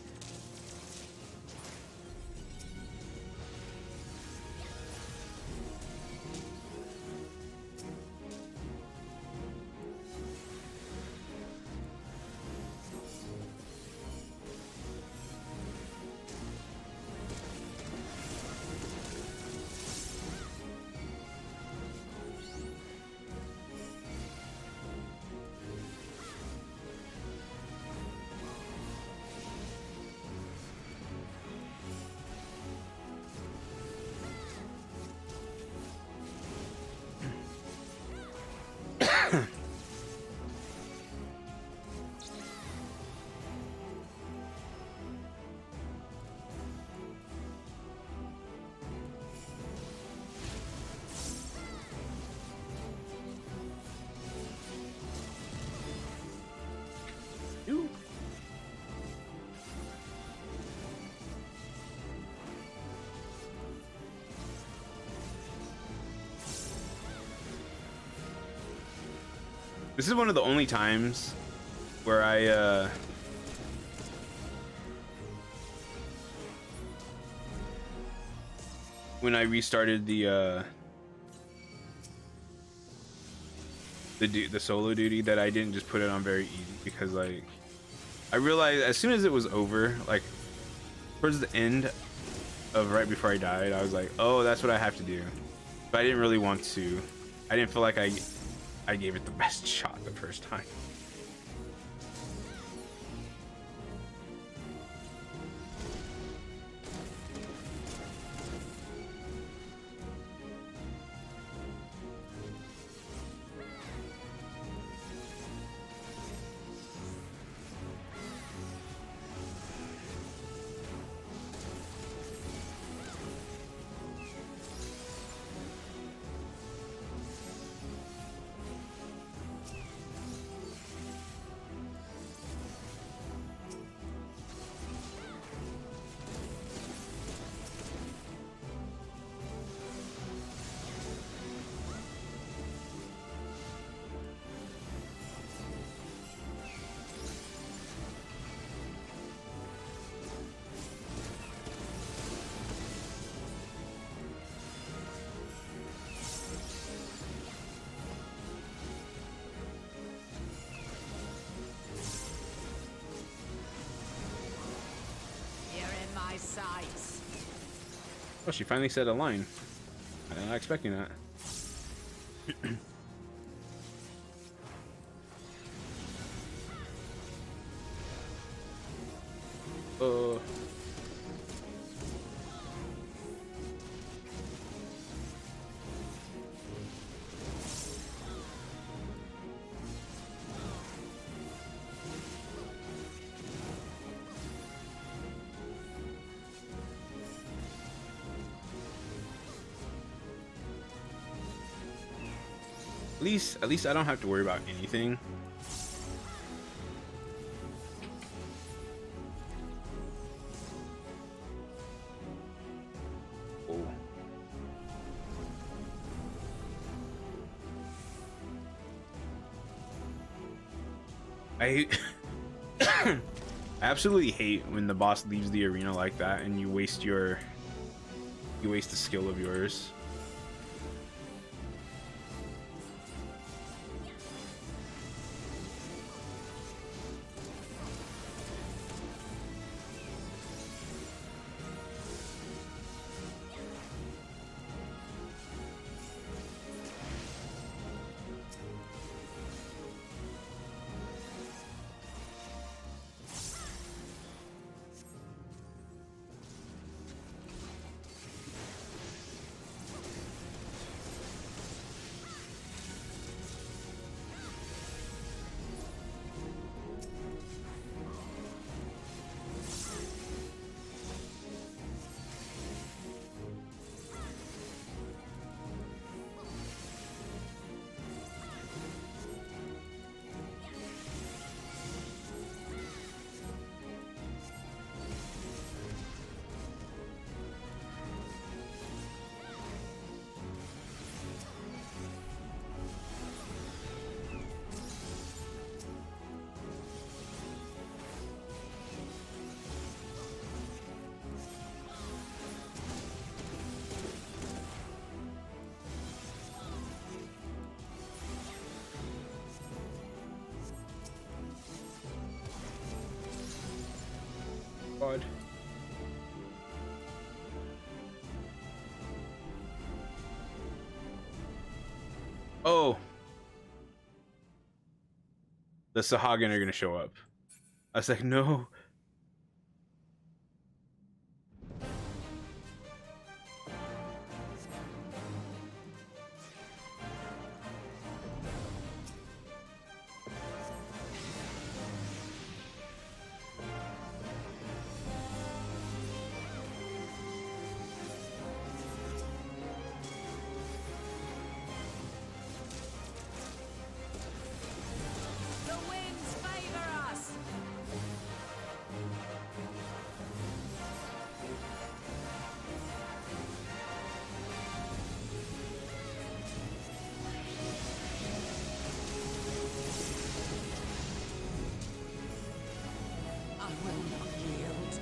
Ooh. This is one of the only times where when I restarted the solo duty, that I didn't just put it on very easy, because like I realized as soon as it was over, like towards the end of right before I died, I was like, oh, that's what I have to do. But I didn't really want to. I didn't feel like I gave it the best shot the first time. Oh, she finally said a line. I'm not expecting that. At least I don't have to worry about anything. Oh. I I absolutely hate when the boss leaves the arena like that and you waste the skill of yours. God. Oh, the Sahagin are gonna show up. I was like, no. The winds favor us. I will not yield.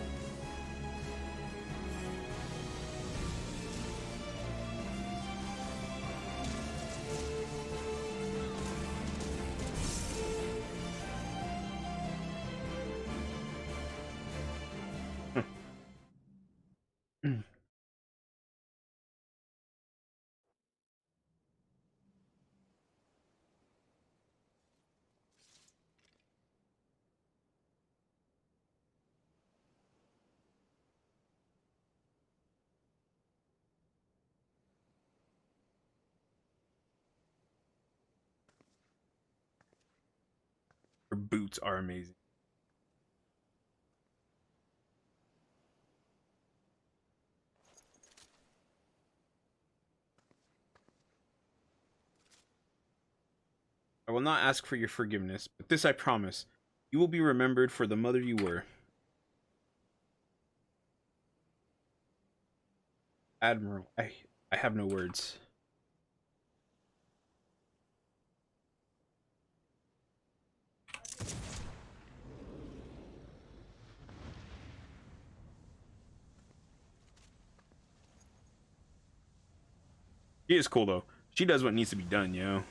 Her boots are amazing. I will not ask for your forgiveness, but this I promise. You will be remembered for the mother you were. Admiral, I have no words. She is cool though. She does what needs to be done, yo.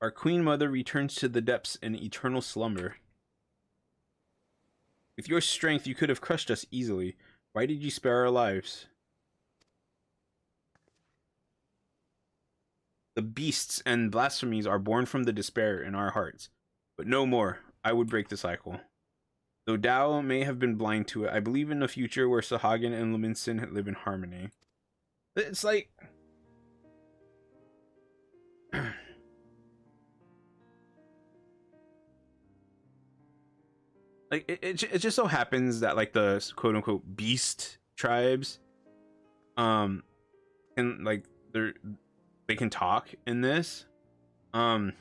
Our queen mother returns to the depths in eternal slumber. With your strength, you could have crushed us easily. Why did you spare our lives? The beasts and blasphemies are born from the despair in our hearts. But no more. I would break the cycle. Though Tao may have been blind to it, I believe in a future where Sahagin and Luminsin live in harmony. It's like... like it just so happens that like the quote unquote beast tribes and like they can talk in this but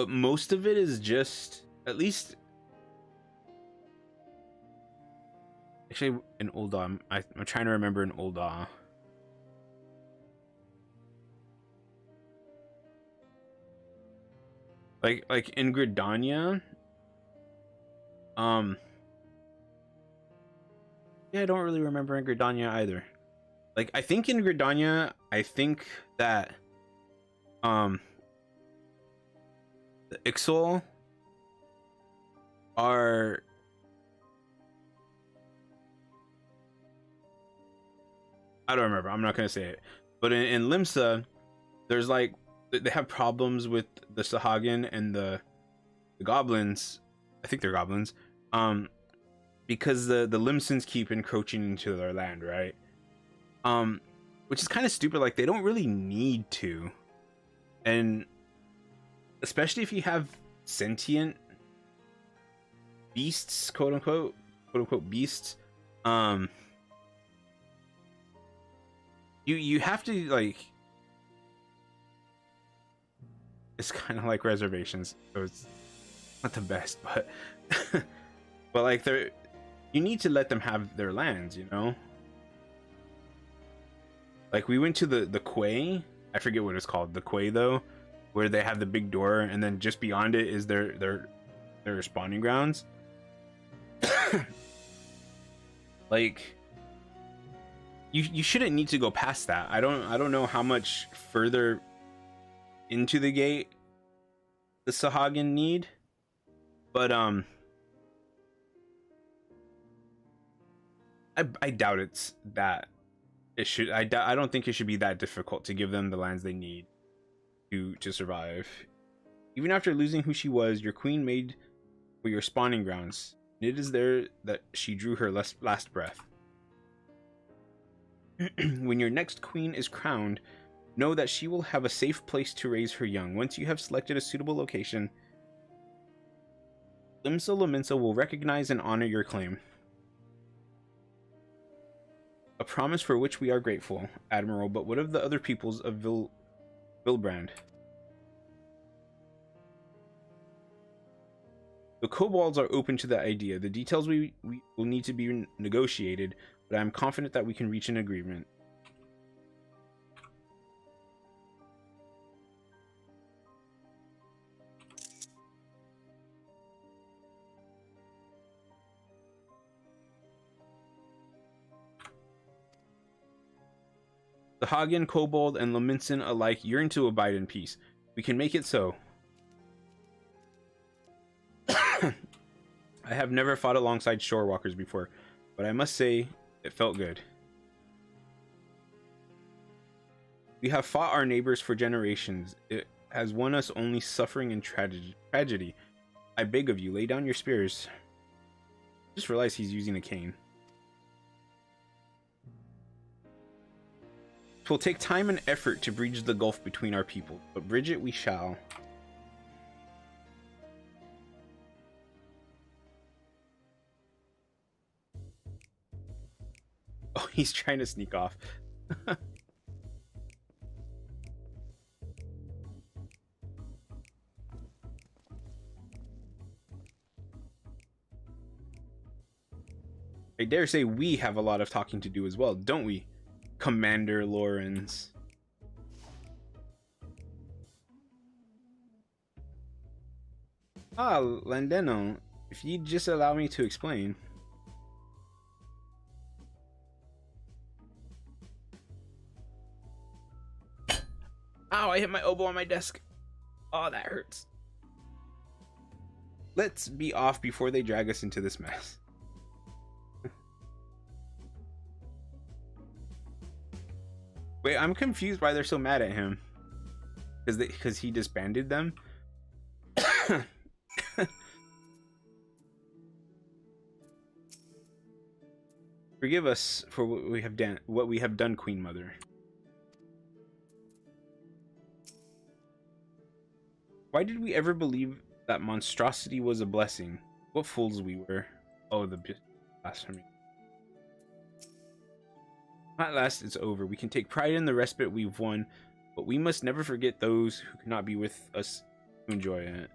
most of it is just, at least actually in Ul'dah, I'm trying to remember in Ul'dah. Like in Gridania, yeah, I don't really remember in Gridania either. Like I think in Gridania, I think that the Ixal are I don't remember. I'm not gonna say it. But in Limsa, there's like they have problems with the Sahagin and the goblins. I think they're goblins. Because the Limsons keep encroaching into their land, right? Which is kind of stupid. Like they don't really need to, and especially if you have sentient beasts, quote unquote beasts. You have to like. It's kind of like reservations, so it's not the best, but but like you need to let them have their lands, you know. Like we went to the quay, I forget what it's called, the quay though, where they have the big door, and then just beyond it is their spawning grounds. Like, you shouldn't need to go past that. I don't know how much further into the gate the Sahagin need, but I doubt it's that. It should. I don't think it should be that difficult to give them the lands they need to survive. Even after losing who she was, your queen made for your spawning grounds. And it is there that she drew her last breath. When your next queen is crowned, know that she will have a safe place to raise her young. Once you have selected a suitable location, Limsa Lominsa will recognize and honor your claim. A promise for which we are grateful, Admiral, but what of the other peoples of Vilbrand? The kobolds are open to the idea. The details we will need to be negotiated, but I am confident that we can reach an agreement. The Hagen, Kobold, and Lominson alike yearn to abide in peace. We can make it so. I have never fought alongside shorewalkers before, but I must say it felt good. We have fought our neighbors for generations. It has won us only suffering and tragedy. I beg of you, lay down your spears. Just realized he's using a cane. It will take time and effort to bridge the gulf between our people, but bridge it we shall. Oh, he's trying to sneak off. I dare say we have a lot of talking to do as well, don't we, Commander Lawrence? Ah, Landeno, if you'd just allow me to explain. Ow, I hit my elbow on my desk. Oh, that hurts. Let's be off before they drag us into this mess. Wait, I'm confused why they're so mad at him. Because he disbanded them? Forgive us for what we have done, Queen Mother. Why did we ever believe that monstrosity was a blessing? What fools we were. Oh, the blasphemy. At last it's over. We can take pride in the respite we've won, but we must never forget those who cannot be with us to enjoy it.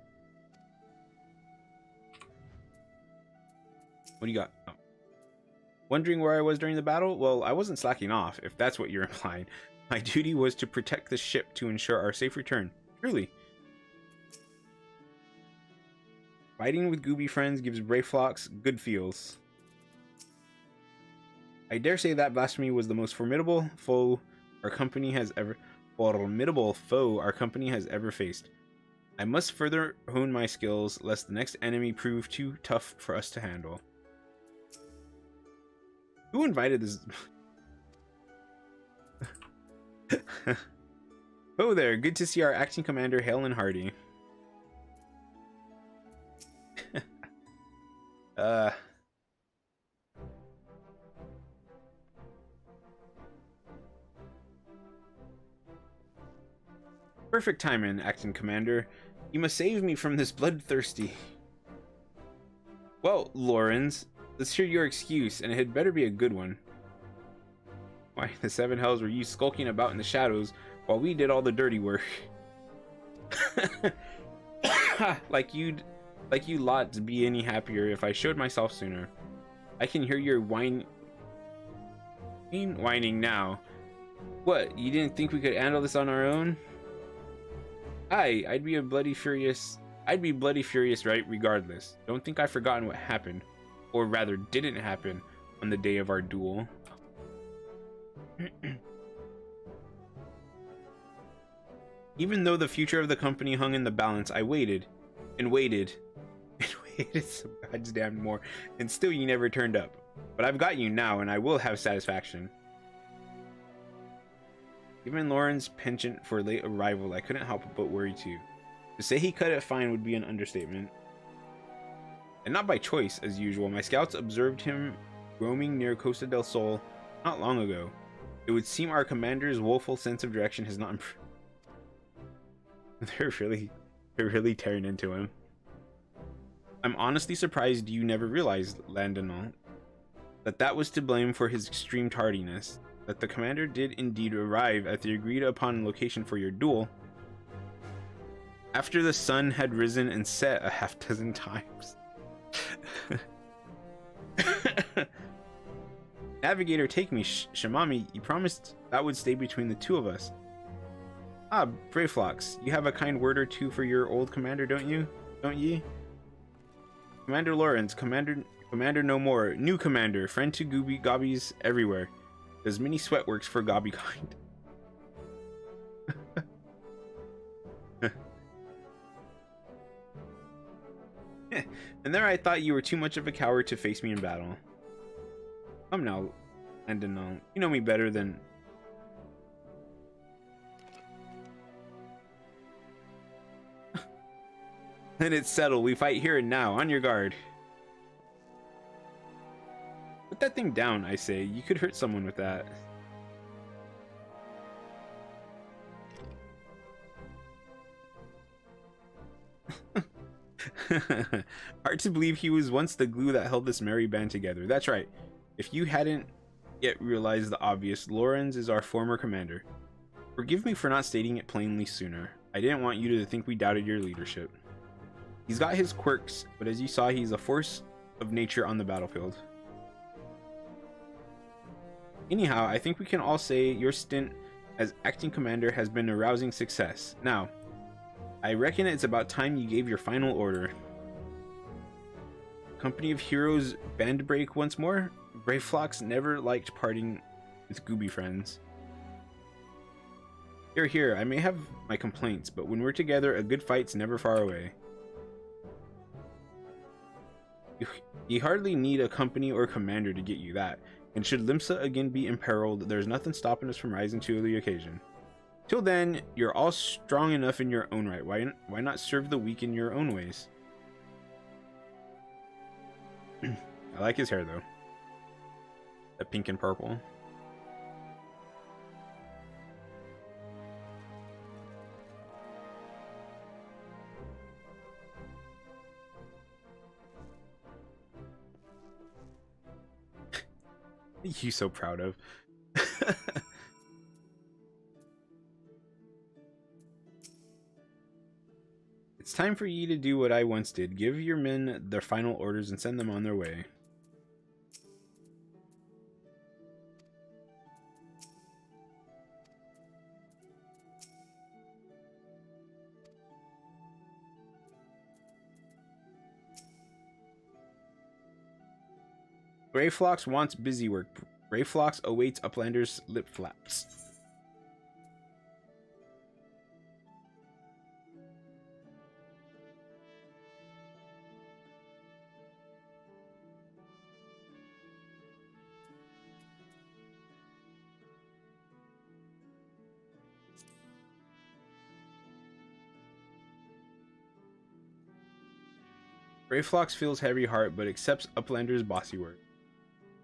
What do you got? Oh. Wondering where I was during the battle? Well, I wasn't slacking off, if that's what you're implying. My duty was to protect the ship to ensure our safe return. Truly. Fighting with Gooby friends gives brave flocks good feels. I dare say that blasphemy was the most formidable foe our company has ever faced. I must further hone my skills, lest the next enemy prove too tough for us to handle. Who invited this? Oh there, good to see our acting commander hale and hearty. Perfect timing, acting commander. You must save me from this bloodthirsty. Well, Lawrence, let's hear your excuse, and it had better be a good one. Why, the seven hells were you skulking about in the shadows while we did all the dirty work. like you lot to be any happier if I showed myself sooner. I can hear your whining now. What, you didn't think we could handle this on our own? I'd be bloody furious right regardless. Don't think I've forgotten what happened, or rather didn't happen, on the day of our duel. Even though the future of the company hung in the balance, I waited and waited and waited some goddamn more, and still you never turned up. But I've got you now, and I will have satisfaction. Given Lauren's penchant for late arrival, I couldn't help but worry too. To say he cut it fine would be an understatement. And not by choice, as usual. My scouts observed him roaming near Costa del Sol not long ago. It would seem our commander's woeful sense of direction has not improved. They're really tearing into him. I'm honestly surprised you never realized, Landonal, that was to blame for his extreme tardiness. That the commander did indeed arrive at the agreed upon location for your duel after the sun had risen and set a half-dozen times. Navigator, take me, Shamami. You promised that would stay between the two of us. Ah, Brayflox, you have a kind word or two for your old commander, don't you? Don't ye? Commander Lawrence, Commander no more. New commander, friend to Gobbies everywhere. Does many sweat works for Gobby kind. And there I thought you were too much of a coward to face me in battle. Come now, Landon, you know me better than... Then it's settled. We fight here and now. On your guard. Put that thing down, I say. You could hurt someone with that. Hard to believe he was once the glue that held this merry band together. That's right. If you hadn't yet realized the obvious, Lorenz is our former commander. Forgive me for not stating it plainly sooner. I didn't want you to think we doubted your leadership. He's got his quirks, but as you saw, he's a force of nature on the battlefield. Anyhow, I think we can all say your stint as acting commander has been a rousing success. Now, I reckon it's about time you gave your final order. Company of Heroes band break once more? Brayflox never liked parting with Gooby friends. Here, I may have my complaints, but when we're together, a good fight's never far away. You hardly need a company or commander to get you that, and should Limsa again be imperiled, there's nothing stopping us from rising to the occasion. Till then, you're all strong enough in your own right. Why not serve the weak in your own ways? I like his hair though. That pink and purple. You so proud of. It's time for ye to do what I once did. Give your men their final orders and send them on their way. Brayflox wants busy work. Brayflox awaits Uplander's lip flaps. Brayflox feels heavy heart, but accepts Uplander's bossy work.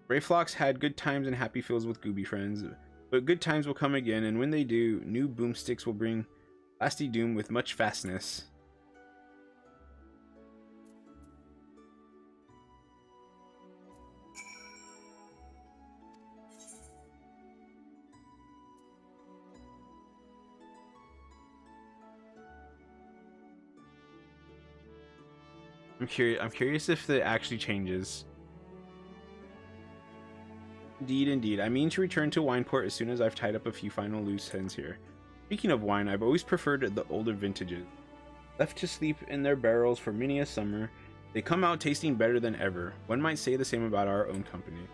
Brayflox had good times and happy feels with Gooby friends, but good times will come again, and when they do, new boomsticks will bring lasty doom with much fastness. I'm curious if it actually changes. Indeed. I mean to return to Wineport as soon as I've tied up a few final loose ends here. Speaking of wine, I've always preferred the older vintages. Left to sleep in their barrels for many a summer, they come out tasting better than ever. One might say the same about our own company.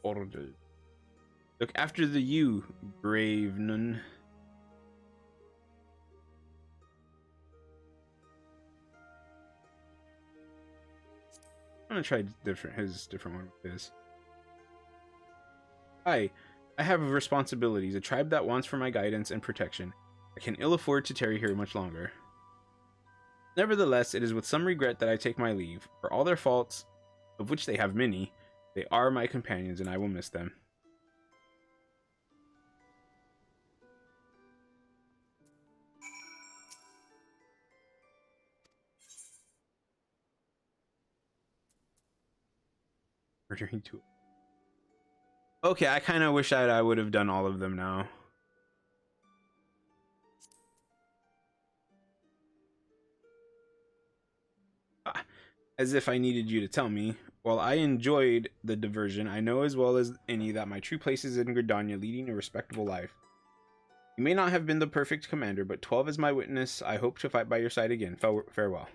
order. Look after the you, brave nun. I'm gonna try his different one with his. I have responsibilities, a tribe that wants for my guidance and protection. I can ill afford to tarry here much longer. Nevertheless, it is with some regret that I take my leave. For all their faults, of which they have many, they are my companions, and I will miss them. Murdering two. Okay, I kind of wish I would have done all of them now. As if I needed you to tell me. While I enjoyed the diversion, I know as well as any that my true place is in Gridania, leading a respectable life. You may not have been the perfect commander, but 12 is my witness. I hope to fight by your side again. Farewell.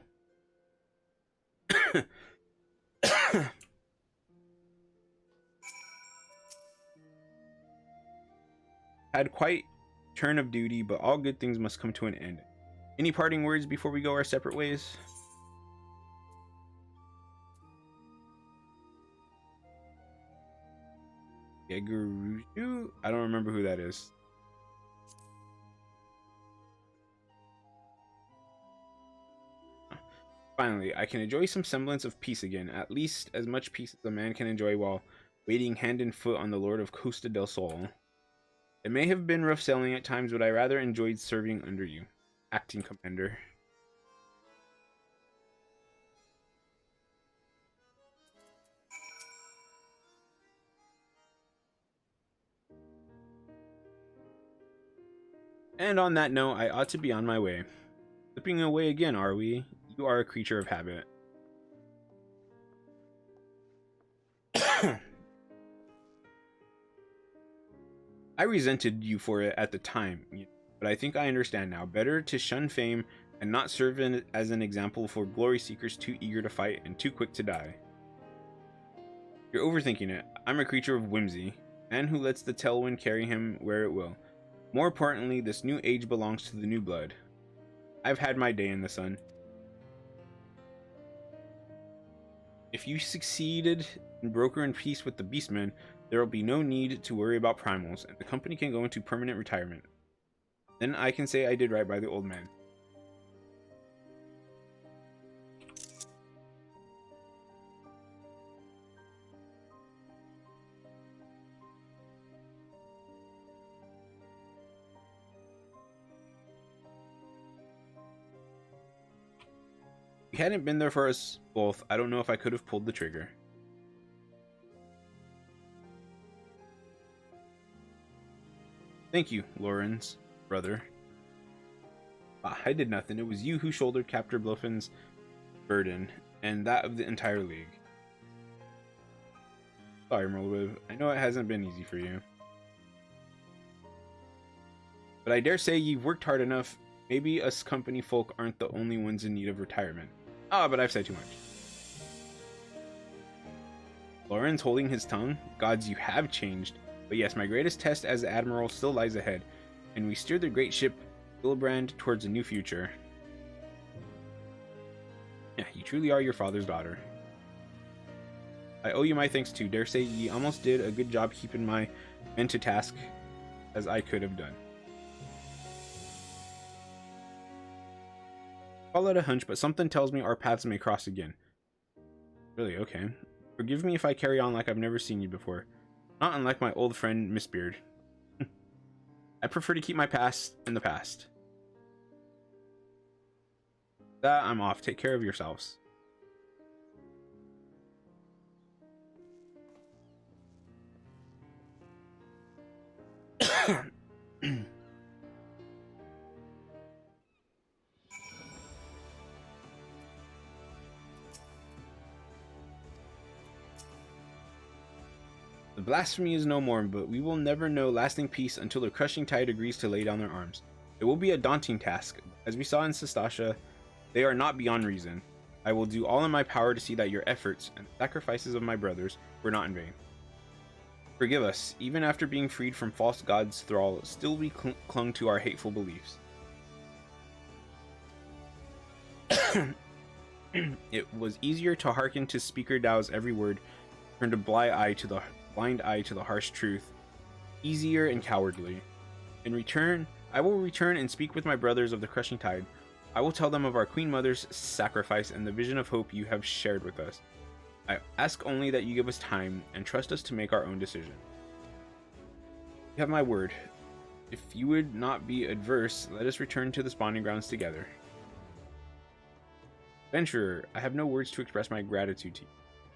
Had quite turn of duty, but all good things must come to an end. Any parting words before we go our separate ways? Yeguruju? I don't remember who that is. Finally, I can enjoy some semblance of peace again, at least as much peace as a man can enjoy while waiting hand and foot on the Lord of Costa del Sol. It may have been rough sailing at times, but I rather enjoyed serving under you, acting commander. And on that note, I ought to be on my way. Slipping away again, are we? You are a creature of habit. I resented you for it at the time, but I think I understand now. Better to shun fame and not serve as an example for glory seekers too eager to fight and too quick to die. You're overthinking it. I'm a creature of whimsy, man who lets the tailwind carry him where it will. More importantly, this new age belongs to the new blood. I've had my day in the sun. If you succeeded in brokering peace with the Beastmen, there will be no need to worry about primals, and the company can go into permanent retirement. Then I can say I did right by the old man. If he hadn't been there for us both, I don't know if I could have pulled the trigger. Thank you, Lorenz, brother. I did nothing. It was you who shouldered Captor Bluffin's burden, and that of the entire league. Sorry, Merlwiv. I know it hasn't been easy for you. But I dare say you've worked hard enough. Maybe us company folk aren't the only ones in need of retirement. Ah, but I've said too much. Lorenz holding his tongue. Gods, you have changed. But yes, my greatest test as Admiral still lies ahead, and we steer the great ship Gillibrand towards a new future. Yeah, you truly are your father's daughter. I owe you my thanks too. Dare say ye almost did a good job keeping my men to task as I could have done. Call it a hunch, but something tells me our paths may cross again. Really? Okay. Forgive me if I carry on like I've never seen you before. Not unlike my old friend, Miss Beard. I prefer to keep my past in the past. That I'm off. Take care of yourselves. The blasphemy is no more, but we will never know lasting peace until the crushing tide agrees to lay down their arms. It will be a daunting task. As we saw in Sestasha, they are not beyond reason. I will do all in my power to see that your efforts and the sacrifices of my brothers were not in vain. Forgive us, even after being freed from false gods' thrall, still we clung to our hateful beliefs. It was easier to hearken to Speaker Dao's every word, turned a blind eye to the harsh truth, easier and cowardly. In return, I will return and speak with my brothers of the crushing tide. I will tell them of our Queen Mother's sacrifice and the vision of hope you have shared with us. I ask only that you give us time and trust us to make our own decision. You have my word. If you would not be adverse, let us return to the spawning grounds together. Adventurer, I have no words to express my gratitude to you.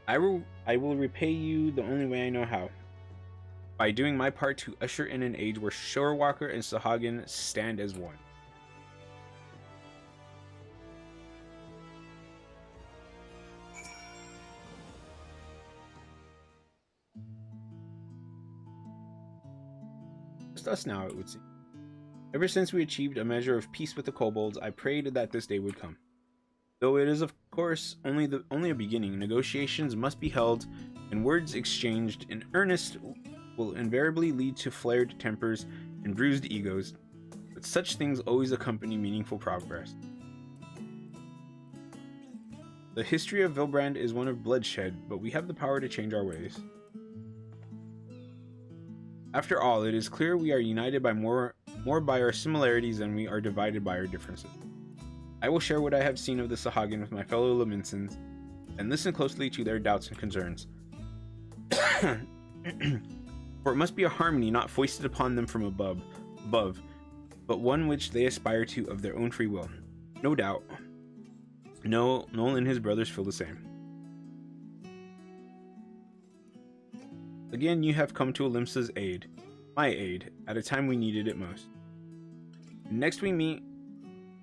I will repay you the only way I know how. By doing my part to usher in an age where Shorewalker and Sahagin stand as one. Just us now, it would seem. Ever since we achieved a measure of peace with the kobolds, I prayed that this day would come. Though it is, of course, only a beginning, negotiations must be held, and words exchanged in earnest will invariably lead to flared tempers and bruised egos, but such things always accompany meaningful progress. The history of Vilbrand is one of bloodshed, but we have the power to change our ways. After all, it is clear we are united by more by our similarities than we are divided by our differences. I will share what I have seen of the Sahagin with my fellow Laminsons, and listen closely to their doubts and concerns. For it must be a harmony not foisted upon them from above, but one which they aspire to of their own free will. No doubt. Noel and his brothers feel the same. Again, you have come to Olympsa's aid, my aid, at a time we needed it most. Next we meet,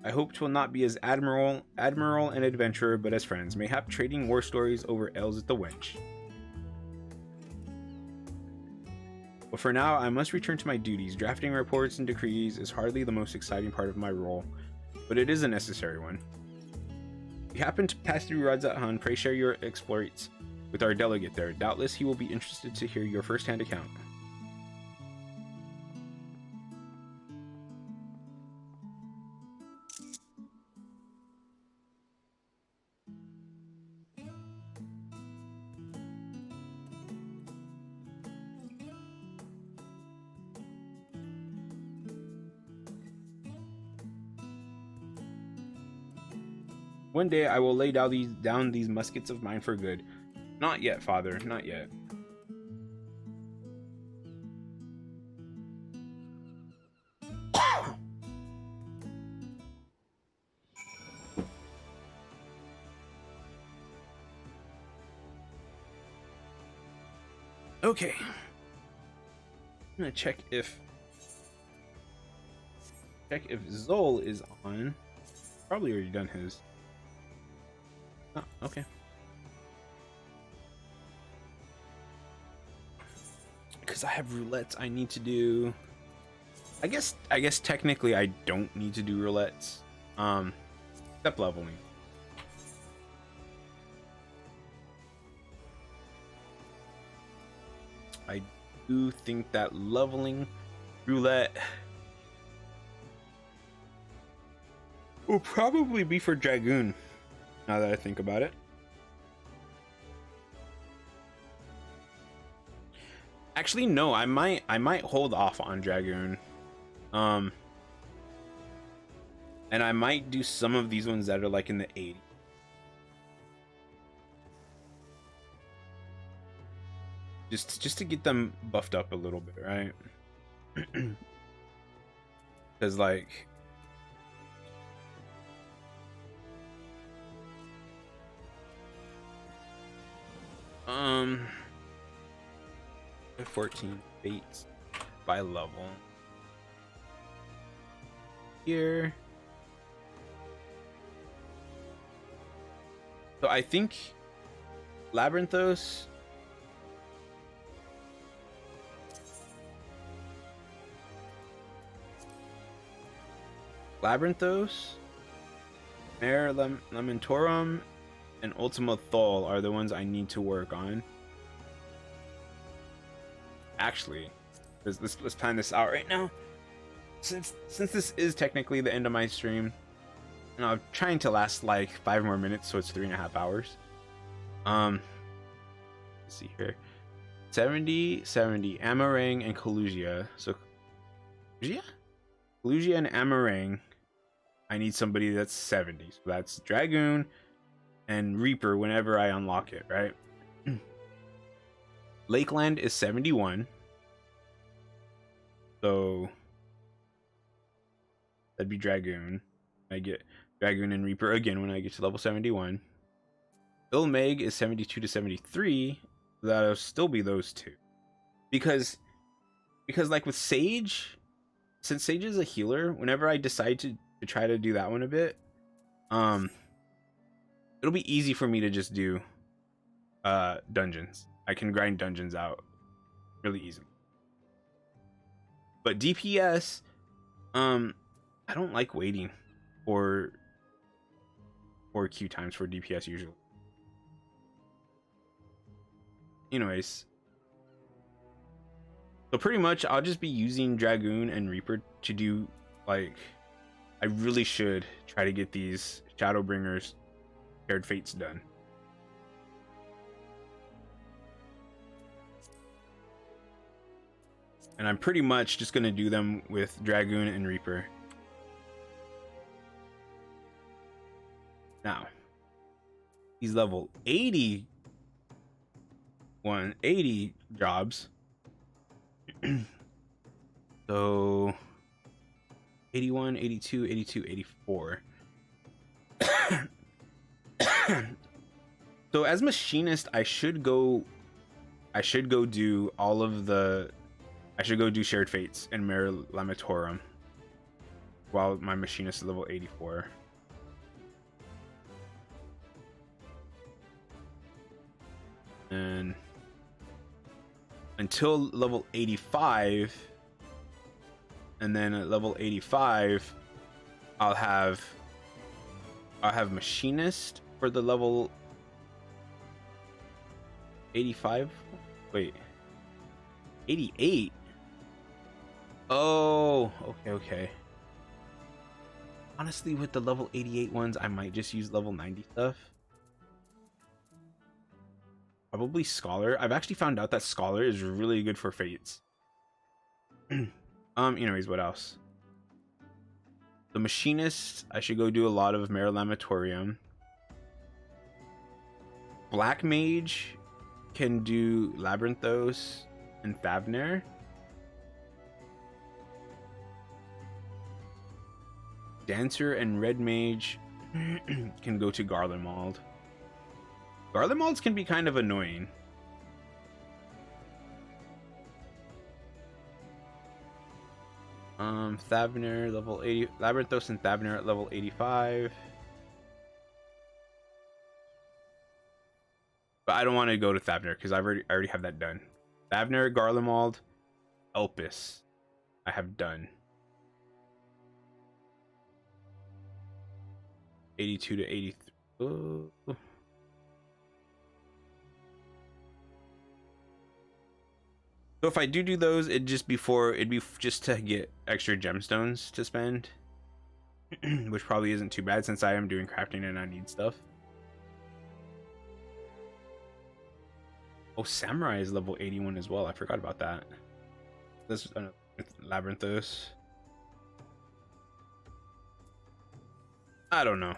I hope 'twill not be as admiral and adventurer, but as friends, mayhap trading war stories over ales at the wench. But for now, I must return to my duties. Drafting reports and decrees is hardly the most exciting part of my role, but it is a necessary one. If you happen to pass through Radzat Han, pray share your exploits with our delegate there. Doubtless he will be interested to hear your first-hand account. One day I will lay down these muskets of mine for good. Not yet, father, not yet. Okay. I'm gonna check if Zol is on. Probably already done his. Oh, okay. Because I have roulettes I need to do. I guess technically I don't need to do roulettes. Step leveling. I do think that leveling roulette will probably be for Dragoon, now that I think about it. Actually, no, I might hold off on Dragoon. And I might do some of these ones that are like in the 80s. Just to get them buffed up a little bit, right? Because like 14 fates by level here. So I think Labyrinthos Mare Lamentorum and Ultima Thule are the ones I need to work on. actually, let's plan this out right now. Since this is technically the end of my stream, and I'm trying to last like 5 more minutes, so it's 3.5 hours. Let's see here. 70, Amarang, and Kalusia. So Kalusia and Amarang, I need somebody that's 70. So that's Dragoon and Reaper whenever I unlock it, right? Lakeland is 71. So that'd be Dragoon. I get Dragoon and Reaper again when I get to level 71. Ilmeg is 72 to 73. That'll still be those two. Because like with Sage, since Sage is a healer, whenever I decide to try to do that one a bit, it'll be easy for me to just do dungeons. I can grind dungeons out really easily. But DPS, I don't like waiting for queue times for DPS usually. Anyways, so pretty much I'll just be using Dragoon and Reaper to do, like, I really should try to get these Shadowbringers Shared Fates done. And I'm pretty much just going to do them with Dragoon and Reaper. Now, these level 80 jobs. So 81, 82, 82, 84. So as machinist, I should go do all of the, I should go do Shared Fates and Mare Lamatorum while my machinist is level 84. And until level 85, and then at level 85 I'll have machinist for the level 85. Wait, 88. Oh, okay. Honestly, with the level 88 ones, I might just use level 90 stuff. Probably Scholar. I've actually found out that Scholar is really good for Fates. Anyways, what else? The Machinist, I should go do a lot of Mare Lamatorium. Black Mage can do Labyrinthos and Thavner. Dancer and Red Mage can go to Garlemald. Garlemalds can be kind of annoying. Thavner level 80, Labyrinthos and Thavner at level 85. But I don't want to go to Thavner because I already have that done. Thavner, Garlemald, Elpis, I have done. 82 to 83. Oh. So if I do those, it'd be just to get extra gemstones to spend, which probably isn't too bad since I am doing crafting and I need stuff. Oh, Samurai is level 81 as well. I forgot about that. This is Labyrinthos. I don't know,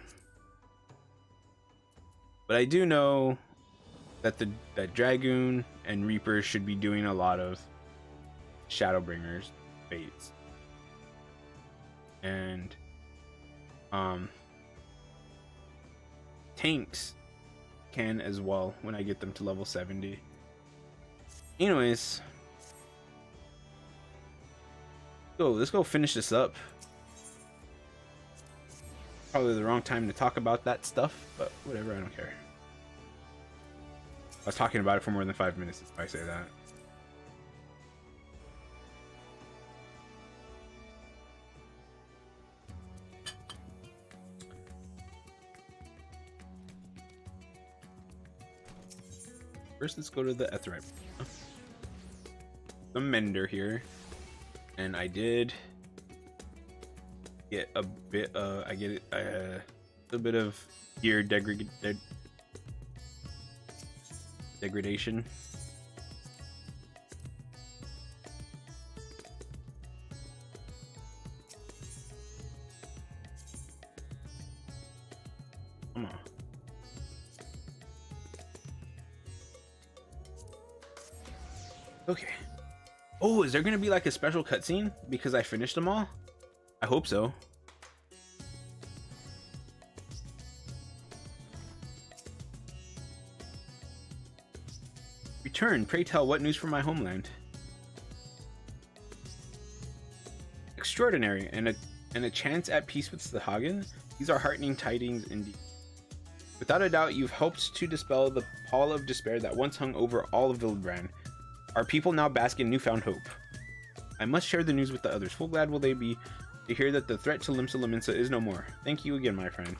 but I do know that Dragoon and Reaper should be doing a lot of Shadowbringers Fates, and tanks can as well when I get them to level 70. Anyways, let's go finish this up. Probably the wrong time to talk about that stuff, but whatever, I don't care. I was talking about it for more than 5 minutes if I say that. First, let's go to the Etherite. the mender here, and I did get a bit. I get a bit of gear degradation. Come on. Okay. Oh, is there gonna be like a special cutscene because I finished them all? I hope so. Return, pray tell, what news from my homeland? Extraordinary, and a chance at peace with the Hagen. These are heartening tidings indeed. Without a doubt, you've helped to dispel the pall of despair that once hung over all of Vildbrand. Our people now bask in newfound hope. I must share the news with the others. Full glad will they be to hear that the threat to Limsa Lominsa is no more. Thank you again, my friend.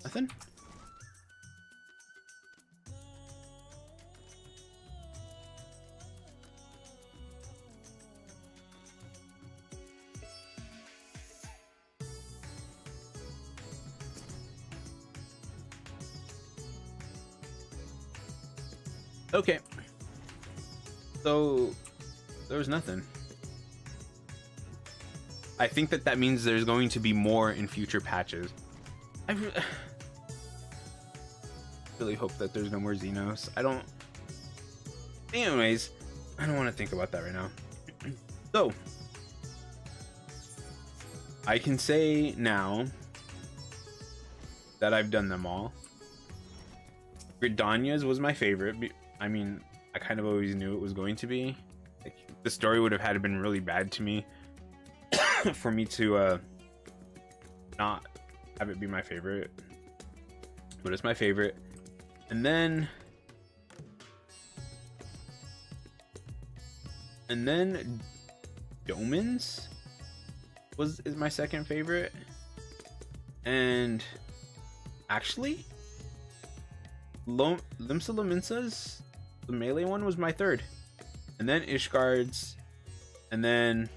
Nothing? Okay. So there was nothing. I think that means there's going to be more in future patches. I really hope that there's no more Xenos. I don't... Anyways, I don't want to think about that right now. So, I can say now that I've done them all. Gridania's was my favorite. I mean, I kind of always knew it was going to be. Like, the story would have had to been really bad to me for me to not have it be my favorite. But it's my favorite. And then Doman's is my second favorite. And actually Limsa Lominsa's, the melee one, was my third. And then Ishgard's, and then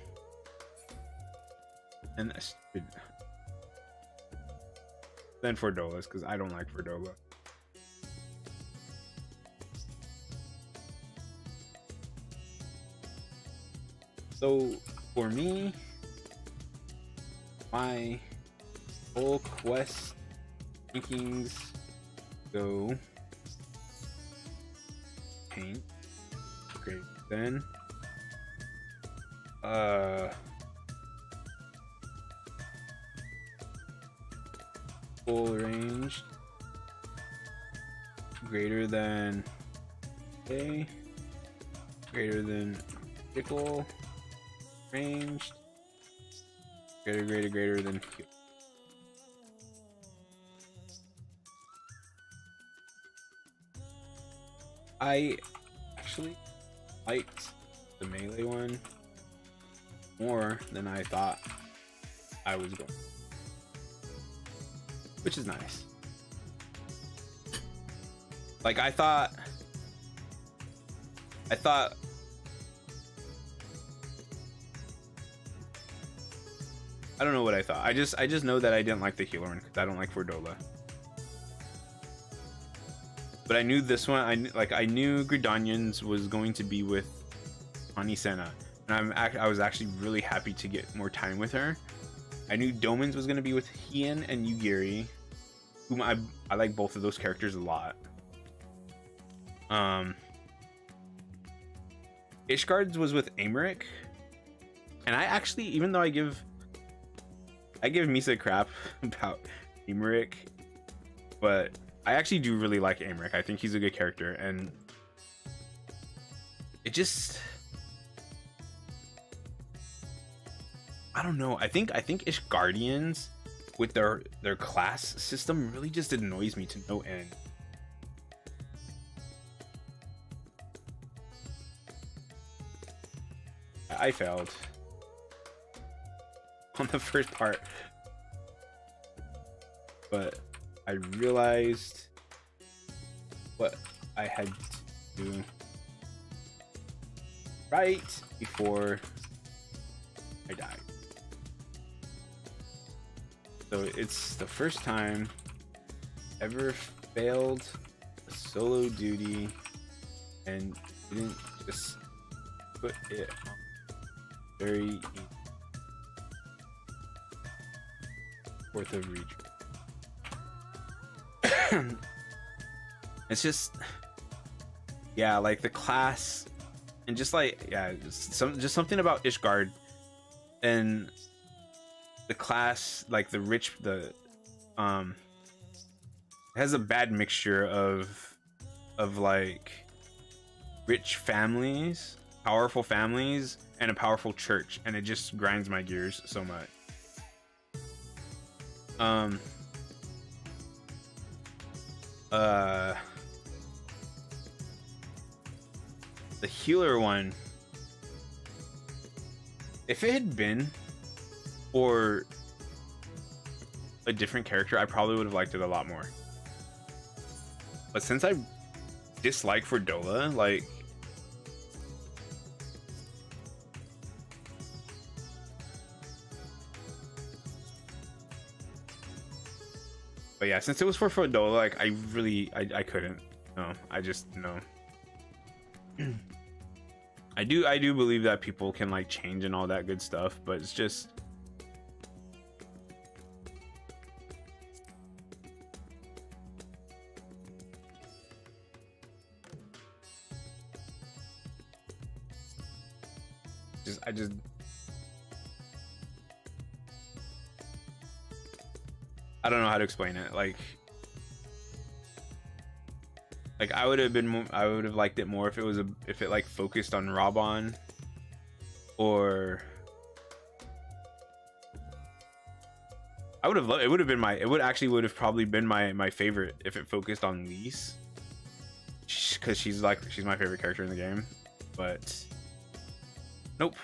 Fordola's, because I don't like Fordola. So for me, my whole quest rankings go paint. Okay, then full range greater than A, greater than equal, ranged greater than Q. I actually liked the melee one more than I thought I was going, which is nice. Like, I thought I don't know what I thought. I just know that I didn't like the healer one because I don't like Fordola. But I knew this one. I knew Gridanian's was going to be with Anisena, and I was actually really happy to get more time with her. I knew Doman's was going to be with Hien and Yugiri, whom I like both of those characters a lot. Ishgard's was with Amaric, and I actually, even though I give Misa crap about Amaric, but I actually do really like Amaric. I think he's a good character, and it just, I don't know. I think Ishgardians with their class system really just annoys me to no end. I failed. on the first part, but I realized what I had to do right before I died. So it's the first time ever failed a solo duty and didn't just put it on very easy. Worth of reach. It's just, yeah, like the class and just like, yeah, just something about Ishgard and the class, like the rich, has a bad mixture of like rich families, powerful families, and a powerful church, and it just grinds my gears so much. The healer one, if it had been for a different character, I probably would have liked it a lot more. But since I dislike Fordola, like, but yeah, since it was for Fordola, like, I couldn't. No, I just, no. I do believe that people can like change and all that good stuff, but it's just, I don't know how to explain it. Like I would have liked it more if it like focused on Raban, or I would have loved, it would have probably been my favorite if it focused on Lise, because she's my favorite character in the game. But nope,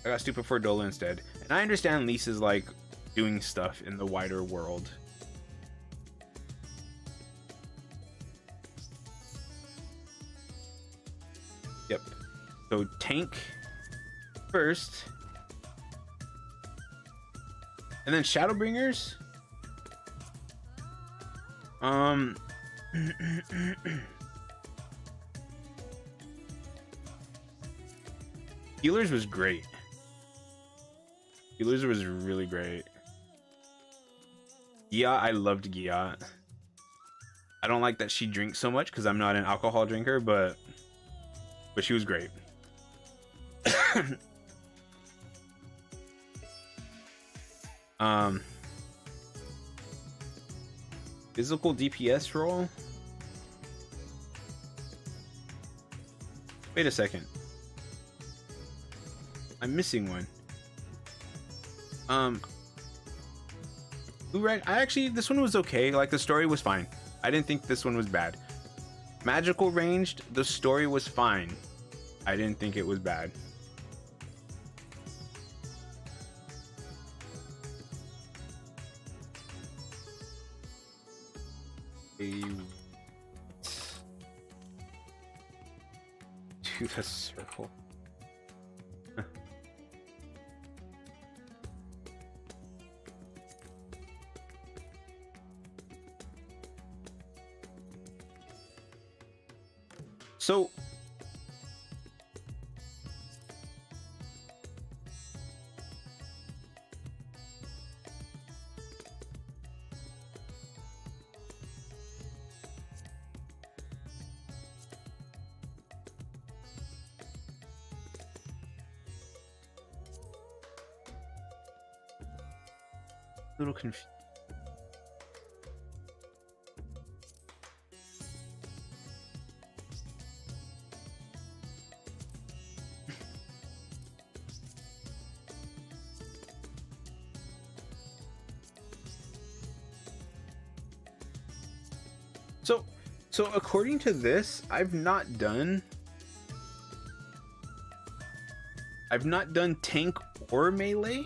I got stupid Fordola instead. And I understand Lise is like doing stuff in the wider world. Yep. So tank first, and then Shadowbringers. Healers was great. Healers was really great. Gia, I loved Gia. I don't like that she drinks so much because I'm not an alcohol drinker, but she was great. Physical DPS role. Wait a second. I'm missing one. This one was okay. Like, the story was fine. I didn't think this one was bad. Magical ranged, the story was fine. I didn't think it was bad. To the circle. So little confused. So according to this, I've not done tank or melee.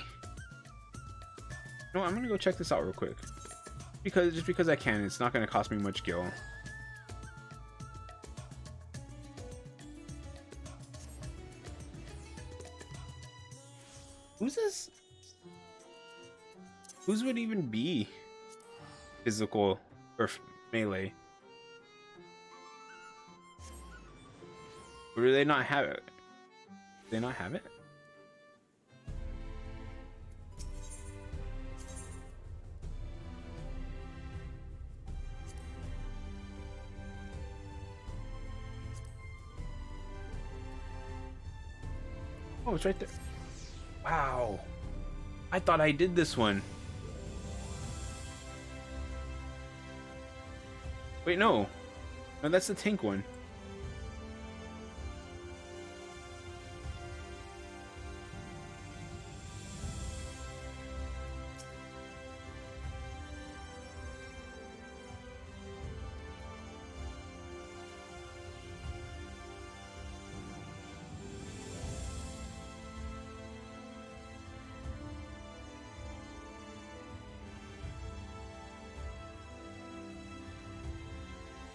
No, I'm gonna go check this out real quick. Just because I can, it's not gonna cost me much gil. Who's this? Whose would even be physical or melee? Or do they not have it? Do they not have it? Oh, it's right there. Wow. I thought I did this one. Wait, no. No, that's the tank one.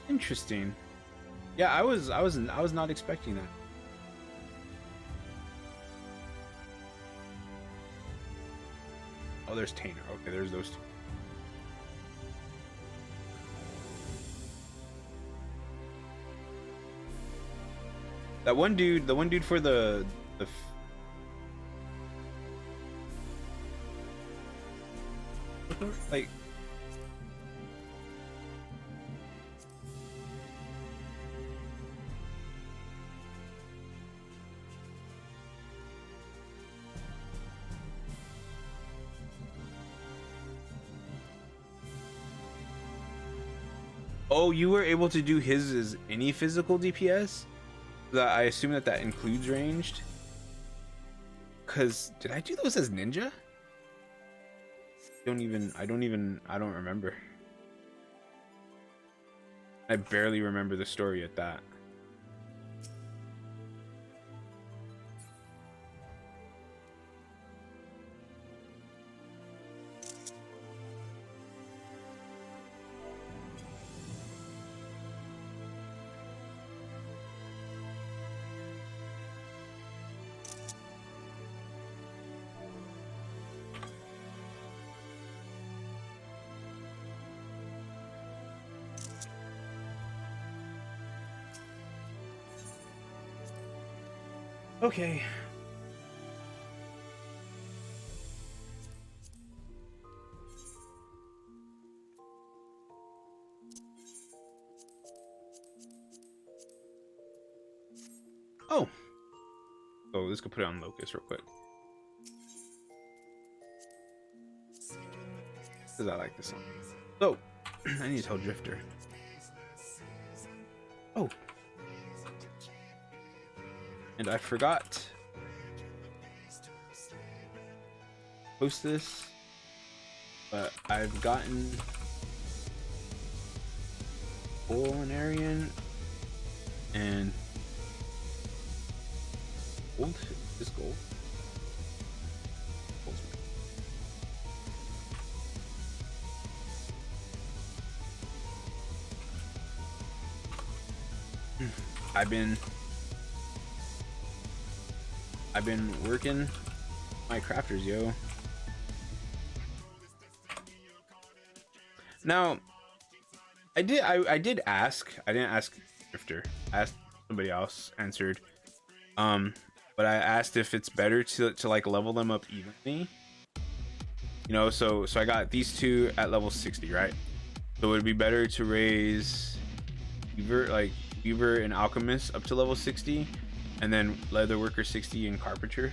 Interesting. Yeah, I was not expecting that. Oh, there's Tainer. Okay, there's those two. That one dude, the one dude for the like oh, you were able to do his as any physical DPS? That I assume that includes ranged. Cause did I do those as ninja? I don't remember. I barely remember the story at that. Okay. Oh. Oh, let's go put it on Locust real quick. Because I like this song. So, I need to tell Drifter. Oh. And I forgot. Post this. But I've gotten Culinarian and gold. Is gold? I've been working my crafters, yo. Now, I did ask. I didn't ask Drifter. I asked somebody else. Answered. But I asked if it's better to like level them up evenly. You know, so I got these two at level 60, right? So it would be better to raise Weaver and Alchemist up to level 60, and then Leatherworker 60 and Carpenter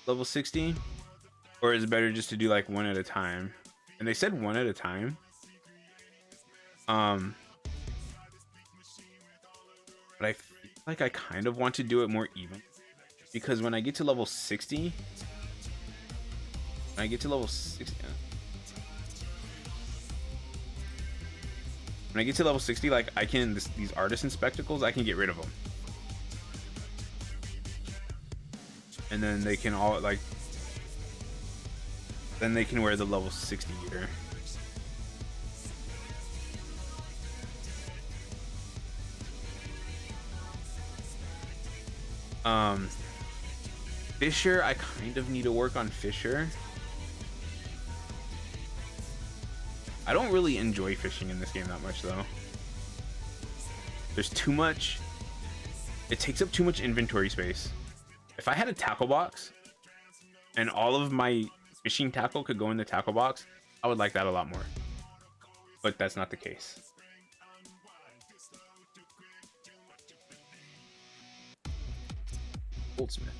level 60, or is it better just to do like one at a time? And they said one at a time. But I feel like I kind of want to do it more even, because when I get to level 60, when I get to level 60, like I can these artisan spectacles, I can get rid of them, and then they can all like Then they can wear the level 60 gear. Fisher, I kind of need to work on Fisher. I don't really enjoy fishing in this game that much though. There's too much. It takes up too much inventory space. If I had a tackle box and all of my fishing tackle could go in the tackle box, I would like that a lot more. But that's not the case. Goldsmith.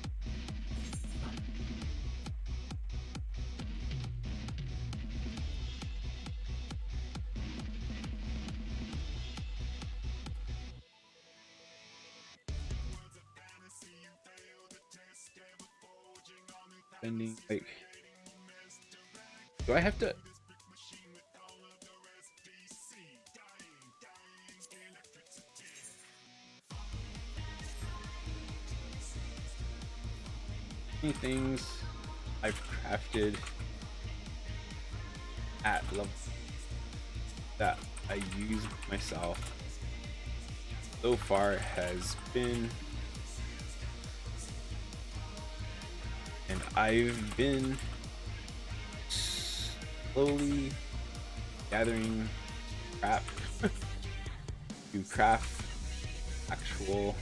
Spending like, do I have to? Any things I've crafted at level that I use myself so far has been, and I've been slowly gathering crap to craft actual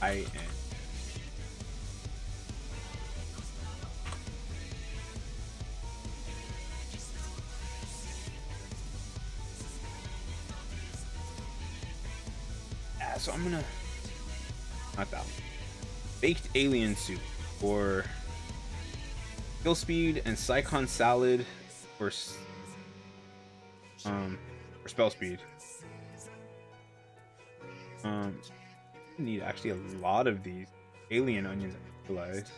iron. Yeah, so I'm gonna, not that one. Baked alien soup for skill speed, and Psychon salad for spell speed. I need actually a lot of these alien onions, I realize.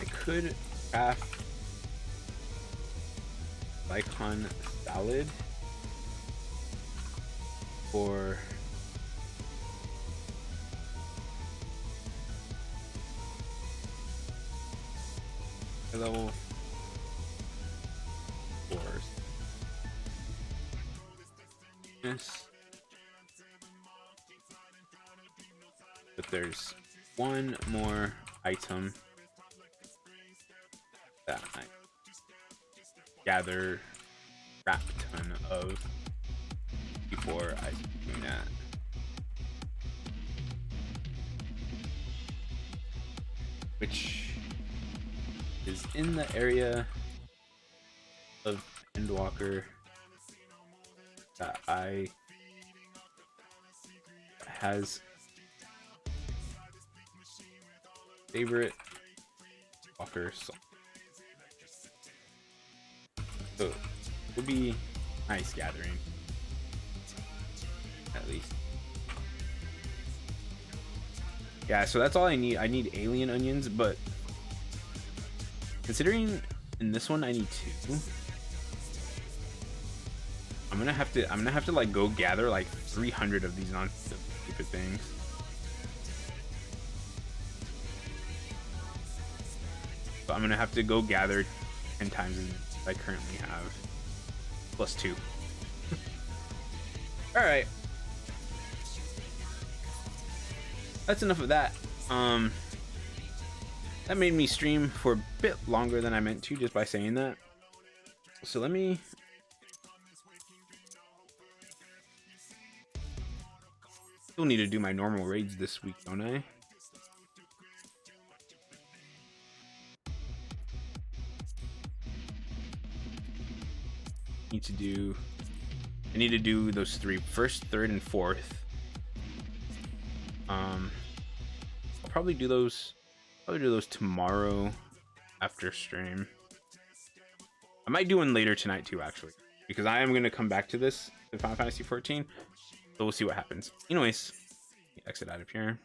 I could craft Psychon salad for level 4. Yes. But there's one more item that I gather crap ton of before I do that. Which is in the area of Endwalker that has favorite Walker song. So it would be nice gathering, at least. Yeah, so that's all I need. I need alien onions, but considering in this one I need 2, I'm gonna have to like go gather like 300 of these non-stupid things. So I'm gonna have to go gather 10 times as I currently have, plus 2. All right, that's enough of that. That made me stream for a bit longer than I meant to just by saying that. So let me still need to do my normal raids this week, don't I? I need to do those 3, first, third, and fourth. I'll probably do those tomorrow after stream. I might do one later tonight too, actually, because I am going to come back to this in Final Fantasy 14, so we'll see what happens. Anyways, exit out of here.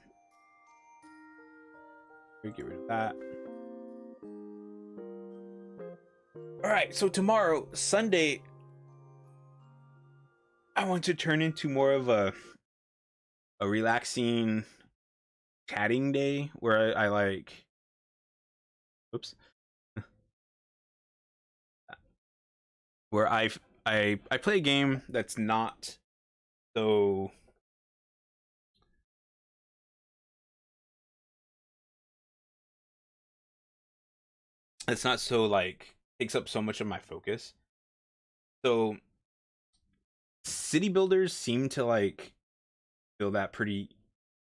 Get rid of that. All right, so tomorrow, Sunday, I want to turn into more of a relaxing chatting day where I like, oops, where I play a game that's not so like takes up so much of my focus. So city builders seem to like feel that pretty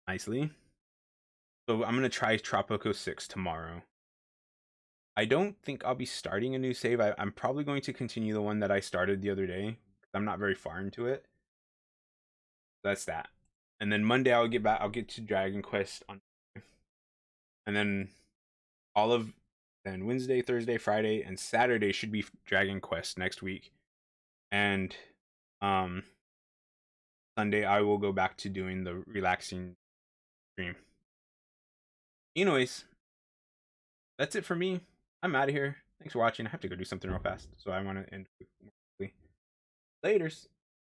nicely. So I'm gonna try Tropico 6 tomorrow. I don't think I'll be starting a new save. I'm probably going to continue the one that I started the other day. I'm not very far into it. That's that. And then Monday I'll get back. I'll get to Dragon Quest on, and then all of then Wednesday, Thursday, Friday, and Saturday should be Dragon Quest next week. And um Sunday I will go back to doing the relaxing stream. Anyways, that's it for me. I'm out of here. Thanks for watching. I have to go do something real fast, so I want to end quickly. Laters.